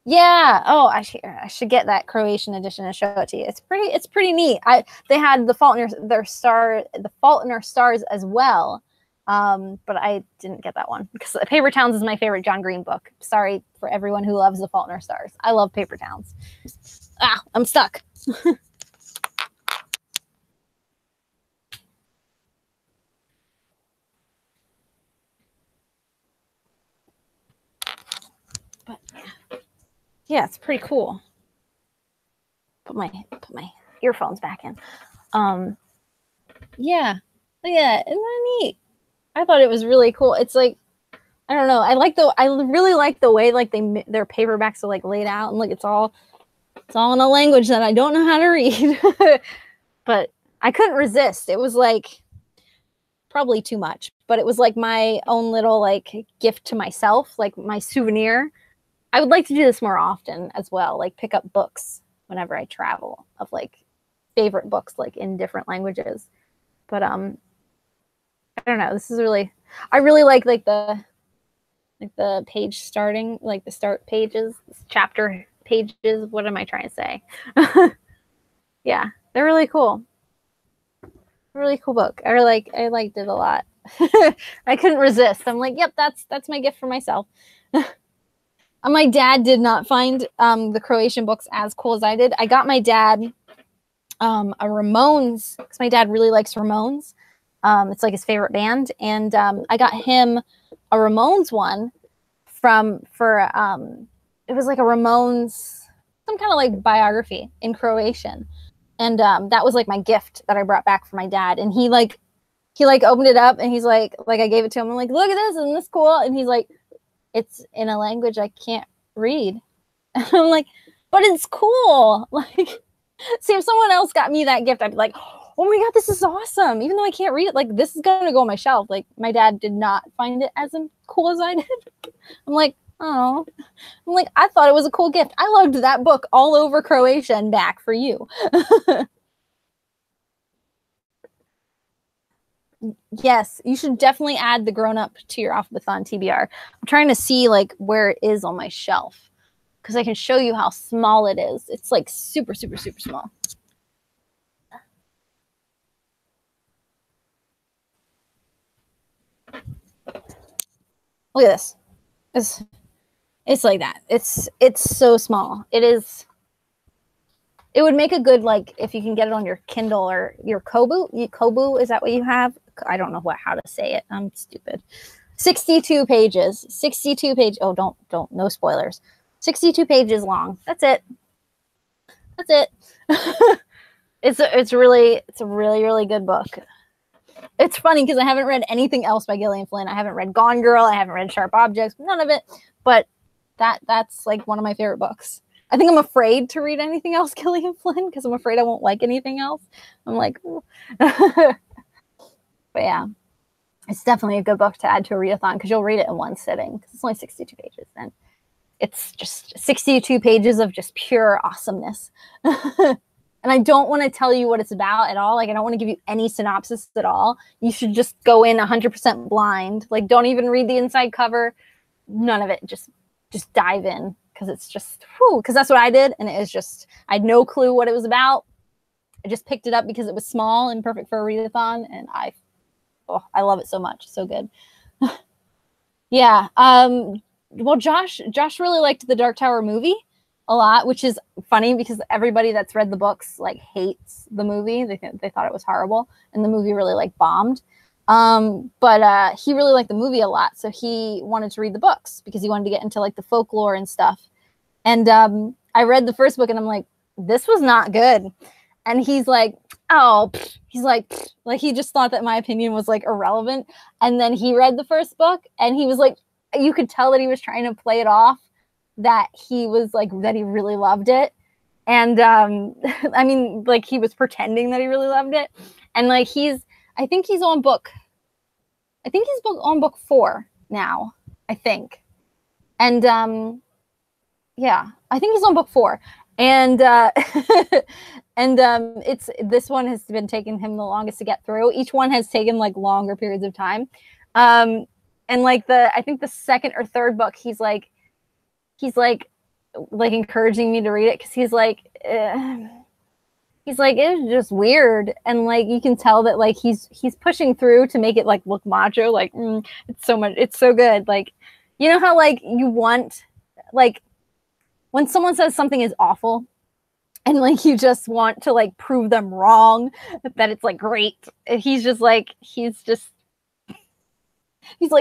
Yeah. Oh, I should get that Croatian edition and show it to you. It's pretty neat. They had The Fault in Our Stars as well. But I didn't get that one because Paper Towns is my favorite John Green book. Sorry for everyone who loves The Fault in Our Stars. I love Paper Towns. I'm stuck. But yeah, it's pretty cool. Put my earphones back in. Yeah, isn't that neat? I thought it was really cool. It's like, I don't know. I really like the way like their paperbacks are like laid out and like it's all in a language that I don't know how to read. But I couldn't resist. It was like probably too much, but it was like my own little like gift to myself, like my souvenir. I would like to do this more often as well, like pick up books whenever I travel of like favorite books like in different languages. But I don't know. This is really, I really like the page starting, like the start pages, chapter pages. What am I trying to say? Yeah, they're really cool. Really cool book. I liked it a lot. I couldn't resist. I'm like, yep, that's my gift for myself. My dad did not find the Croatian books as cool as I did. I got my dad a Ramones, because my dad really likes Ramones. It's like his favorite band. And I got him a Ramones one it was like a Ramones, some kind of like biography in Croatian. And that was like my gift that I brought back for my dad. And he opened it up and he's like I gave it to him. I'm like, look at this, isn't this cool? And he's like, it's in a language I can't read. And I'm like, but it's cool. Like, see, if someone else got me that gift, I'd be like, oh my God, this is awesome. Even though I can't read it, like, this is going to go on my shelf. Like, my dad did not find it as cool as I did. I'm like, oh. I'm like, I thought it was a cool gift. I lugged that book all over Croatia and back for you. Yes, you should definitely add the Grown Up to your Alphabathon TBR. I'm trying to see, like, where it is on my shelf, because I can show you how small it is. It's like super, super, super small. Look at this. It's like that. It's so small. It is. It would make a good, like, if you can get it on your Kindle or your Kobo. Kobo, is that what you have? I don't know how to say it. I'm stupid. 62 pages. 62 pages. Oh, don't. No spoilers. 62 pages long. That's it. That's it. It's a really, really good book. It's funny because I haven't read anything else by Gillian Flynn. I haven't read Gone Girl. I haven't read Sharp Objects. None of it. But that's like one of my favorite books. I think I'm afraid to read anything else Gillian Flynn because I'm afraid I won't like anything else. I'm like, but yeah, it's definitely a good book to add to a readathon because you'll read it in one sitting because it's only 62 pages. And it's just 62 pages of just pure awesomeness. And I don't want to tell you what it's about at all. Like, I don't want to give you any synopsis at all. You should just go in 100% blind. Like, don't even read the inside cover. None of it. Just dive in because it's just, because that's what I did. And it was just, I had no clue what it was about. I just picked it up because it was small and perfect for a readathon. And I love it so much. So good. Yeah. Well, Josh really liked the Dark Tower movie a lot, which is funny because everybody that's read the books like hates the movie. They thought it was horrible, and the movie really like bombed. But he really liked the movie a lot, so he wanted to read the books because he wanted to get into like the folklore and stuff. And I read the first book, and I'm like, this was not good. And he's like, oh, he's like he just thought that my opinion was like irrelevant. And then he read the first book, and he was like, you could tell that he was trying to play it off, that he was like, that he really loved it. And I mean, like, he was pretending that he really loved it. And like, I think he's on book 4 now, I think. And yeah, I think he's on book 4. And and this one has been taking him the longest to get through. Each one has taken like longer periods of time. And like I think the second or third book, he's like encouraging me to read it because he's like it's just weird, and like you can tell that like he's pushing through to make it like look macho. Like it's so good. Like, you know how like you want, like when someone says something is awful, and like you just want to like prove them wrong, that it's like great. He's like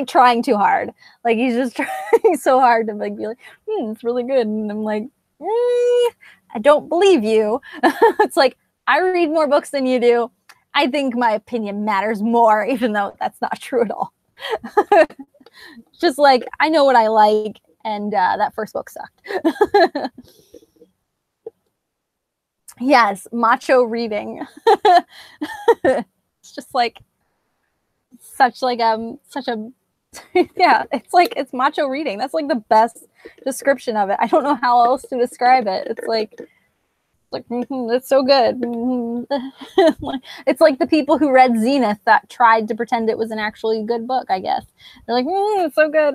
trying too hard. Like, he's just trying so hard to like be like, it's really good. And I'm like, I don't believe you. It's like, I read more books than you do. I think my opinion matters more, even though that's not true at all. Just like, I know what I like, and that first book sucked. Yes, macho reading. It's just like such a yeah, it's macho reading. That's like the best description of it. I don't know how else to describe it. It's like it's so good. It's like the people who read Zenith that tried to pretend it was an actually good book, I guess. They're like, it's so good.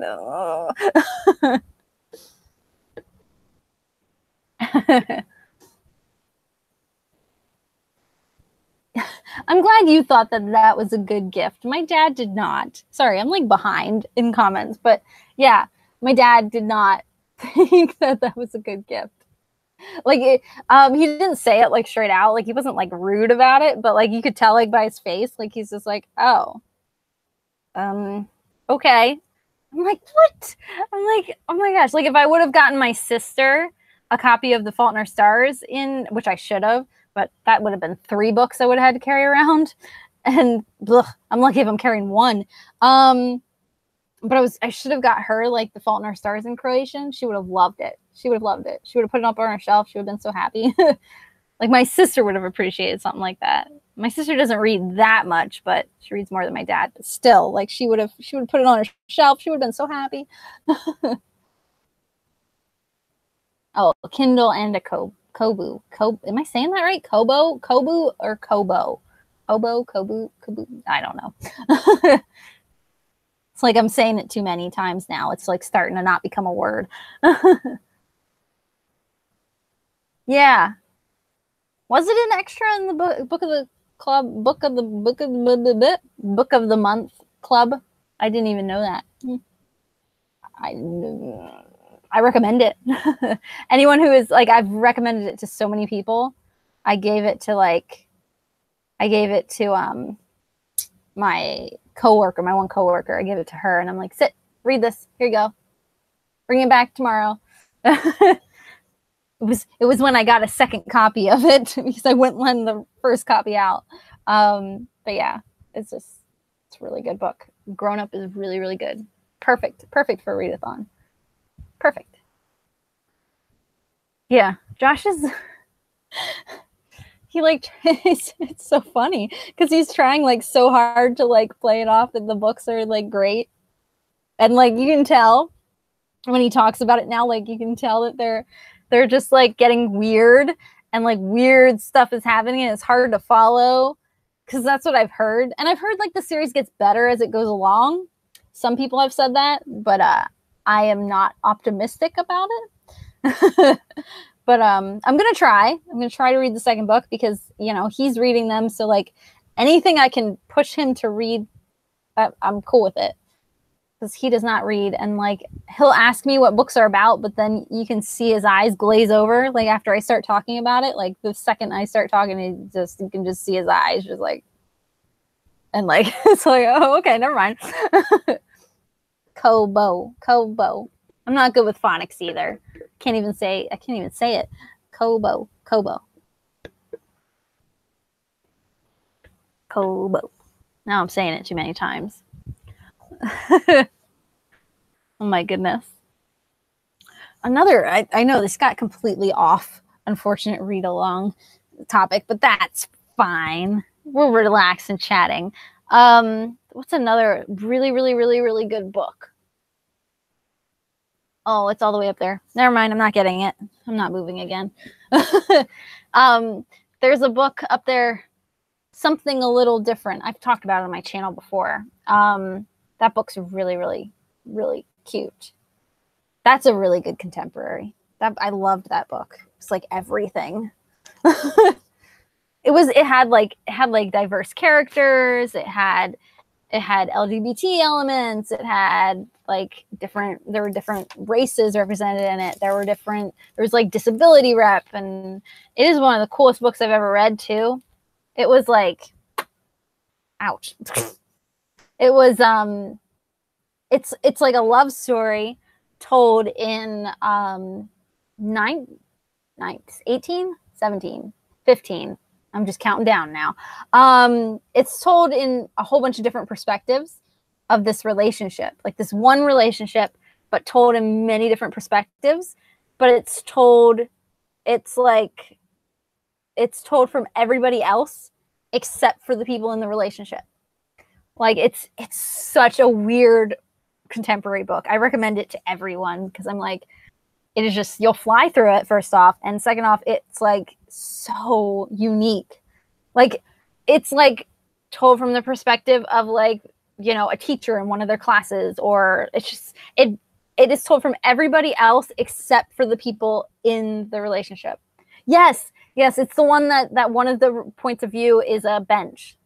I'm glad you thought that was a good gift. My dad did not. Sorry, I'm like behind in comments, but yeah, my dad did not think that was a good gift. Like he didn't say it like straight out, like he wasn't like rude about it, but like you could tell like by his face, like he's just like, oh, okay. I'm like, what? I'm like, oh my gosh, like if I would have gotten my sister a copy of The Fault in Our Stars, in which I should have, but that would have been 3 books I would have had to carry around, and I'm lucky if I'm carrying 1. But I should have got her like The Fault in Our Stars in Croatian. She would have loved it. She would have loved it. She would have put it up on her shelf. She would have been so happy. Like my sister would have appreciated something like that. My sister doesn't read that much, but she reads more than my dad. But still, like she would have put it on her shelf. She would have been so happy. Oh, Kindle and a Kobo. Am I saying that right? Kobo or Kobo? Kobo. I don't know. It's like I'm saying it too many times now. It's like starting to not become a word. Yeah. Was it an extra in the book of the club, book of the month club? I didn't even know that. I recommend it. Anyone who is like, I've recommended it to so many people. I gave it to my coworker, my one coworker. I gave it to her, and I'm like, sit, read this. Here you go. Bring it back tomorrow. It was when I got a second copy of it because I wouldn't lend the first copy out. But yeah, it's a really good book. Grown Up is really, really good. Perfect for readathon. Perfect. Yeah, Josh is it's so funny because he's trying like so hard to like play it off that the books are like great, and like you can tell when he talks about it now, like you can tell that they're just like getting weird, and like weird stuff is happening, and it's hard to follow because that's what I've heard. And I've heard like the series gets better as it goes along. Some people have said that, but I am not optimistic about it. But I'm gonna try to read the second book because, you know, he's reading them, so like anything I can push him to read, I'm cool with it, because he does not read. And like he'll ask me what books are about, but then you can see his eyes glaze over like after I start talking about it. Like the second I start talking, you can just see his eyes just like, and like it's like, oh, okay, never mind. Kobo. I'm not good with phonics either. I can't even say it. Kobo. Now I'm saying it too many times. Oh my goodness. Another, I know this got completely off unfortunate read along topic, but that's fine. We're relaxed and chatting. What's another really, really, really, really good book? Oh, it's all the way up there. Never mind. I'm not getting it. I'm not moving again. There's a book up there, Something a Little Different. I've talked about it on my channel before. That book's really, really, really cute. That's a really good contemporary. I loved that book. It's like everything. It had diverse characters. It had LGBT elements. It had like there were different races represented in it. There was like disability rep, and it is one of the coolest books I've ever read too. It was like, ouch. It was it's like a love story told in 18, 17, 15. I'm just counting down now. It's told in a whole bunch of different perspectives of this relationship, like this one relationship, but told in many different perspectives. But it's told from everybody else except for the people in the relationship. Like it's such a weird contemporary book. I recommend it to everyone because I'm like, it is just, you'll fly through it, first off, and second off, it's like so unique. Like it's like told from the perspective of like, you know, a teacher in one of their classes, or it's just it is told from everybody else except for the people in the relationship. Yes, it's the one that one of the points of view is a bench.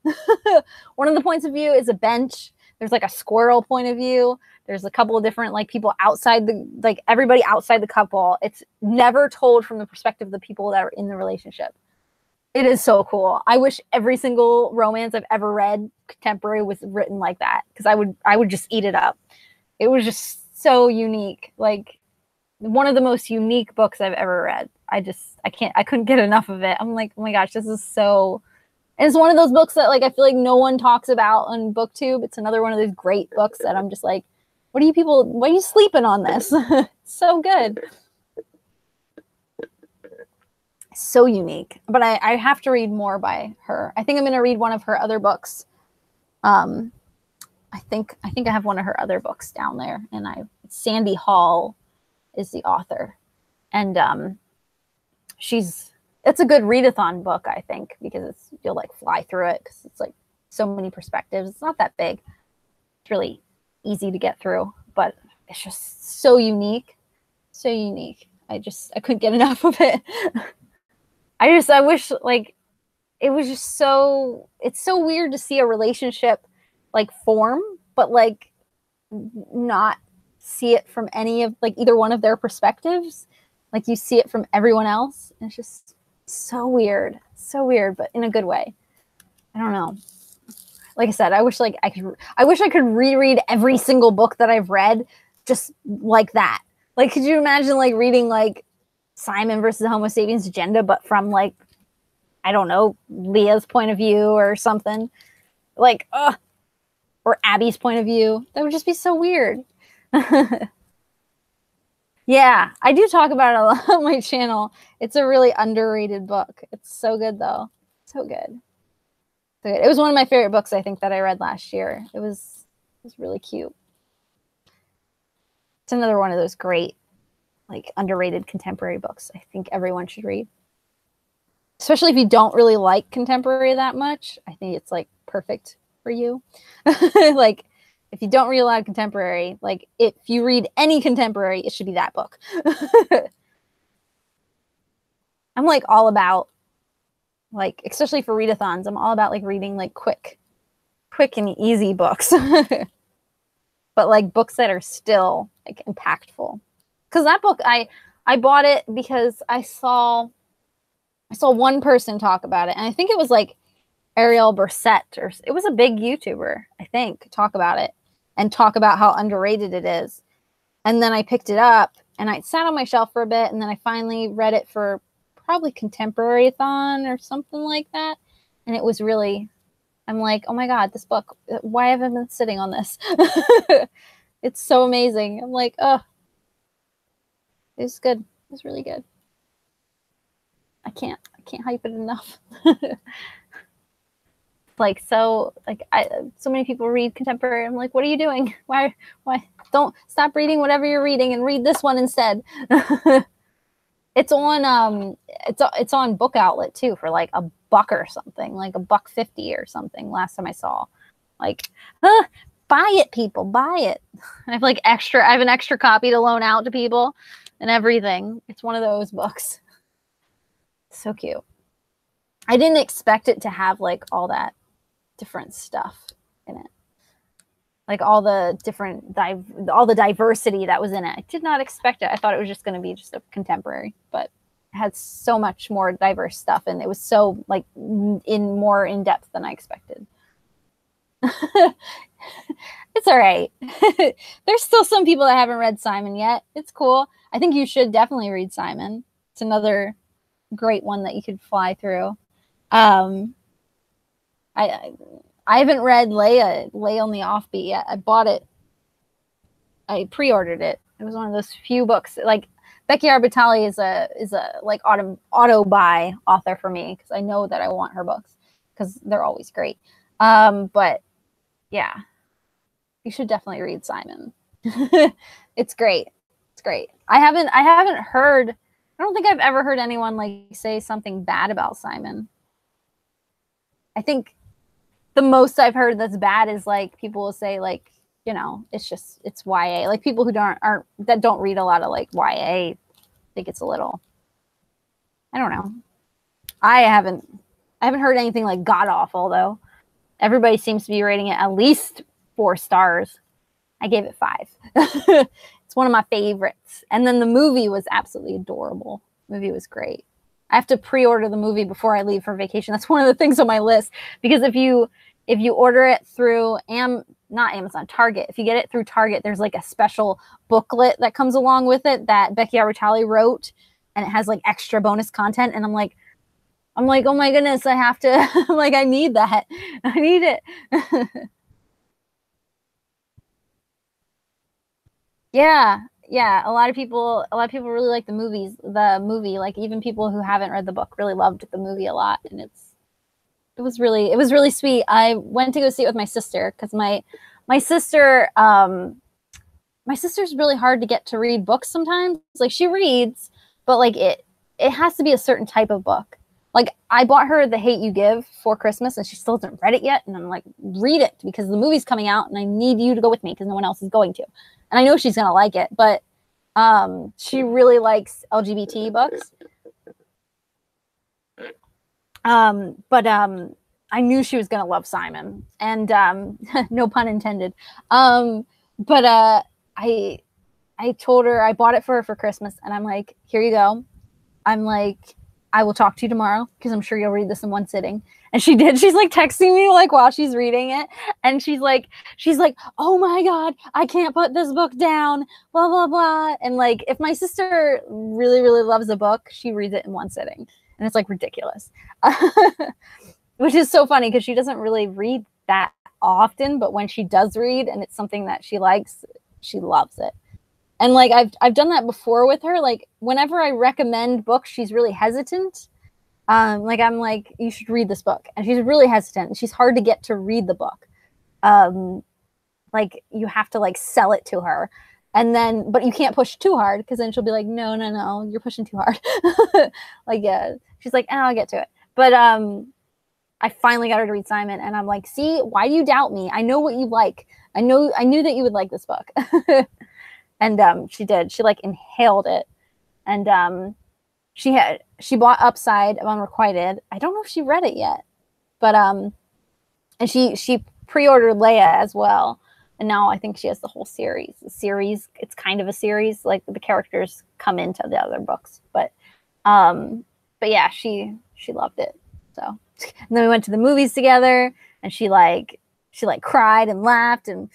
One of the points of view is a bench. There's like a squirrel point of view. There's a couple of different like people outside the, like everybody outside the couple. It's never told from the perspective of the people that are in the relationship. It is so cool. I wish every single romance I've ever read contemporary was written like that, because I would just eat it up. It was just so unique. Like one of the most unique books I've ever read. I couldn't get enough of it. I'm like, oh my gosh, this is so, and it's one of those books that like I feel like no one talks about on BookTube. It's another one of those great books that I'm just like, why are you sleeping on this? So good. So unique. But I have to read more by her. I think I'm going to read one of her other books. I think I have one of her other books down there, and Sandy Hall is the author. And it's a good readathon book, I think, because you'll like fly through it because it's like so many perspectives. It's not that big. It's really easy to get through, but it's just so unique. So unique. I couldn't get enough of it. I wish like it was just so, it's so weird to see a relationship like form, but like not see it from any of like either one of their perspectives. Like you see it from everyone else. And it's just so weird, but in a good way. I don't know. Like I said, I wish I could reread every single book that I've read just like that. Like, could you imagine like reading like Simon versus the Homo sapiens agenda, but from like, I don't know, Leah's point of view or something, like, or Abby's point of view? That would just be so weird. Yeah, I do talk about it a lot on my channel. It's a really underrated book. It's so good though. So good. So good. It was one of my favorite books, I think, that I read last year. It was really cute. It's another one of those great, like, underrated contemporary books I think everyone should read. Especially if you don't really like contemporary that much. I think it's like perfect for you. Like, if you don't read a lot of contemporary, like if you read any contemporary, it should be that book. I'm like all about, like, especially for readathons, I'm all about like reading like quick and easy books. But like books that are still like impactful. Because that book, I bought it because I saw one person talk about it, and I think it was like Ariel Burset, or it was a big YouTuber, I think, talk about it and talk about how underrated it is. And then I picked it up and I sat on my shelf for a bit, and then I finally read it for probably Contemporary-thon or something like that. And it was really, I'm like, oh my God, this book, why have I been sitting on this? It's so amazing. I'm like, oh, it's good. It's really good. I can't hype it enough. Like, so many people read contemporary. I'm like, what are you doing? Why don't stop reading whatever you're reading and read this one instead. It's on it's on Book Outlet too for like $1 or something, like $1.50 or something last time I saw. Like, buy it, people, buy it. I have like I have an extra copy to loan out to people and everything. It's one of those books. So cute. I didn't expect it to have like all that different stuff in it, like all the diversity that was in it. I did not expect it. I thought it was just going to be just a contemporary, but it had so much more diverse stuff, and it was so like more in depth than I expected. It's all right. There's still some people that haven't read Simon yet. It's cool. I think you should definitely read Simon. It's another great one that you could fly through. I haven't read Leia on the Offbeat yet. I bought it. I pre-ordered it. It was one of those few books. Like, Becky Arbitali is a like auto buy author for me, because I know that I want her books because they're always great. But yeah, you should definitely read Simon. It's great. It's great. I haven't heard. I don't think I've ever heard anyone like say something bad about Simon. I think the most I've heard that's bad is like people will say like, you know, it's YA. Like people who that don't read a lot of like YA think it's a little, I don't know. I haven't heard anything like god awful though. Everybody seems to be rating it at least 4 stars. I gave it 5. It's one of my favorites. And then the movie was absolutely adorable. The movie was great. I have to pre-order the movie before I leave for vacation. That's one of the things on my list, because if you order it through not Amazon, Target, if you get it through Target, there's like a special booklet that comes along with it that Becky Albertalli wrote, and it has like extra bonus content. And I'm like, oh my goodness, I have to, I'm like, I need that. I need it. Yeah. Yeah. A lot of people really like the movie. Like even people who haven't read the book really loved the movie a lot. And it was really sweet. I went to go see it with my sister, because my sister's really hard to get to read books sometimes. Like she reads, but like it has to be a certain type of book. Like I bought her The Hate U Give for Christmas, and she still hasn't read it yet. And I'm like, read it, because the movie's coming out and I need you to go with me because no one else is going to. And I know she's going to like it, but she really likes LGBT books. But I knew she was going to love Simon, and no pun intended. But I told her, I bought it for her for Christmas, and I'm like, here you go. I'm like, I will talk to you tomorrow, because I'm sure you'll read this in one sitting. And she did. She's like texting me like while she's reading it. And she's like, oh my God, I can't put this book down, blah, blah, blah. And like, if my sister really, really loves a book, she reads it in one sitting. And it's like ridiculous, which is so funny, because she doesn't really read that often. But when she does read and it's something that she likes, she loves it. And like I've done that before with her. Like whenever I recommend books, she's really hesitant. Like I'm like, you should read this book, and she's really hesitant. She's hard to get to read the book. Like you have to like sell it to her, and then but you can't push too hard, because then she'll be like, no, you're pushing too hard. Like yeah, she's like, I'll get to it. But I finally got her to read Simon, and I'm like, see, why do you doubt me? I know what you like. I knew that you would like this book. And she did. She like inhaled it. And she bought Upside of Unrequited. I don't know if she read it yet. But and she pre-ordered Leia as well. And now I think she has the whole series. It's kind of a series. Like the characters come into the other books. But yeah, she loved it. So and then we went to the movies together, and she cried and laughed, and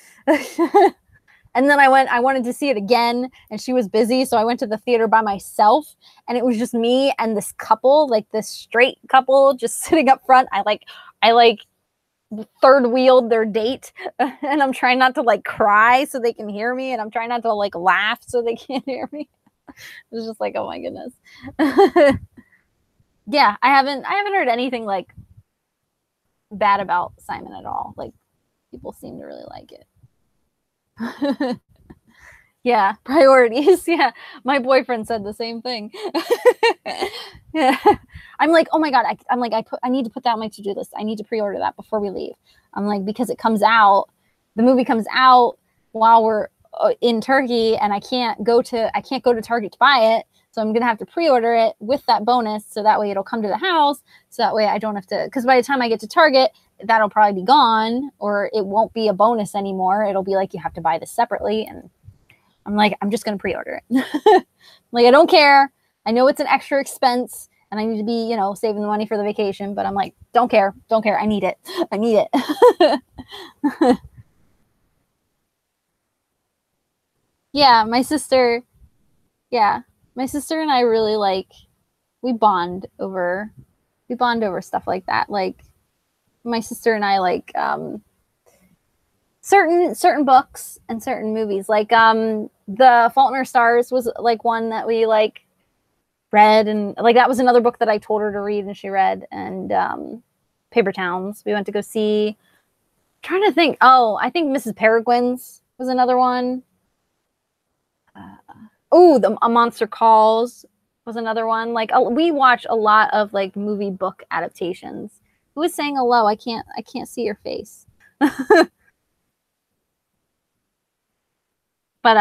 and then I wanted to see it again, and she was busy. So I went to the theater by myself, and it was just me and this couple, like this straight couple just sitting up front. I third wheeled their date, and I'm trying not to like cry so they can hear me. And I'm trying not to like laugh so they can't hear me. It was just like, oh my goodness. Yeah. I haven't heard anything like bad about Simon at all. Like people seem to really like it. Yeah, priorities. Yeah, my boyfriend said the same thing. Yeah, I'm like, oh my God, I need to put that on my to-do list. I need to pre-order that before we leave. I'm like, because it comes out, the movie comes out while we're in Turkey, and I can't go to Target to buy it. So I'm gonna have to pre-order it with that bonus, so that way it'll come to the house. So that way I don't have to, because by the time I get to Target, that'll probably be gone, or it won't be a bonus anymore. It'll be like you have to buy this separately. And I'm like, I'm just gonna pre-order it. Like I don't care. I know it's an extra expense, and I need to be, saving the money for the vacation. But I'm like, don't care. I need it. I need it. Yeah, my sister. Yeah. My sister and I really we bond over stuff like that. Like my sister and I like certain books and certain movies. Like The Fault in Our Stars was like one that we like read, and like that was another book that I told her to read and she read. And Paper Towns we went to go see. I'm trying to think. Oh, I think Mrs. Peregrine's was another one. A Monster Calls was another one. Like we watch a lot of like movie book adaptations. Who is saying hello? I can't see your face. But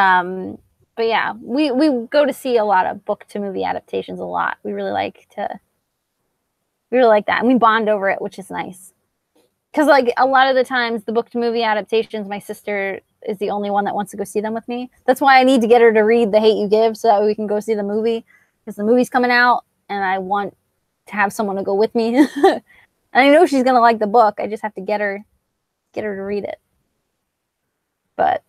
yeah, we go to see a lot of book to movie adaptations a lot. We really like that, and we bond over it, which is nice. because like a lot of the times the book to movie adaptations, my sister is the only one that wants to go see them with me. That's why I need to get her to read The Hate U Give so that we can go see the movie, because the movie's coming out and I want to have someone to go with me. And I know she's gonna like the book. I just have to get her to read it. But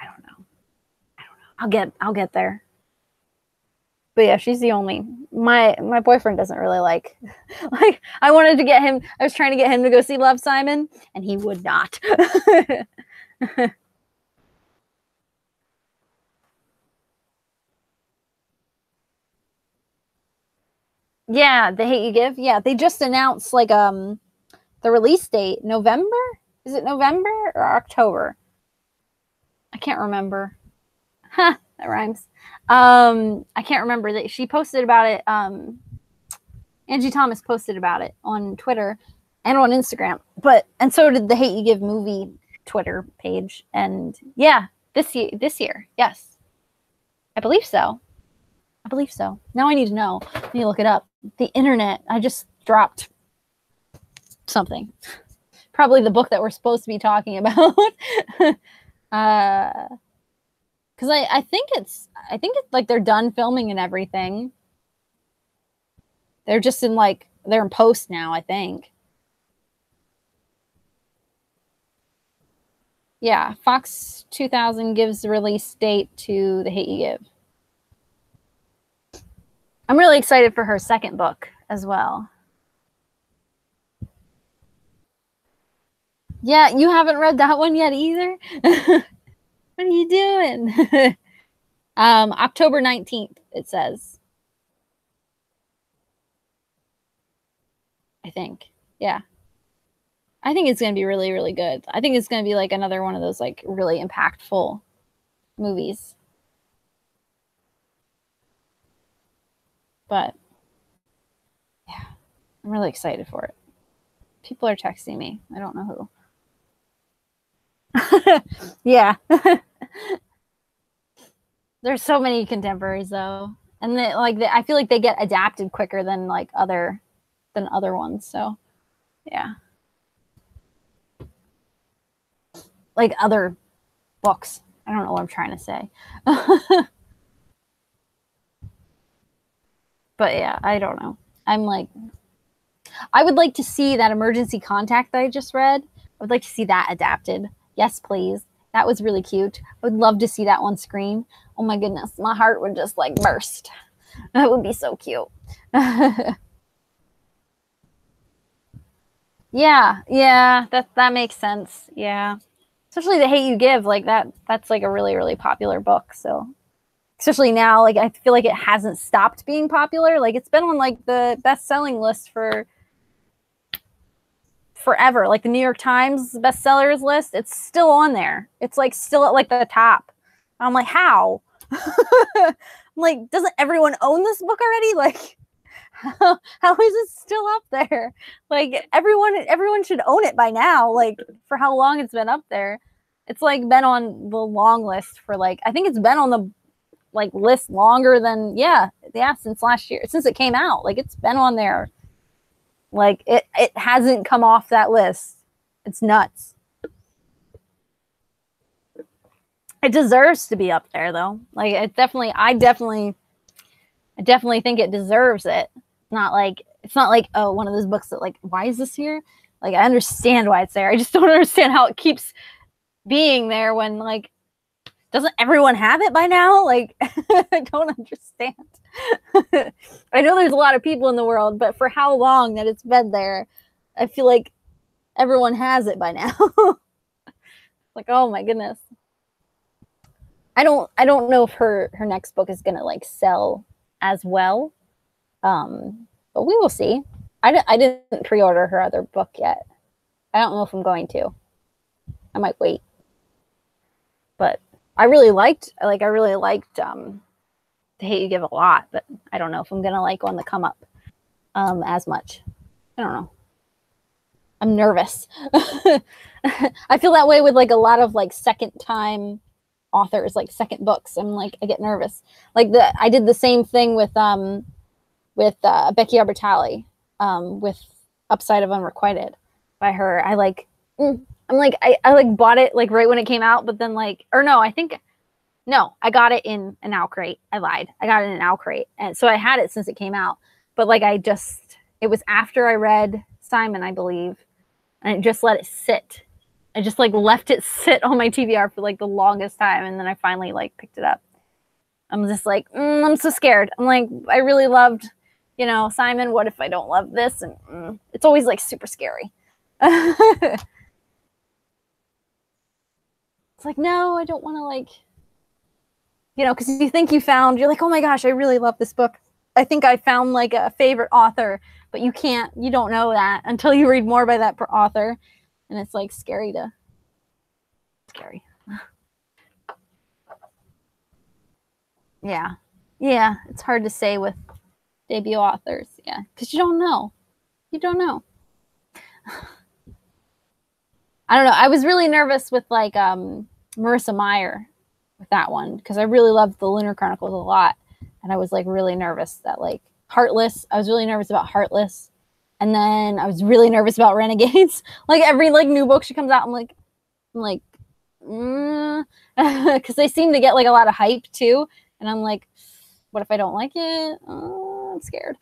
I don't know. I'll get there. But yeah, she's the only. My boyfriend doesn't really like I wanted to get him. I was trying to get him to go see Love, Simon, and he would not. Yeah, The Hate U Give. Yeah, they just announced like the release date. November? Is it November or October? I can't remember. Huh, that rhymes. I can't remember that she posted about it. Angie Thomas posted about it on Twitter and on Instagram. And so did the Hate U Give movie Twitter page. And yeah, this year, yes. I believe so. Now I need to know. I need to look it up. The internet. I just dropped something. Probably the book that we're supposed to be talking about. Because I think it's like they're done filming and everything. They're just in like they're in post now, I think. Yeah, Fox 2000 gives the release date to The Hate U Give. I'm really excited for her second book as well. Yeah, you haven't read that one yet either? What are you doing? October 19th, it says. I think. Yeah. I think it's going to be really, really good. I think it's going to be like another one of those like really impactful movies. But yeah, I'm really excited for it. People are texting me. I don't know who. Yeah. There's so many contemporaries though. And I feel like they get adapted quicker than like other ones. So yeah. Like other books. I don't know what I'm trying to say. But yeah, I don't know. I'm like, I would like to see that Emergency Contact that I just read. I would like to see that adapted. Yes, please. That was really cute. I would love to see that on screen. Oh my goodness, my heart would just like burst. That would be so cute. Yeah, that makes sense. Yeah. Especially The Hate U Give, like that's like a really, really popular book. So especially now, like I feel like it hasn't stopped being popular. Like it's been on like the best-selling list for forever. Like the New York Times bestsellers list, it's still on there. It's like still at like the top. I'm like, how? I'm like, doesn't everyone own this book already? Like, how is it still up there? Like everyone should own it by now. Like for how long it's been up there. It's like been on the long list for like, I think it's been on the like list longer than since last year, since it came out. Like it's been on there. Like it hasn't come off that list. It's nuts. It deserves to be up there though. Like I definitely think it deserves it. It's not like, oh, one of those books that like, why is this here? Like I understand why it's there. I just don't understand how it keeps being there when like, doesn't everyone have it by now? Like, I don't understand. I know there's a lot of people in the world, but for how long that it's been there, I feel like everyone has it by now. Like, oh my goodness. I don't know if her next book is gonna like sell as well, but we will see. I didn't pre-order her other book yet. I don't know if I'm going to. I might wait, but I really liked The Hate U Give a lot, but I don't know if I'm gonna like On the Come Up as much. I don't know. I'm nervous. I feel that way with like a lot of like second time authors, like second books. I'm like, I get nervous. Like I did the same thing with Becky Albertalli with Upside of Unrequited by her. I like, I'm like, I like bought it like right when it came out, but then like, or no, I think, no, I got it in an Owl Crate. I lied. I got it in an Owl Crate. And so I had it since it came out. But like it was after I read Simon, I believe. And I just let it sit. I just like left it sit on my TBR for like the longest time. And then I finally like picked it up. I'm just like, I'm so scared. I'm like, I really loved, you know, Simon. What if I don't love this? And it's always like super scary. It's like, no, I don't want to like, you know, because you think you're like, oh my gosh, I really love this book. I think I found like a favorite author, but you don't know that until you read more by that author. And it's like scary. Yeah. Yeah. It's hard to say with debut authors. Yeah. Because you don't know. You don't know. I don't know. I was really nervous with like Marissa Meyer with that one because I really loved the Lunar Chronicles a lot. And I was like really nervous that like Heartless, I was really nervous about Heartless. And then I was really nervous about Renegades. Like every like new book she comes out, I'm like, because they seem to get like a lot of hype too. And I'm like, what if I don't like it? Oh, I'm scared.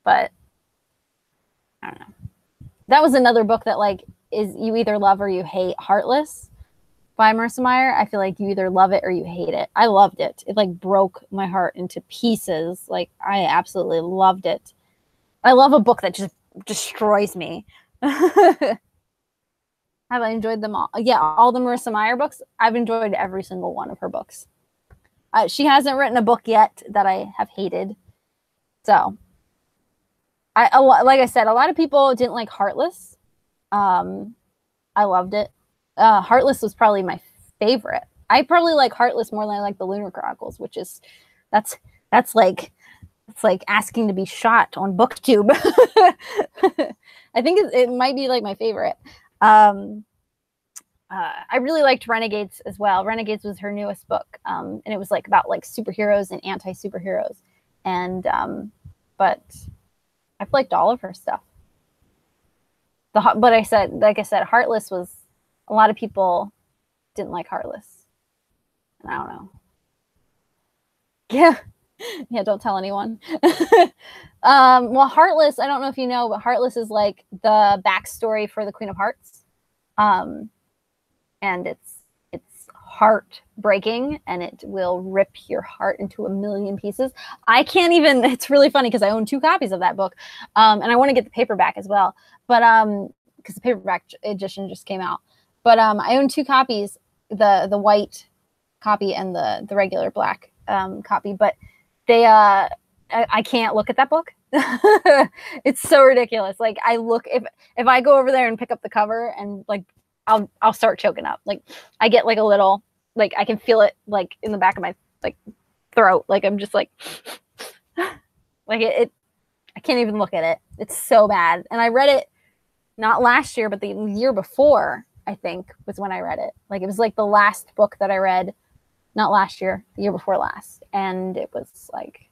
But I don't know. That was another book that like is you either love or you hate. Heartless by Marissa Meyer. I feel like you either love it or you hate it. I loved it. It like broke my heart into pieces. Like I absolutely loved it. I love a book that just destroys me. Have I enjoyed them all? Yeah, all the Marissa Meyer books. I've enjoyed every single one of her books. She hasn't written a book yet that I have hated. So, like I said, a lot of people didn't like Heartless. I loved it. Heartless was probably my favorite. I probably like Heartless more than I like the Lunar Chronicles, which is that's like it's like asking to be shot on BookTube. I think it might be like my favorite. I really liked Renegades as well. Renegades was her newest book, and it was like about like superheroes and anti-superheroes. And but I've liked all of her stuff. But like I said, Heartless was a lot of people didn't like Heartless. And I don't know. Yeah, don't tell anyone. Well, Heartless, I don't know if you know, but Heartless is like the backstory for the Queen of Hearts. And it's heartbreaking, and it will rip your heart into a million pieces. I can't even, it's really funny because I own 2 copies of that book. And I want to get the paperback as well. But because the paperback edition just came out. But I own 2 copies, the white copy and the regular black copy. But they I can't look at that book. It's so ridiculous. Like I look, if I go over there and pick up the cover and like I'll start choking up. Like I get like a little, like I can feel it like in the back of my like throat. Like I'm just like like it I can't even look at it. It's so bad. And I read it not last year, but the year before, I think, was when I read it. Like it was like the last book that I read, not last year, the year before last. And it was like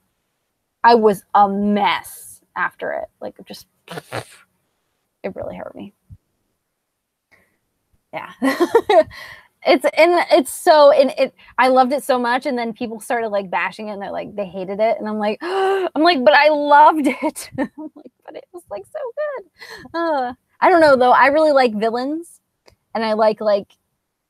I was a mess after it. Like it really hurt me. Yeah. I loved it so much, and then people started like bashing it and they're like they hated it, and I'm like but I loved it. I'm like, but it was like so good. I don't know though, I really like villains, and I like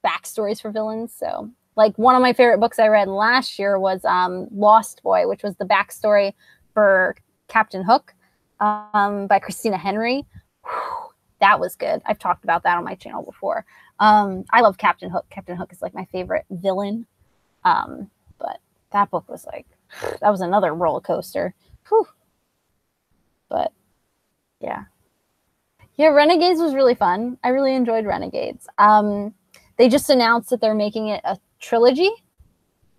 backstories for villains. So like one of my favorite books I read last year was Lost Boy, which was the backstory for Captain Hook by Christina Henry. Whew. That was good. I've talked about that on my channel before. I love Captain Hook. Captain Hook is like my favorite villain. But that book was like, that was another roller coaster. Whew. But yeah. Yeah, Renegades was really fun. I really enjoyed Renegades. They just announced that they're making it a trilogy.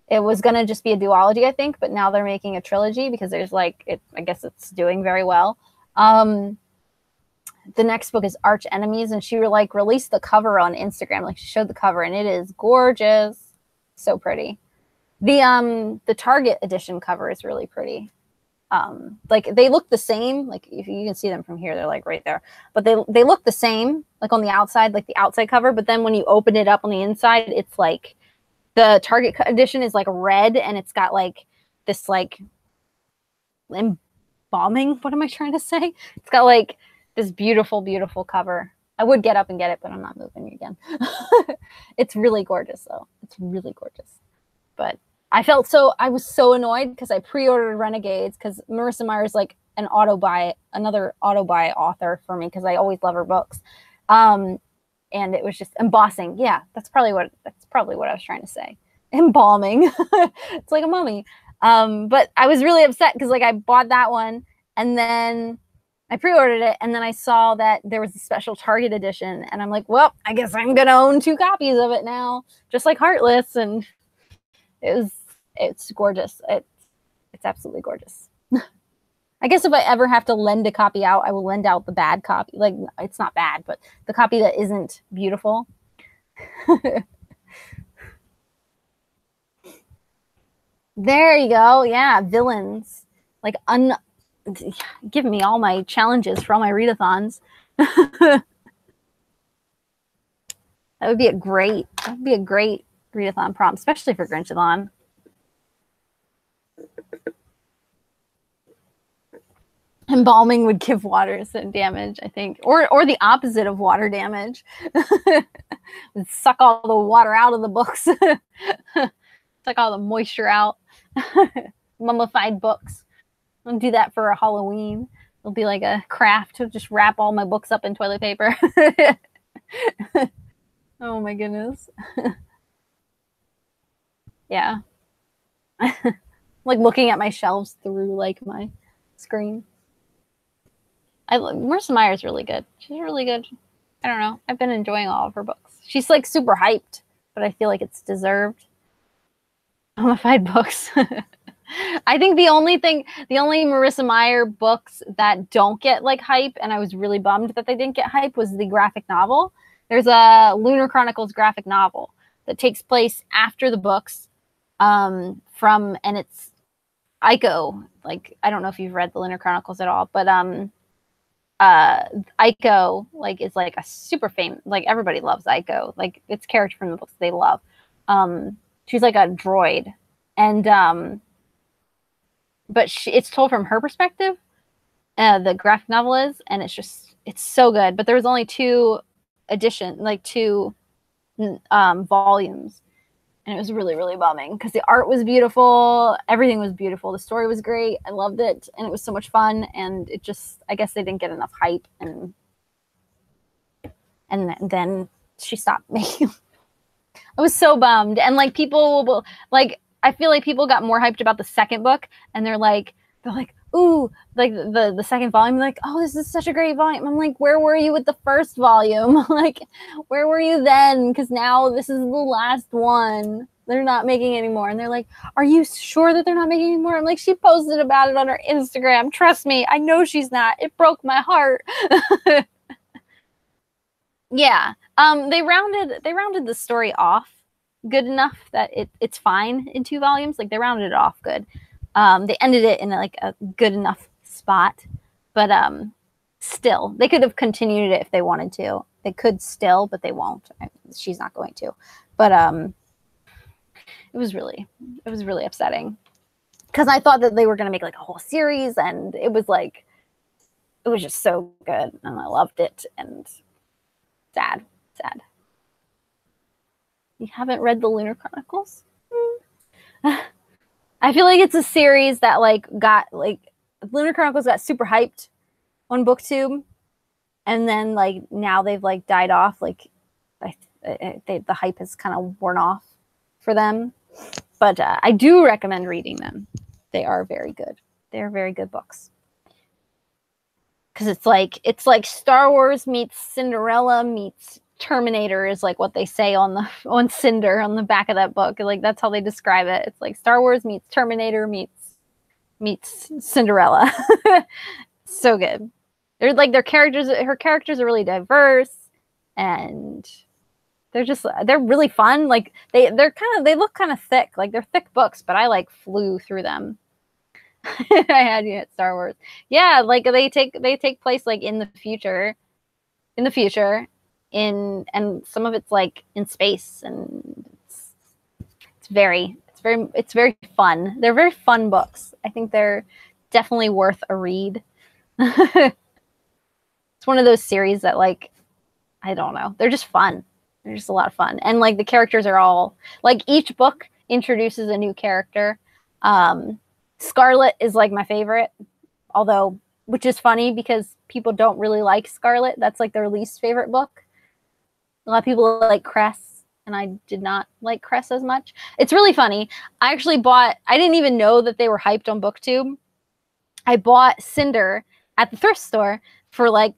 It was going to just be a duology, I think, but now they're making a trilogy because there's like, I guess it's doing very well. The next book is Arch Enemies, and she like released the cover on Instagram. Like she showed the cover, and it is gorgeous, so pretty. The Target edition cover is really pretty. like they look the same. Like if you can see them from here, they're like right there, but they look the same, like on the outside, like the outside cover. But then when you open it up on the inside, it's like the Target edition is like red, and it's got like this like embalming. What am I trying to say? It's got like this beautiful, beautiful cover. I would get up and get it, but I'm not moving again. It's really gorgeous, though. It's really gorgeous. But I was so annoyed because I pre-ordered Renegades because Marissa Meyer is like another auto buy author for me because I always love her books. And it was just embossing. Yeah, that's probably what I was trying to say. Embalming. It's like a mummy. But I was really upset because like I bought that one and then I pre-ordered it, and then I saw that there was a special Target edition, and I'm like, well, I guess I'm gonna own 2 copies of it now, just like Heartless, and it's gorgeous. It's absolutely gorgeous. I guess if I ever have to lend a copy out, I will lend out the bad copy. Like, it's not bad, but the copy that isn't beautiful. There you go. Yeah, villains. Like, give me all my challenges for all my readathons. That would be a great readathon prompt, especially for Grinchathon. Embalming would give water resistant damage, I think, or the opposite of water damage. Suck all the water out of the books. Suck all the moisture out. Mummified books. I'll do that for a Halloween. It'll be like a craft to just wrap all my books up in toilet paper. Oh my goodness. Yeah. Like looking at my shelves through like my screen. Marissa Meyer is really good. She's really good. I don't know. I've been enjoying all of her books. She's like super hyped, but I feel like it's deserved. Mummified books. I think the only Marissa Meyer books that don't get like hype, and I was really bummed that they didn't get hype, was the graphic novel. There's a Lunar Chronicles graphic novel that takes place after the books, and it's Aiko. Like, I don't know if you've read the Lunar Chronicles at all, but Aiko like is like a super famous, like everybody loves Aiko. Like it's a character from the books they love. She's like a droid, and but it's told from her perspective. The graphic novel is, and it's so good. But there was only 2 volumes, and it was really, really bumming because the art was beautiful, everything was beautiful, the story was great, I loved it, and it was so much fun. And it just, I guess they didn't get enough hype, and then she stopped making. I was so bummed, and like people will like. I feel like people got more hyped about the second book, and they're like, ooh, like the second volume, like, oh, this is such a great volume. I'm like, where were you with the first volume? Like, where were you then? Because now this is the last one. They're not making any more. And they're like, are you sure that they're not making any more? I'm like, she posted about it on her Instagram. Trust me, I know she's not. It broke my heart. Yeah. They rounded the story off good enough that it's fine in 2 volumes. Like, they rounded it off good. They ended it in like a good enough spot, but still, they could have continued it if they wanted to. They could still, but they won't. She's not going to. But it was really upsetting because I thought that they were going to make like a whole series, and it was just so good, and I loved it. And sad. You haven't read the Lunar Chronicles? I feel like it's a series that like got like Lunar Chronicles got super hyped on BookTube, and then like now they've like died off. Like the hype has kind of worn off for them. But I do recommend reading them. They are very good. They are very good books. Because it's like Star Wars meets Cinderella meets Terminator is like what they say on Cinder on the back of that book. Like that's how they describe it. It's like Star Wars meets Terminator meets Cinderella. So good. They're like her characters are really diverse, and they're really fun. Like they look kind of thick. Like they're thick books, but I like flew through them. I had you at Star Wars. Yeah, like they take place like in the future, and some of it's like in space, and it's very fun. They're very fun books. I think they're definitely worth a read. It's one of those series that, like, I don't know, they're just fun. They're just a lot of fun, and like the characters are all like, each book introduces a new character. Scarlet is like my favorite, although, which is funny because people don't really like Scarlet. That's like their least favorite book. A lot of people like Cress, and I did not like Cress as much. It's really funny. I didn't even know that they were hyped on BookTube. I bought Cinder at the thrift store for like,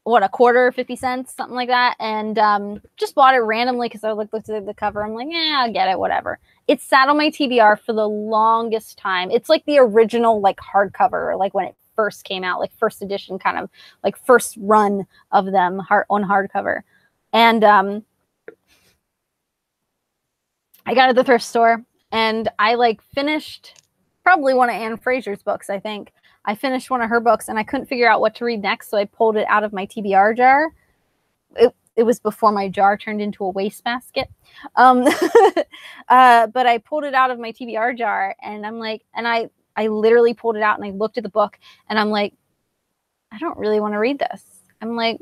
what, a quarter, 50 cents, something like that. And just bought it randomly because I looked at the cover. I'm like, yeah, I'll get it, whatever. It sat on my TBR for the longest time. It's like the original like hardcover, like when it first came out, like first edition, kind of like first run of them on hardcover. And I got it at the thrift store, and I like finished probably one of Anne Fraser's books, I think. I finished one of her books, and I couldn't figure out what to read next, so I pulled it out of my TBR jar. It was before my jar turned into a wastebasket. But I pulled it out of my TBR jar, and I'm like, and I literally pulled it out, and I looked at the book, and I'm like, I don't really want to read this. I'm like,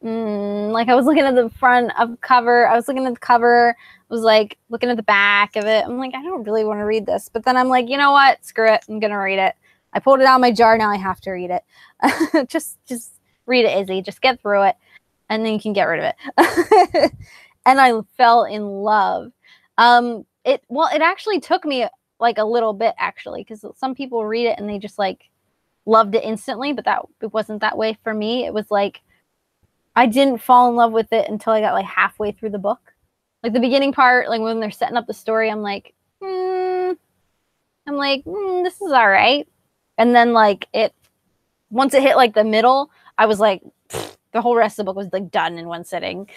like I was looking at the front of cover. I was looking at the cover. I was like looking at the back of it. I'm like, I don't really want to read this. But then I'm like, you know what? Screw it. I'm going to read it. I pulled it out of my jar. Now I have to read it. just read it, Izzy. Just get through it, and then you can get rid of it. And I fell in love. It actually took me like a little bit, actually, because some people read it and they just like loved it instantly, but it wasn't that way for me. It was like, I didn't fall in love with it until I got like halfway through the book. Like the beginning part, like when they're setting up the story, I'm like, this is all right. And then like once it hit like the middle, I was like, the whole rest of the book was like done in one sitting.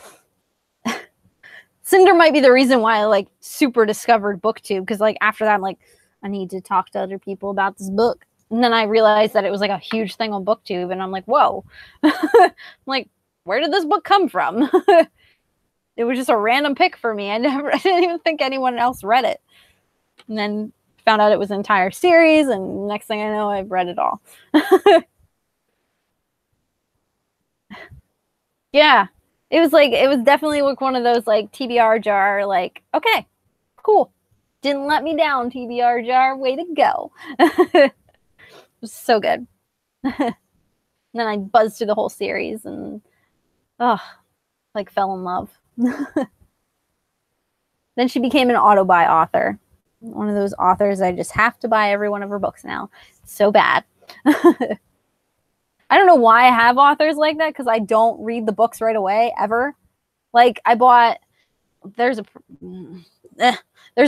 Cinder might be the reason why I like super discovered BookTube, because like after that, I'm like, I need to talk to other people about this book. And then I realized that it was like a huge thing on BookTube, and I'm like, whoa. I'm like, where did this book come from? It was just a random pick for me. I didn't even think anyone else read it. And then found out it was an entire series, and next thing I know, I've read it all. Yeah. It was definitely like one of those like TBR jar, like, okay, cool. Didn't let me down, TBR jar. Way to go. It was so good. And then I buzzed through the whole series and like fell in love. Then she became an auto-buy author. One of those authors I just have to buy every one of her books now. It's so bad. I don't know why I have authors like that, because I don't read the books right away, ever. Like, I bought, there's a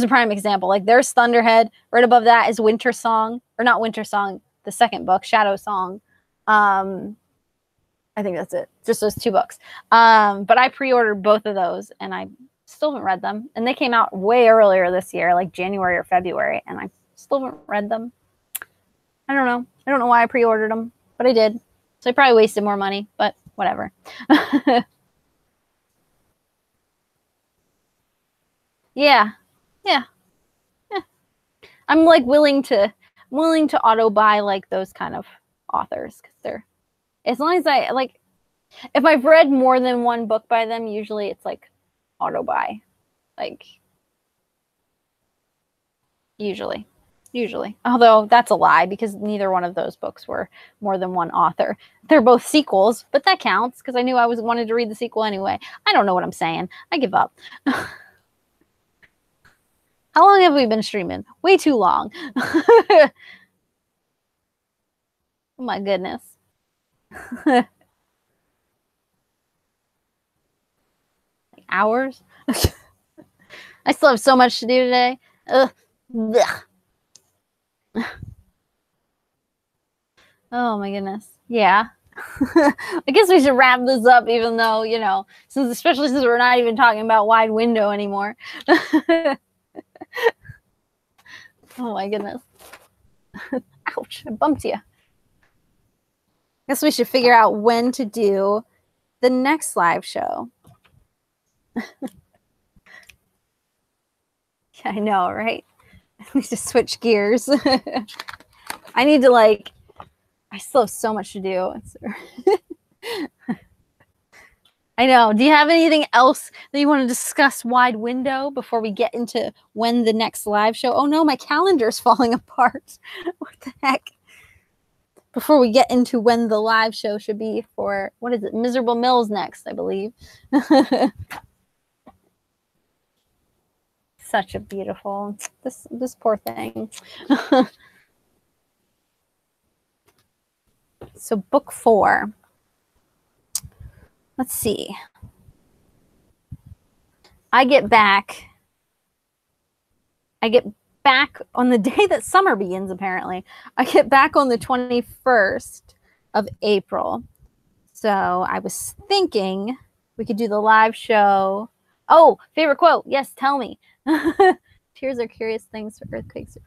prime example. Like, there's Thunderhead. Right above that is Winter Song. Or not Winter Song, the second book, Shadow Song. I think that's it. Just those two books. But I pre-ordered both of those, and I still haven't read them. And they came out way earlier this year, like January or February, and I still haven't read them. I don't know. I don't know why I pre-ordered them, but I did. So I probably wasted more money, but whatever. Yeah. I'm like willing to auto buy like those kind of authors, because they're, as long as I like, if I've read more than one book by them, usually it's like auto buy, like usually. Although that's a lie, because neither one of those books were more than one author. They're both sequels, but that counts because I knew I wanted to read the sequel anyway. I don't know what I'm saying. I give up. How long have we been streaming? Way too long. Oh my goodness. Like hours? I still have so much to do today. Oh my goodness. Yeah. I guess we should wrap this up, even though, you know, especially since we're not even talking about Wide Window anymore. Oh my goodness. Ouch, I bumped you. Guess we should figure out when to do the next live show. I know, right? I need to switch gears. I need to I still have so much to do. I know. Do you have anything else that you want to discuss Wide Window before we get into when the next live show? Oh no, my calendar's falling apart. What the heck? Before we get into when the live show should be for, what is it? Miserable Mills next, I believe. Such a beautiful, this poor thing. So book 4. Let's see. I get back on the day that summer begins, apparently. I get back on the 21st of April. So I was thinking we could do the live show. Oh, favorite quote. Yes, tell me. Tears are curious things for earthquakes.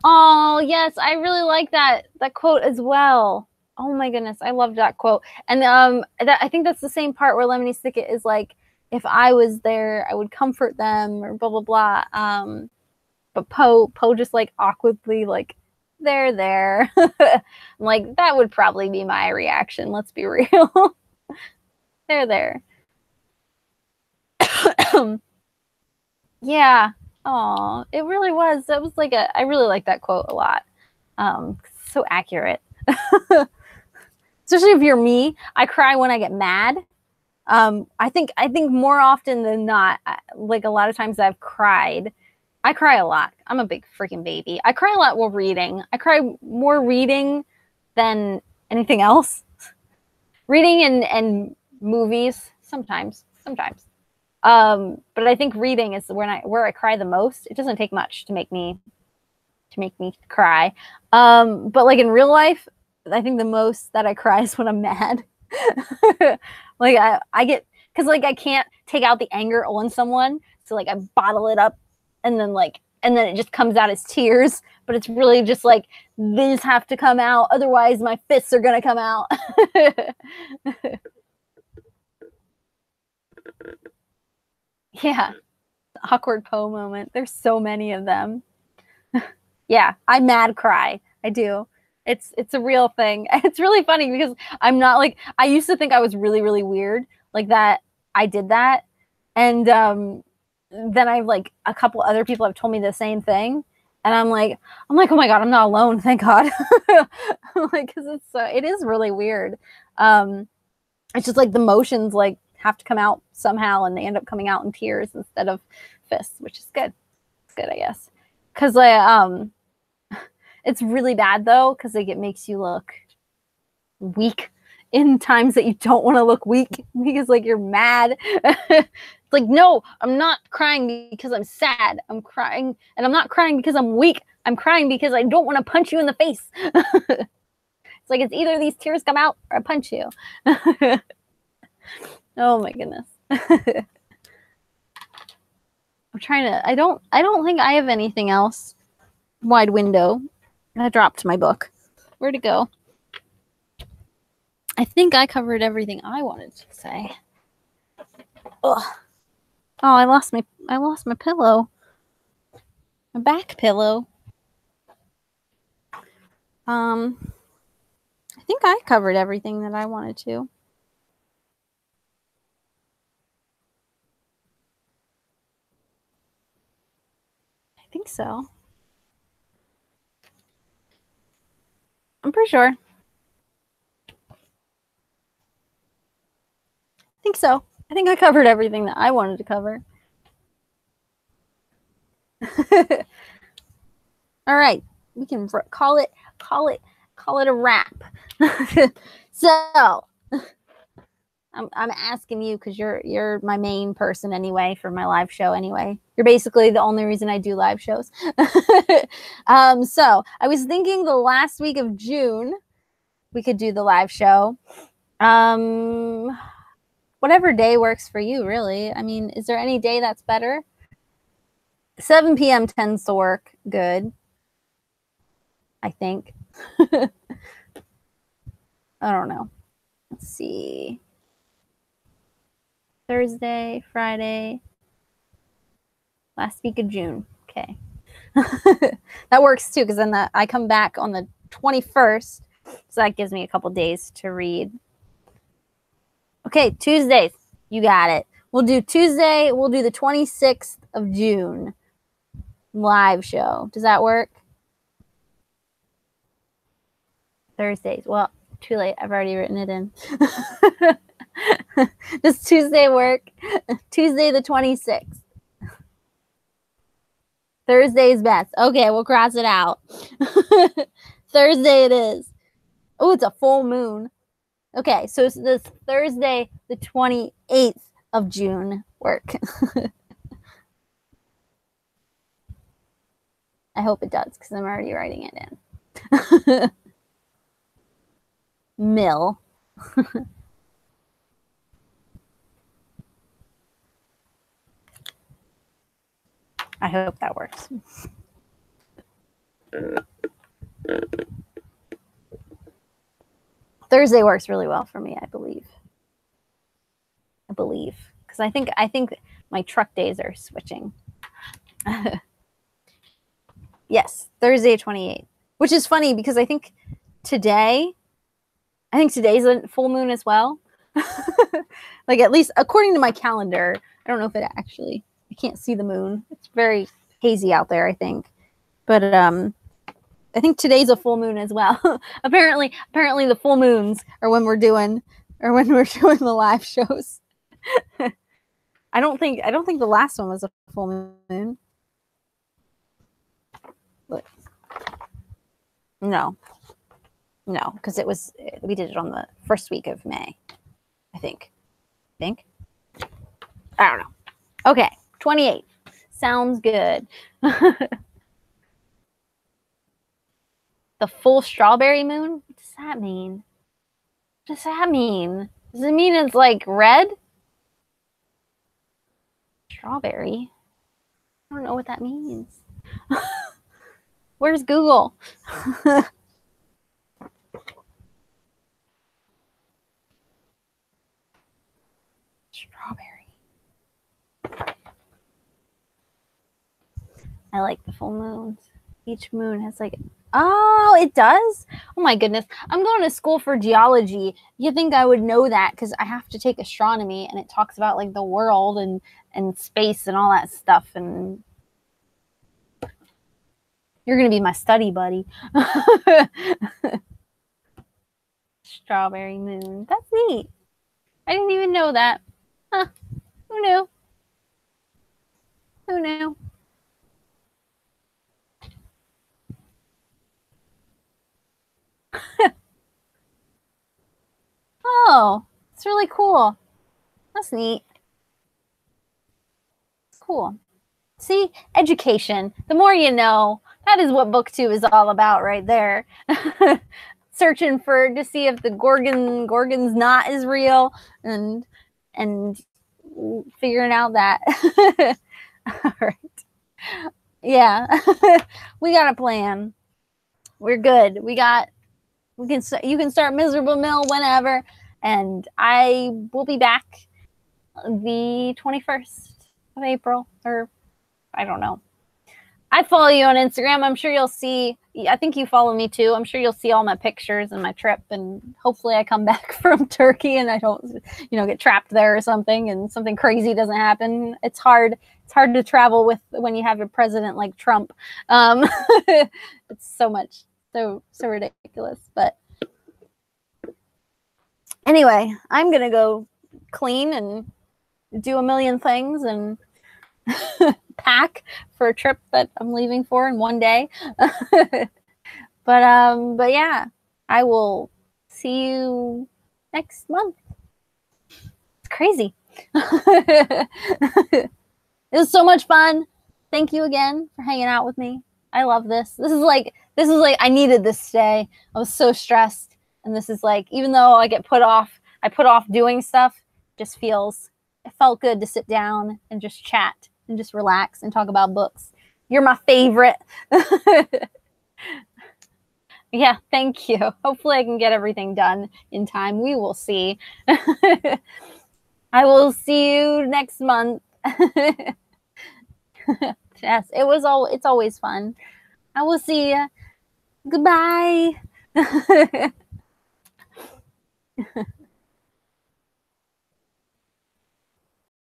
Oh, yes, I really like that quote as well. Oh my goodness, I love that quote. And I think that's the same part where Lemony Snicket is like, if I was there, I would comfort them, or blah blah blah. But Poe just like awkwardly like, they're there. I'm like, that would probably be my reaction. Let's be real. They're there. Yeah. Oh, it really was. That was like I really like that quote a lot. So accurate. Especially if you're me, I cry when I get mad. I think more often than not, like a lot of times I've cried. I cry a lot. I'm a big freaking baby. I cry a lot while reading. I cry more reading than anything else. Reading and movies sometimes. But I think reading is where I cry the most. It doesn't take much to make me cry. But like in real life, I think the most that I cry is when I'm mad. Like I get, because like I can't take out the anger on someone, so like I bottle it up, and then it just comes out as tears. But it's really just like, these have to come out, otherwise my fists are gonna come out. Yeah, the awkward Poe moment. There's so many of them. Yeah, I mad cry. I do. It's a real thing. It's really funny because I'm not like, I used to think I was really, really weird, like that I did that. And then I've like, a couple other people have told me the same thing. And I'm like, oh my God, I'm not alone. Thank God. Like, cause it is really weird. It's just like the motions like have to come out somehow, and they end up coming out in tears instead of fists, which is good. It's good, I guess. Cause like, it's really bad though, because like it makes you look weak in times that you don't want to look weak, because like you're mad. It's like, no, I'm not crying because I'm sad. I'm crying, and I'm not crying because I'm weak. I'm crying because I don't want to punch you in the face. It's like, it's either these tears come out or I punch you. Oh my goodness. I'm trying to, I don't think I have anything else. Wide Window. I dropped my book. Where'd it go? I think I covered everything I wanted to say. Ugh. Oh, I lost my pillow. My back pillow. I think I covered everything that I wanted to. I think so. I'm pretty sure. I think so. I think I covered everything that I wanted to cover. All right, we can call it a wrap. So I'm asking you because you're my main person anyway for my live show anyway. You're basically the only reason I do live shows. So I was thinking the last week of June we could do the live show. Whatever day works for you, really. I mean, is there any day that's better? 7 p.m. tends to work good, I think. I don't know. Let's see. Thursday, Friday, last week of June. Okay. That works too, because then I come back on the 21st, so that gives me a couple days to read. Okay, Tuesdays. You got it. We'll do Tuesday. We'll do the 26th of June live show. Does that work? Thursdays. Well, too late. I've already written it in. Does Tuesday work? Tuesday the 26th. Thursday's best. Okay, we'll cross it out. Thursday it is. Oh, it's a full moon. Okay, so this Thursday the 28th of June work. I hope it does, because I'm already writing it in. Mill. I hope that works. Thursday works really well for me, I believe. Because I think my truck days are switching. Yes, Thursday 28th, which is funny because I think today's a full moon as well. Like, at least according to my calendar. I don't know if it actually, I can't see the moon. It's very hazy out there, I think. But I think today's a full moon as well. apparently the full moons are when we're doing the live shows. I don't think the last one was a full moon. But no, because we did it on the first week of May, I think. I don't know. Okay, 28. Sounds good. The full strawberry moon? What does that mean? Does it mean it's like red? Strawberry? I don't know what that means. Where's Google? Strawberry. I like the full moons. Each moon has like, oh, it does? Oh my goodness. I'm going to school for geology. You think I would know that because I have to take astronomy, and it talks about like the world and space and all that stuff. And you're going to be my study buddy. Strawberry moon. That's neat. I didn't even know that. Huh. Who knew? Who knew? Oh, it's really cool. That's neat. It's cool. See, education. The more you know. That is what BookTube is all about right there. Searching to see if the Gorgon's knot is real, and figuring out that. All right. Yeah. We got a plan. We're good. You can start Miserable Mill whenever, and I will be back the 21st of April, or I don't know. I follow you on Instagram. I'm sure you'll see. I think you follow me too. I'm sure you'll see all my pictures and my trip, and hopefully I come back from Turkey and I don't, get trapped there or something, and something crazy doesn't happen. It's hard to travel when you have a president like Trump. It's so ridiculous. But anyway, I'm gonna go clean and do a million things and pack for a trip that I'm leaving for in one day. But yeah, I will see you next month. It's crazy. It was so much fun. Thank you again for hanging out with me. I love this. This is like I needed this day. I was so stressed, and this is like, even though I put off doing stuff, it felt good to sit down and just chat and just relax and talk about books. You're my favorite. Yeah, thank you. Hopefully I can get everything done in time. We will see. I will see you next month. Yes, it's always fun. I will see you. Goodbye.